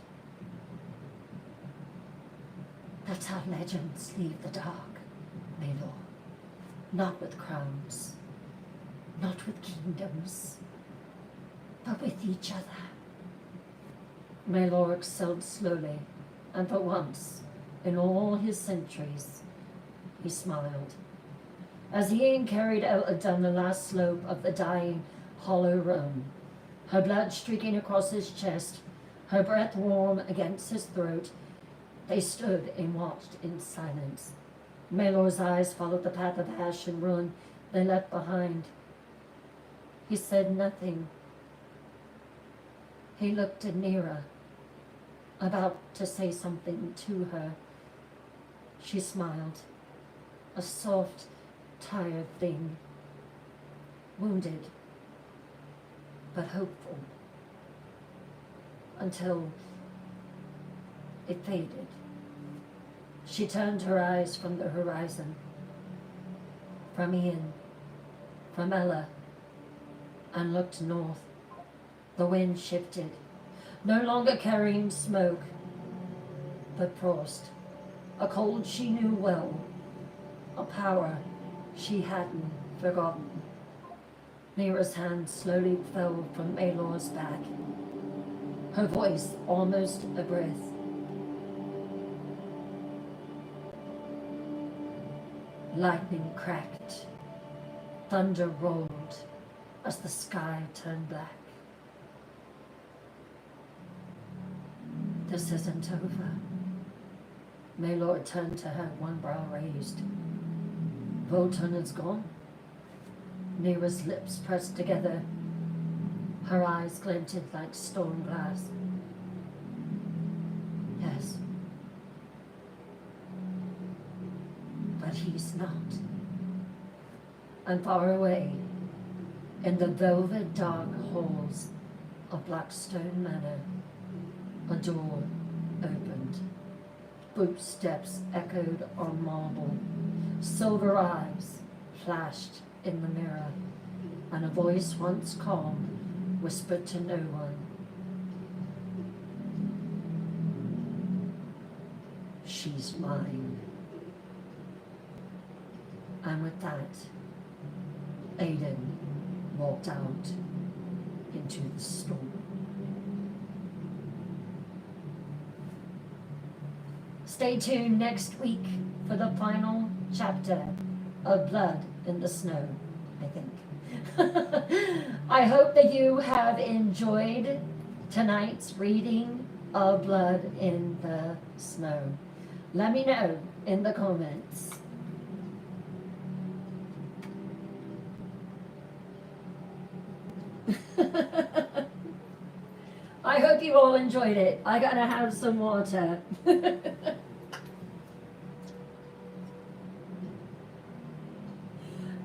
That's how legends leave the dark, Maelor. Not with crowns, not with kingdoms, but with each other. Maelor exhaled slowly, and for once, in all his centuries, he smiled. As Ian carried Ella down the last slope of the dying hollow room, her blood streaking across his chest, her breath warm against his throat, they stood and watched in silence. Maelor's eyes followed the path of ash and ruin they left behind. He said nothing. He looked at Nera, about to say something to her. She smiled, a soft, tired thing, wounded, but hopeful, until it faded. She turned her eyes from the horizon, from Ian, from Ella, and looked north. The wind shifted, no longer carrying smoke, but frost, a cold she knew well, a power she hadn't forgotten. Nera's hand slowly fell from Maelor's back, her voice almost a breath. Lightning cracked, thunder rolled as the sky turned black. This isn't over. Maelor turned to her, one brow raised. Volton is gone. Nera's lips pressed together. Her eyes glinted like stone glass. Yes. But he's not. And far away, in the velvet dark halls of Blackstone Manor, a door opened. Footsteps echoed on marble. Silver eyes flashed in the mirror, and a voice once calm whispered to no one. She's mine. And with that, Aiden walked out into the storm. Stay tuned next week for the final chapter of Blood in the Snow, I think. I hope that you have enjoyed tonight's reading of Blood in the Snow. Let me know in the comments. I hope you all enjoyed it. I gotta have some water.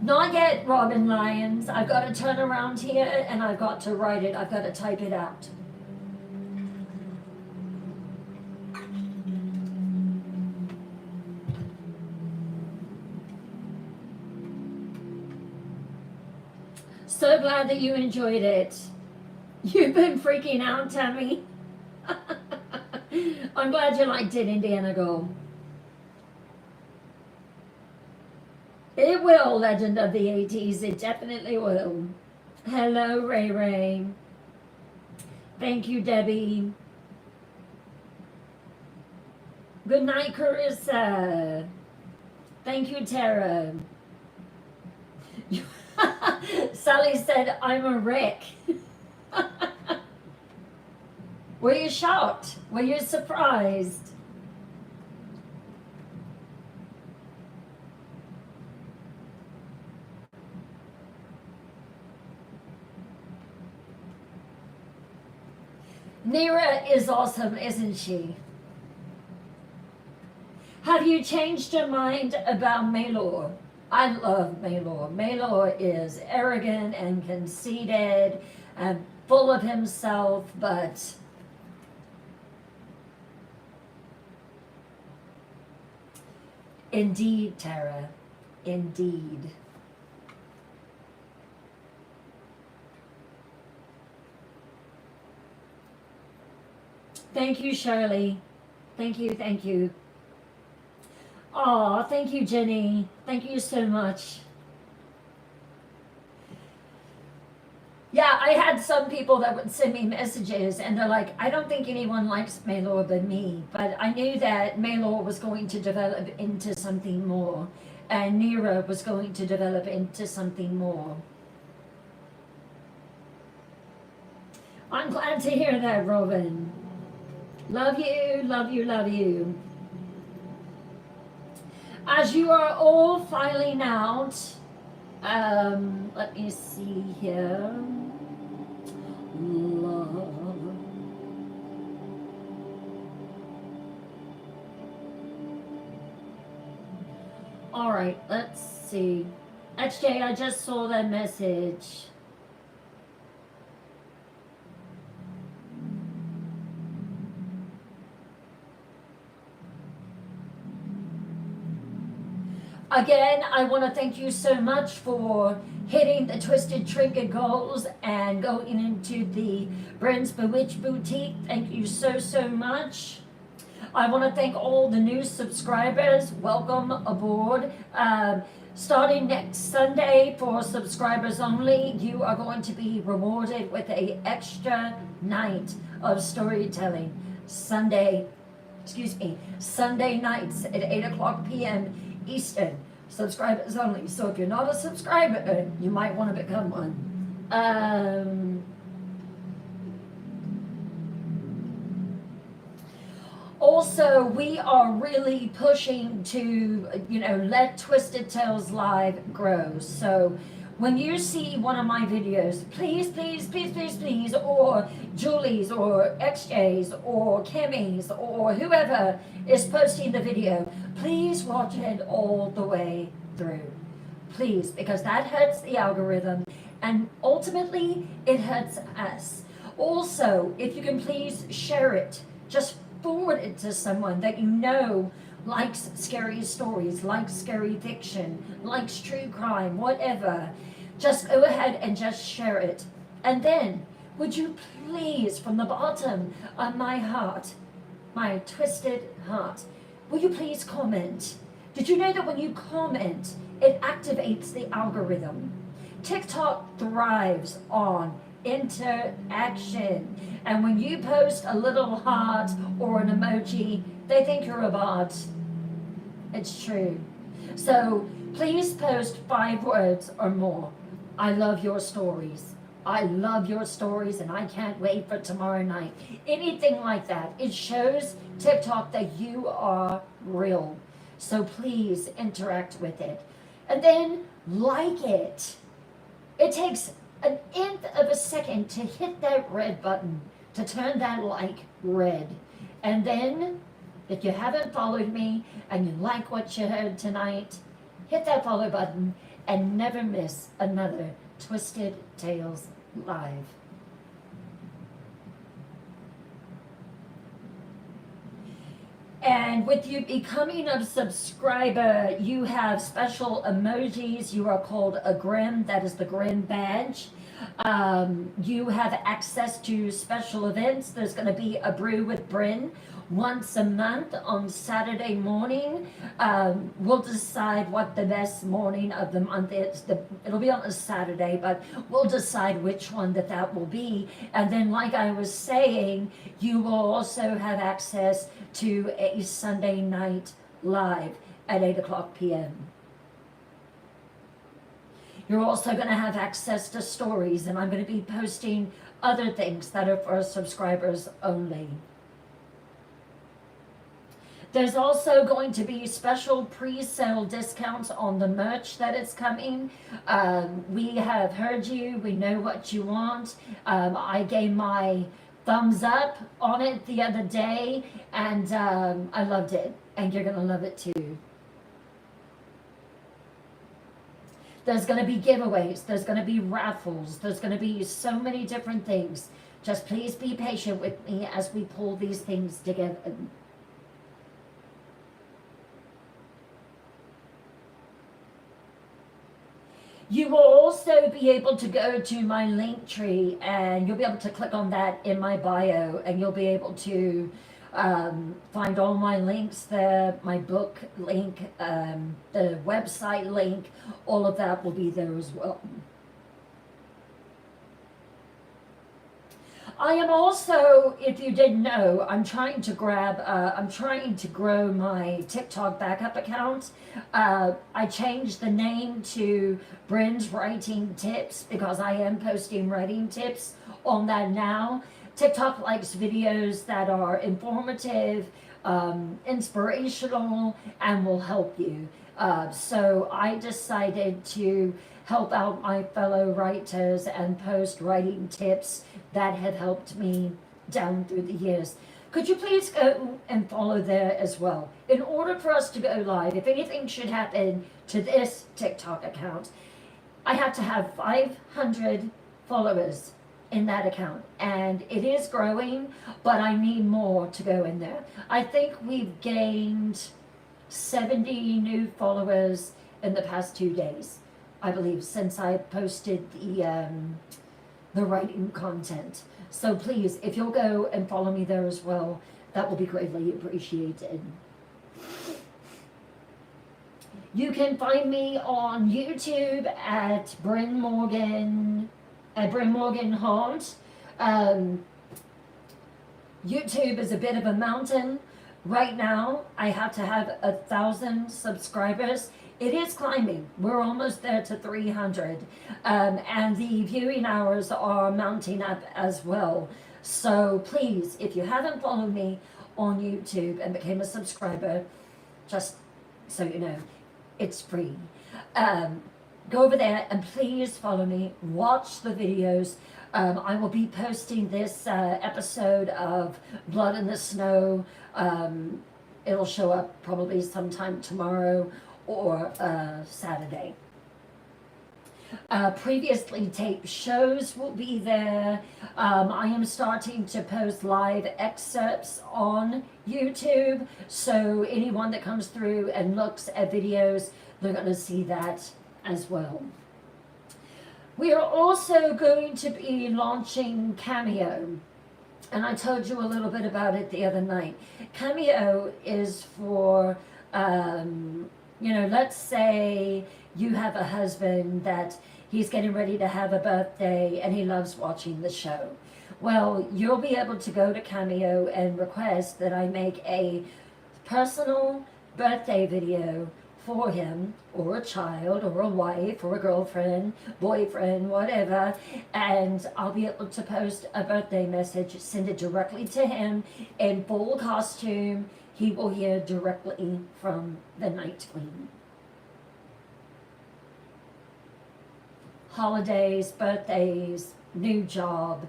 Not yet, Robin Lyons. I've got to turn around here and I've got to write it. I've got to type it out. So glad that you enjoyed it. You've been freaking out, Tammy. I'm glad you liked it, Indiana Gold. It will, Legend of the 80s. It definitely will. Hello, Ray Ray. Thank you, Debbie. Good night, Carissa. Thank you, Tara. Sally said, I'm a wreck. Were you shocked? Were you surprised? Nera is awesome, isn't she? Have you changed your mind about Maelor? I love Maelor. Maelor is arrogant and conceited and full of himself, but indeed, Tara, indeed. Thank you, Shirley. Thank you, thank you. Oh, thank you, Jenny. Thank you so much. Yeah, I had some people that would send me messages and they're like, I don't think anyone likes Maylor but me. But I knew that Maylor was going to develop into something more, and Nira was going to develop into something more. I'm glad to hear that, Robin. Love you, love you, love you. As you are all filing out, let me see here. Love. All right, let's see. XJ, I just saw that message. Again, I want to thank you so much for hitting the Twisted Trinket goals and going into the Bryn's Bewitched Boutique. Thank you so, so much. I want to thank all the new subscribers. Welcome aboard. Starting next Sunday for subscribers only, you are going to be rewarded with an extra night of storytelling. Sunday nights at 8 o'clock p.m. Eastern. Subscribers only. So if you're not a subscriber, you might want to become one. Also, we are really pushing to, let Twisted Tales Live grow. So when you see one of my videos, please, please, please, please, please, or Julie's or XJ's or Kimmy's or whoever is posting the video, please watch it all the way through. Please, because that hurts the algorithm and ultimately it hurts us. Also, if you can please share it, just forward it to someone that you know likes scary stories, likes scary fiction, likes true crime, whatever. Just go ahead and just share it. And then, would you please, from the bottom of my heart, my twisted heart, will you please comment? Did you know that when you comment, it activates the algorithm? TikTok thrives on interaction. And when you post a little heart or an emoji, they think you're a bot. It's true. So please post 5 words or more. I love your stories. I love your stories and I can't wait for tomorrow night. Anything like that. It shows TikTok that you are real. So please interact with it. And then like it. It takes an nth of a second to hit that red button, to turn that like red. And then, if you haven't followed me and you like what you heard tonight, hit that follow button and never miss another Twisted Tales Live. And with you becoming a subscriber, you have special emojis. You are called a Grim. That is the Grim badge. You have access to special events. There's going to be a Brew with Bryn once a month on Saturday morning. We'll decide what the best morning of the month is. It'll be on a Saturday, but we'll decide which one that will be. And then, like I was saying, you will also have access to a Sunday night live at 8 o'clock p.m. You're also going to have access to stories, and I'm going to be posting other things that are for subscribers only. There's also going to be special pre-sale discounts on the merch that is coming. We have heard you. We know what you want. I gave my thumbs up on it the other day, and I loved it, and you're going to love it too. There's going to be giveaways. There's going to be raffles. There's going to be so many different things. Just please be patient with me as we pull these things together. You will also be able to go to my link tree, and you'll be able to click on that in my bio, and you'll be able to find all my links there, my book link, the website link, all of that will be there as well. I am also, if you didn't know, I'm trying to grow my TikTok backup account. I changed the name to Bryn's Writing Tips because I am posting writing tips on that now. TikTok likes videos that are informative, inspirational, and will help you. So I decided to help out my fellow writers and post writing tips that have helped me down through the years. Could you please go and follow there as well? In order for us to go live, if anything should happen to this TikTok account, I have to have 500 followers in that account, and it is growing, but I need more to go in there. I think we've gained 70 new followers in the past 2 days, I believe, since I posted the writing content. So please, if you'll go and follow me there as well, that will be greatly appreciated. You can find me on YouTube at Bryn Morgan Haunt. YouTube is a bit of a mountain. Right now, I have to have 1,000 subscribers. It is climbing. We're almost there to 300. And the viewing hours are mounting up as well. So please, if you haven't followed me on YouTube and became a subscriber, just so you know, it's free. Go over there and please follow me. Watch the videos. I will be posting this episode of Blood in the Snow. It'll show up probably sometime tomorrow or Saturday. Previously taped shows will be there. I am starting to post live excerpts on YouTube, so anyone that comes through and looks at videos, they're going to see that as well. We are also going to be launching Cameo, and I told you a little bit about it the other night. Cameo is for, let's say you have a husband that he's getting ready to have a birthday and he loves watching the show. Well, you'll be able to go to Cameo and request that I make a personal birthday video for him, or a child, or a wife, or a girlfriend, boyfriend, whatever, and I'll be able to post a birthday message, send it directly to him in full costume. He will hear directly from the Night Queen. Holidays, birthdays, new job,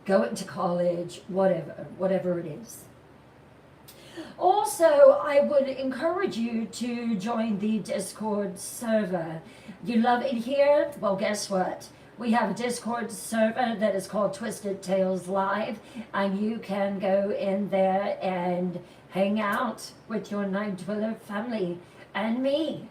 going to college, whatever it is. Also, I would encourage you to join the Discord server. You love it here? Well, guess what? We have a Discord server that is called Twisted Tales Live, and you can go in there and hang out with your Night Dweller family and me.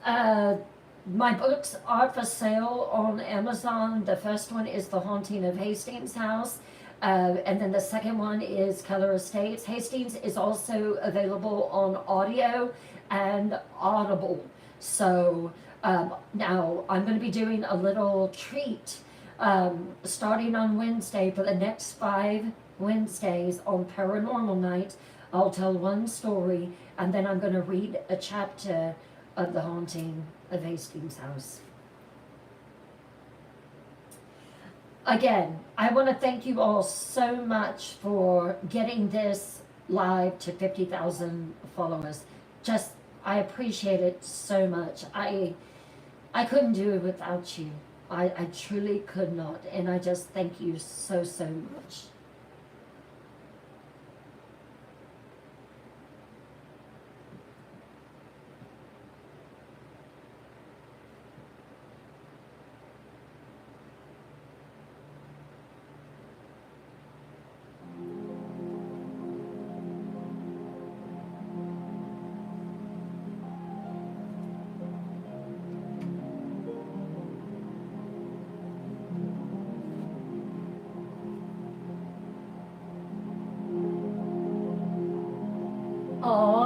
My books are for sale on Amazon. The first one is The Haunting of Hastings House. And then the second one is Keller Estates. Hastings is also available on audio and Audible. So now I'm going to be doing a little treat starting on Wednesday for the next 5 Wednesdays on Paranormal Night. I'll tell one story, and then I'm going to read a chapter of The Haunting of Hastings House. Again, I want to thank you all so much for getting this live to 50,000 followers. I appreciate it so much. I couldn't do it without you. I truly could not. And I just thank you so much.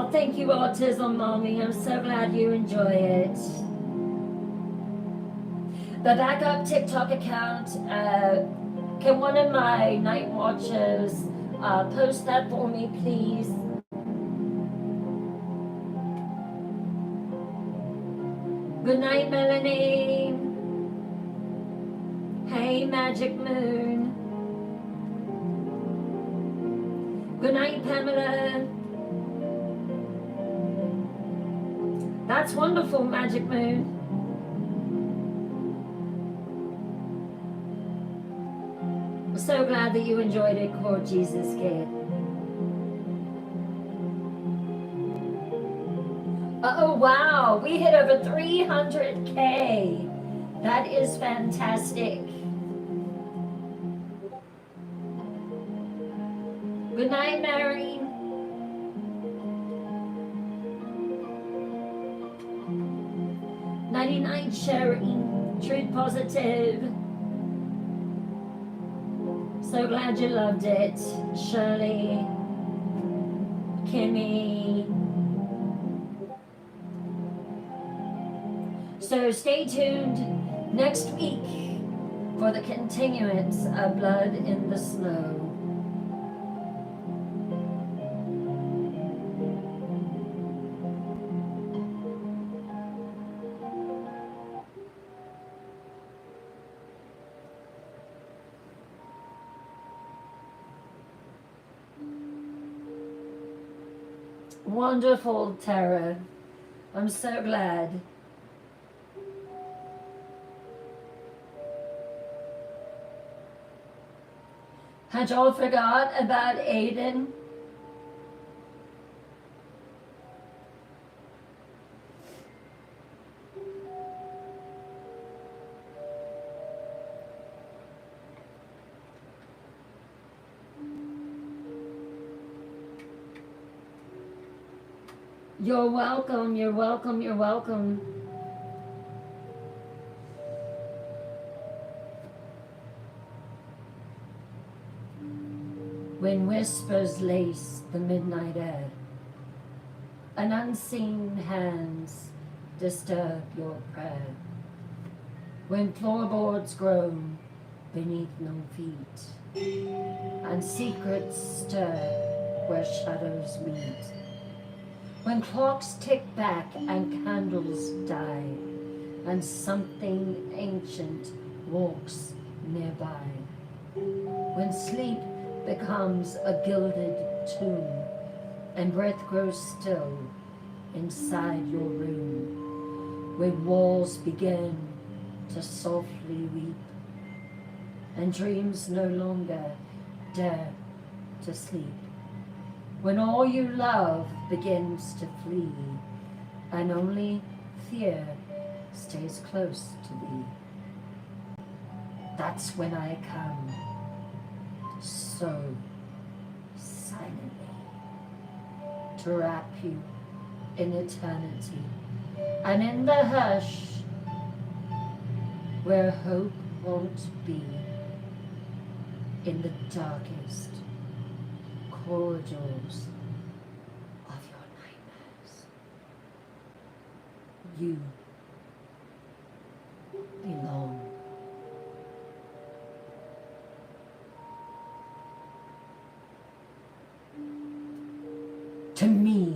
Oh, thank you, Autism Mommy. I'm so glad you enjoy it. The backup TikTok account, can one of my night watchers post that for me, please? Good night, Melanie. Hey, Magic Moon. Good night, Pamela. That's wonderful, Magic Moon. I'm so glad that you enjoyed it, Core Jesus Kid. Oh, wow. We hit over 300K. That is fantastic. Good night, Mary. Night, Sherry. Truth Positive. So glad you loved it. Shirley. Kimmy. So stay tuned next week for the continuance of Blood in the Snow. Wonderful, Tara. I'm so glad. Had y'all forgot about Aiden? You're welcome, you're welcome, you're welcome. When whispers lace the midnight air, and unseen hands disturb your prayer. When floorboards groan beneath no feet, and secrets stir where shadows meet. When clocks tick back and candles die, and something ancient walks nearby. When sleep becomes a gilded tomb, and breath grows still inside your room. When walls begin to softly weep, and dreams no longer dare to sleep. When all you love begins to flee, and only fear stays close to thee. That's when I come, so silently, to wrap you in eternity, and in the hush where hope won't be, in the darkest corridors of your nightmares, you belong. To me.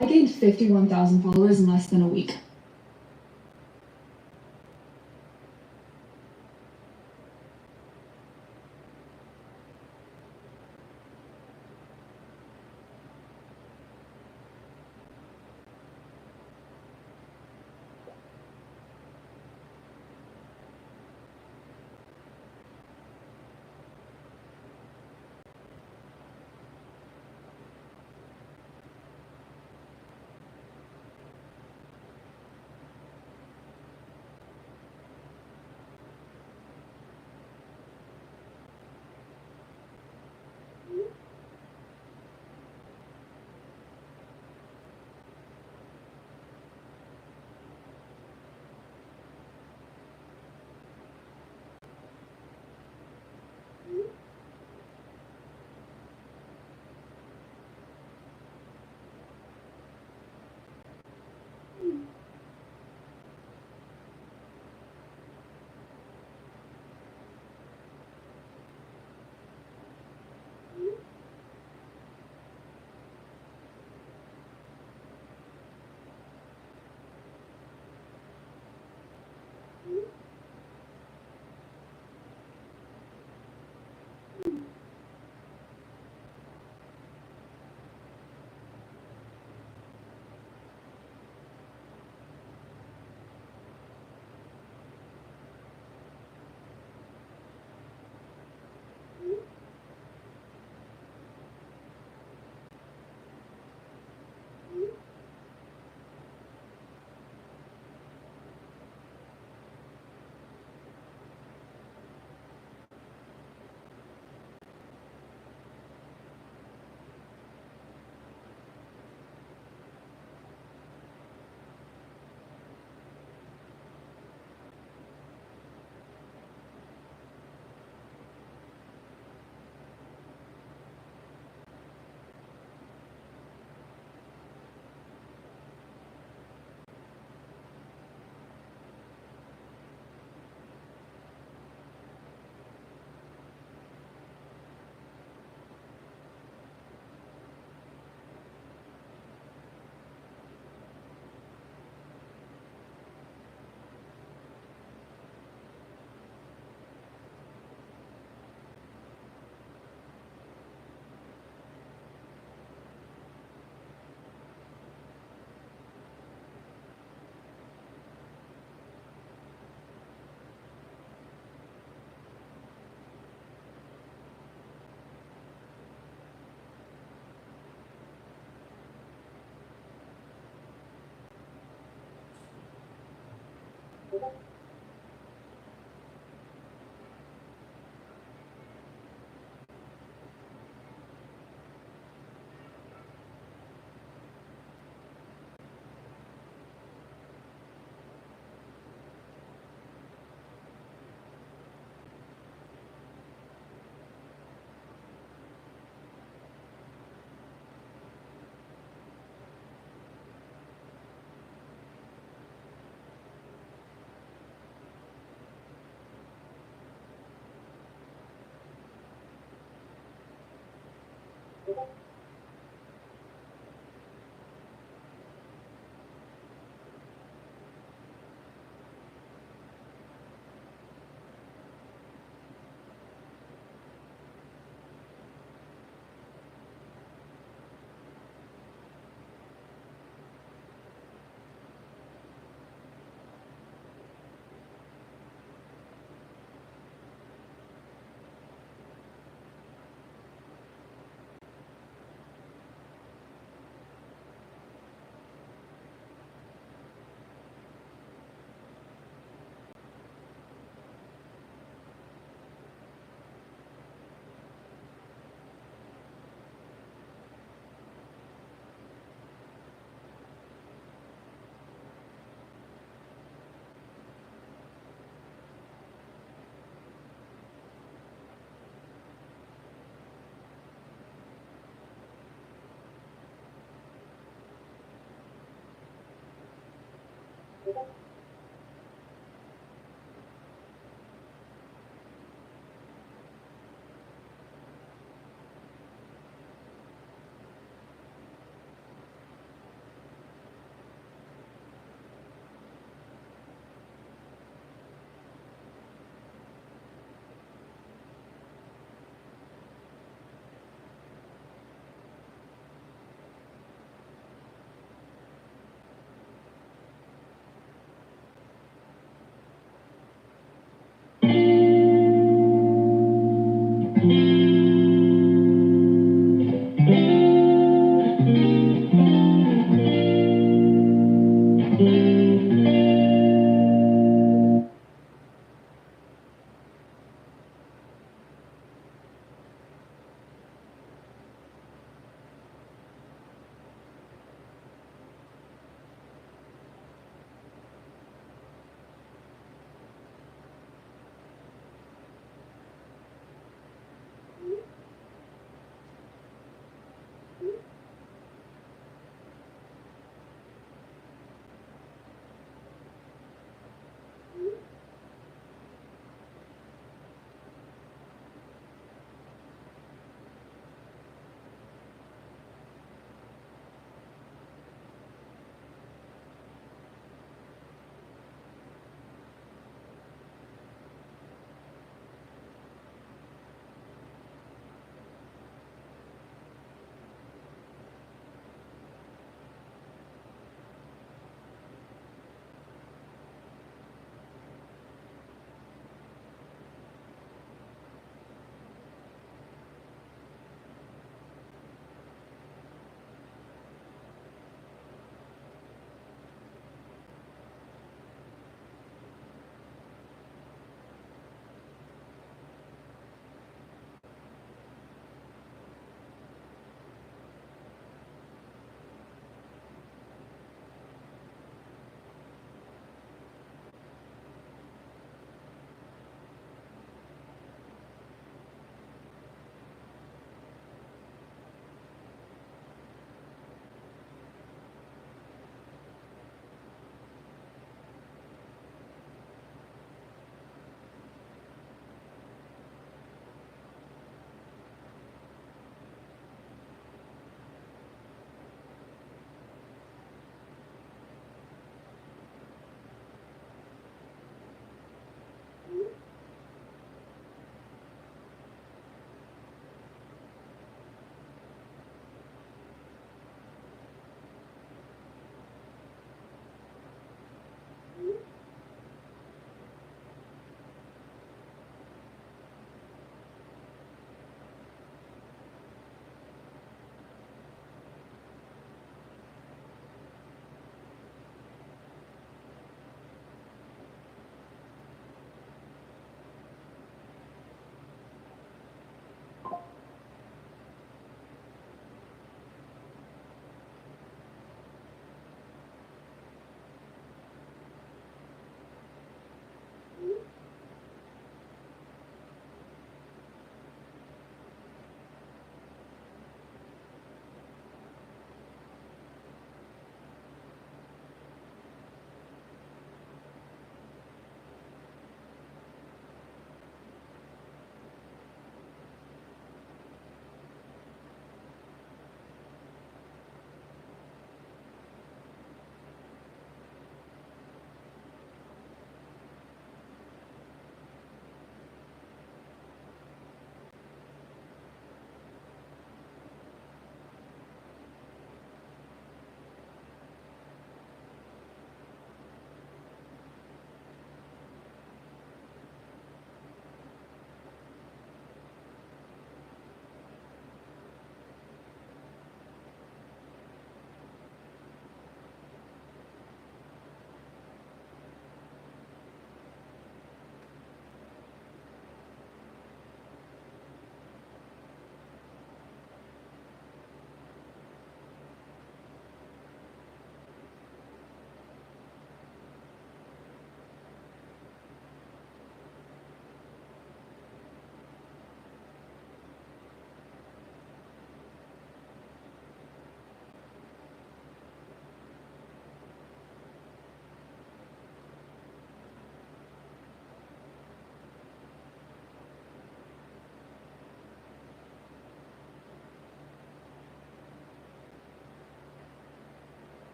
I gained 51,000 followers in less than a week.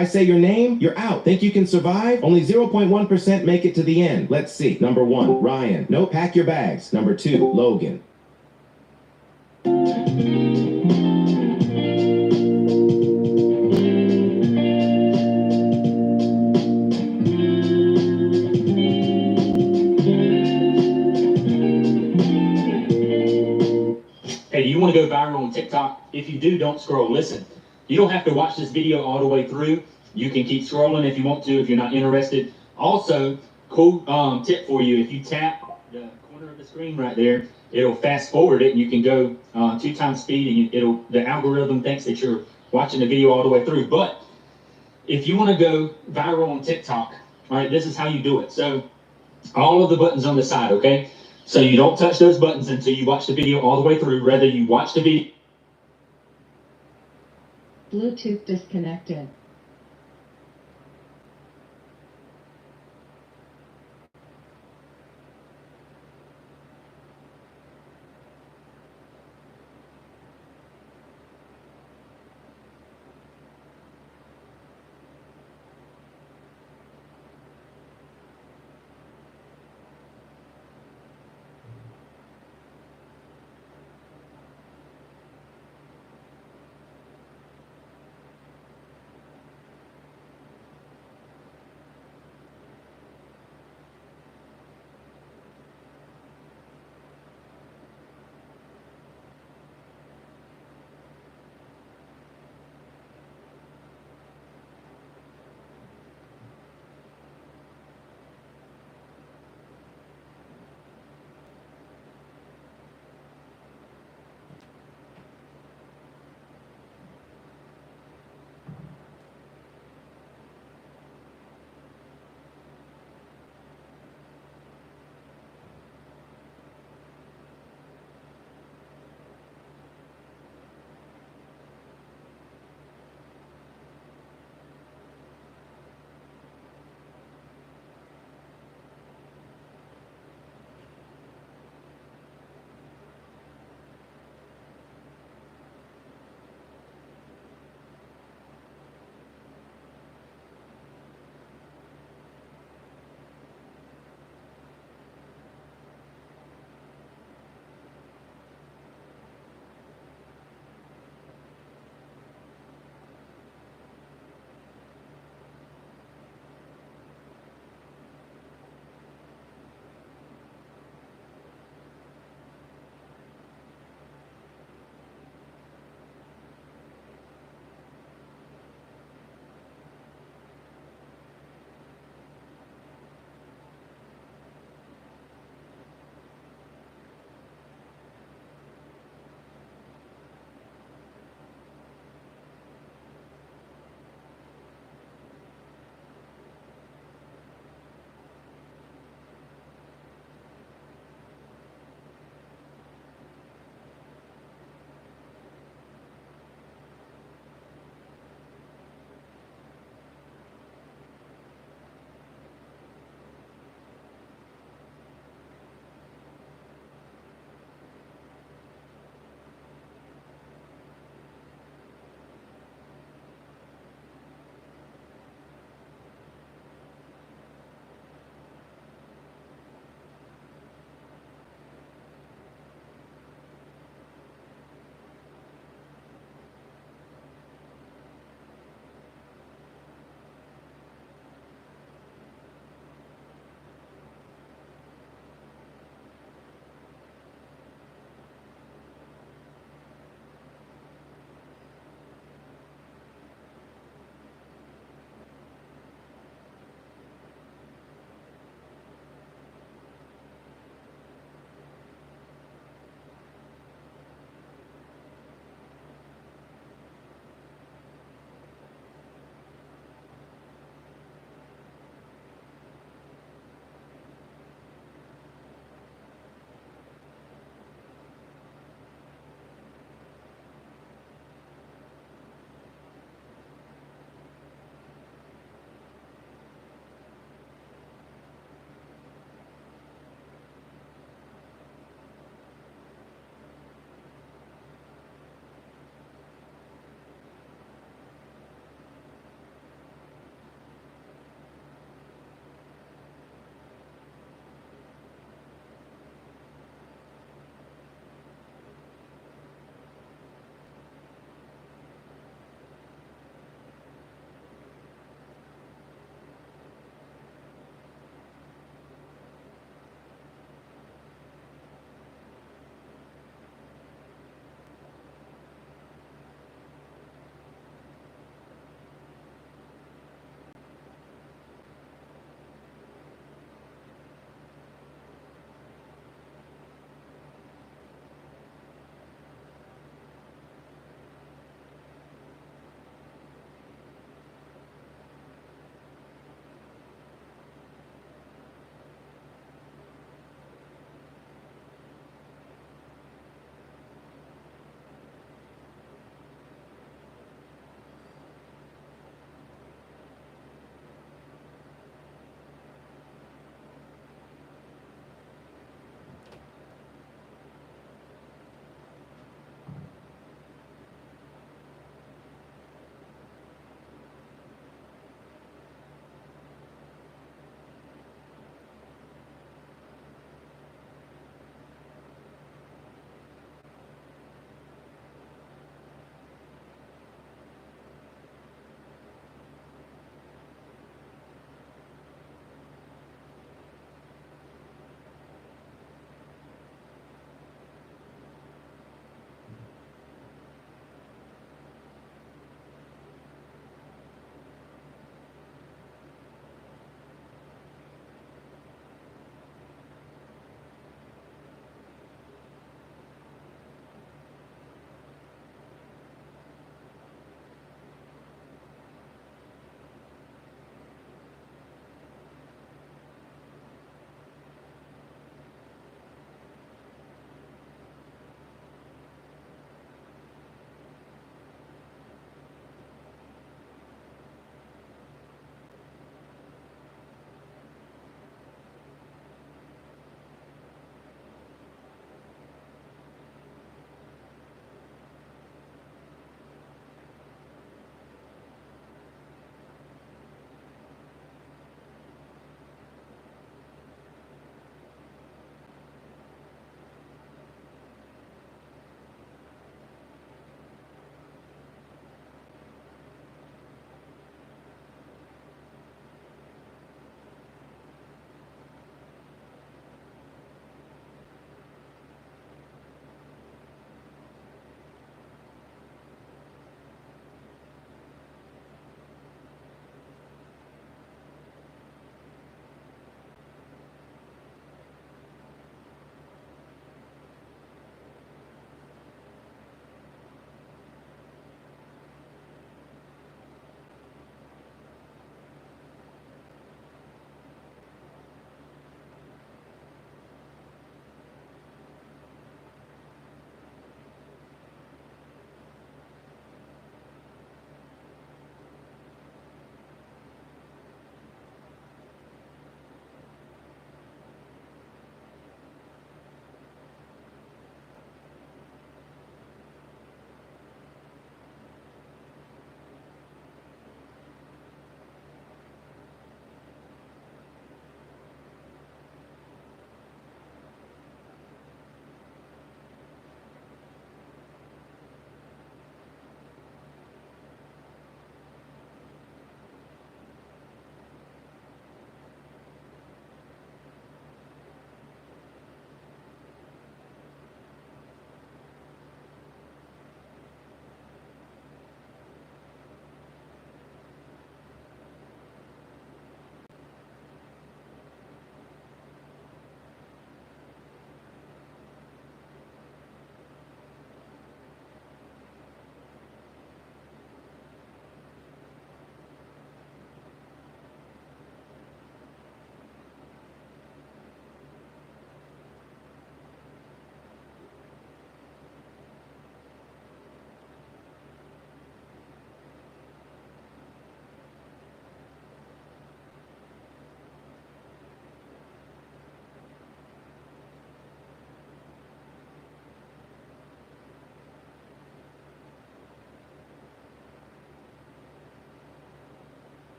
I say your name, you're out. Think you can survive? Only 0.1% make it to the end. Let's see. Number 1, Ryan. No, pack your bags. Number 2, Logan. Hey, do you want to go viral on TikTok? If you do, don't scroll. Listen, you don't have to watch this video all the way through. You can keep scrolling if you want to, if you're not interested. Also, cool tip for you, if you tap the corner of the screen right there, it'll fast forward it and you can go 2 times speed and the algorithm thinks that you're watching the video all the way through. But if you want to go viral on TikTok, all right, this is how you do it. So all of the buttons on the side, okay? So you don't touch those buttons until you watch the video all the way through. Rather, you watch the video. Bluetooth disconnected.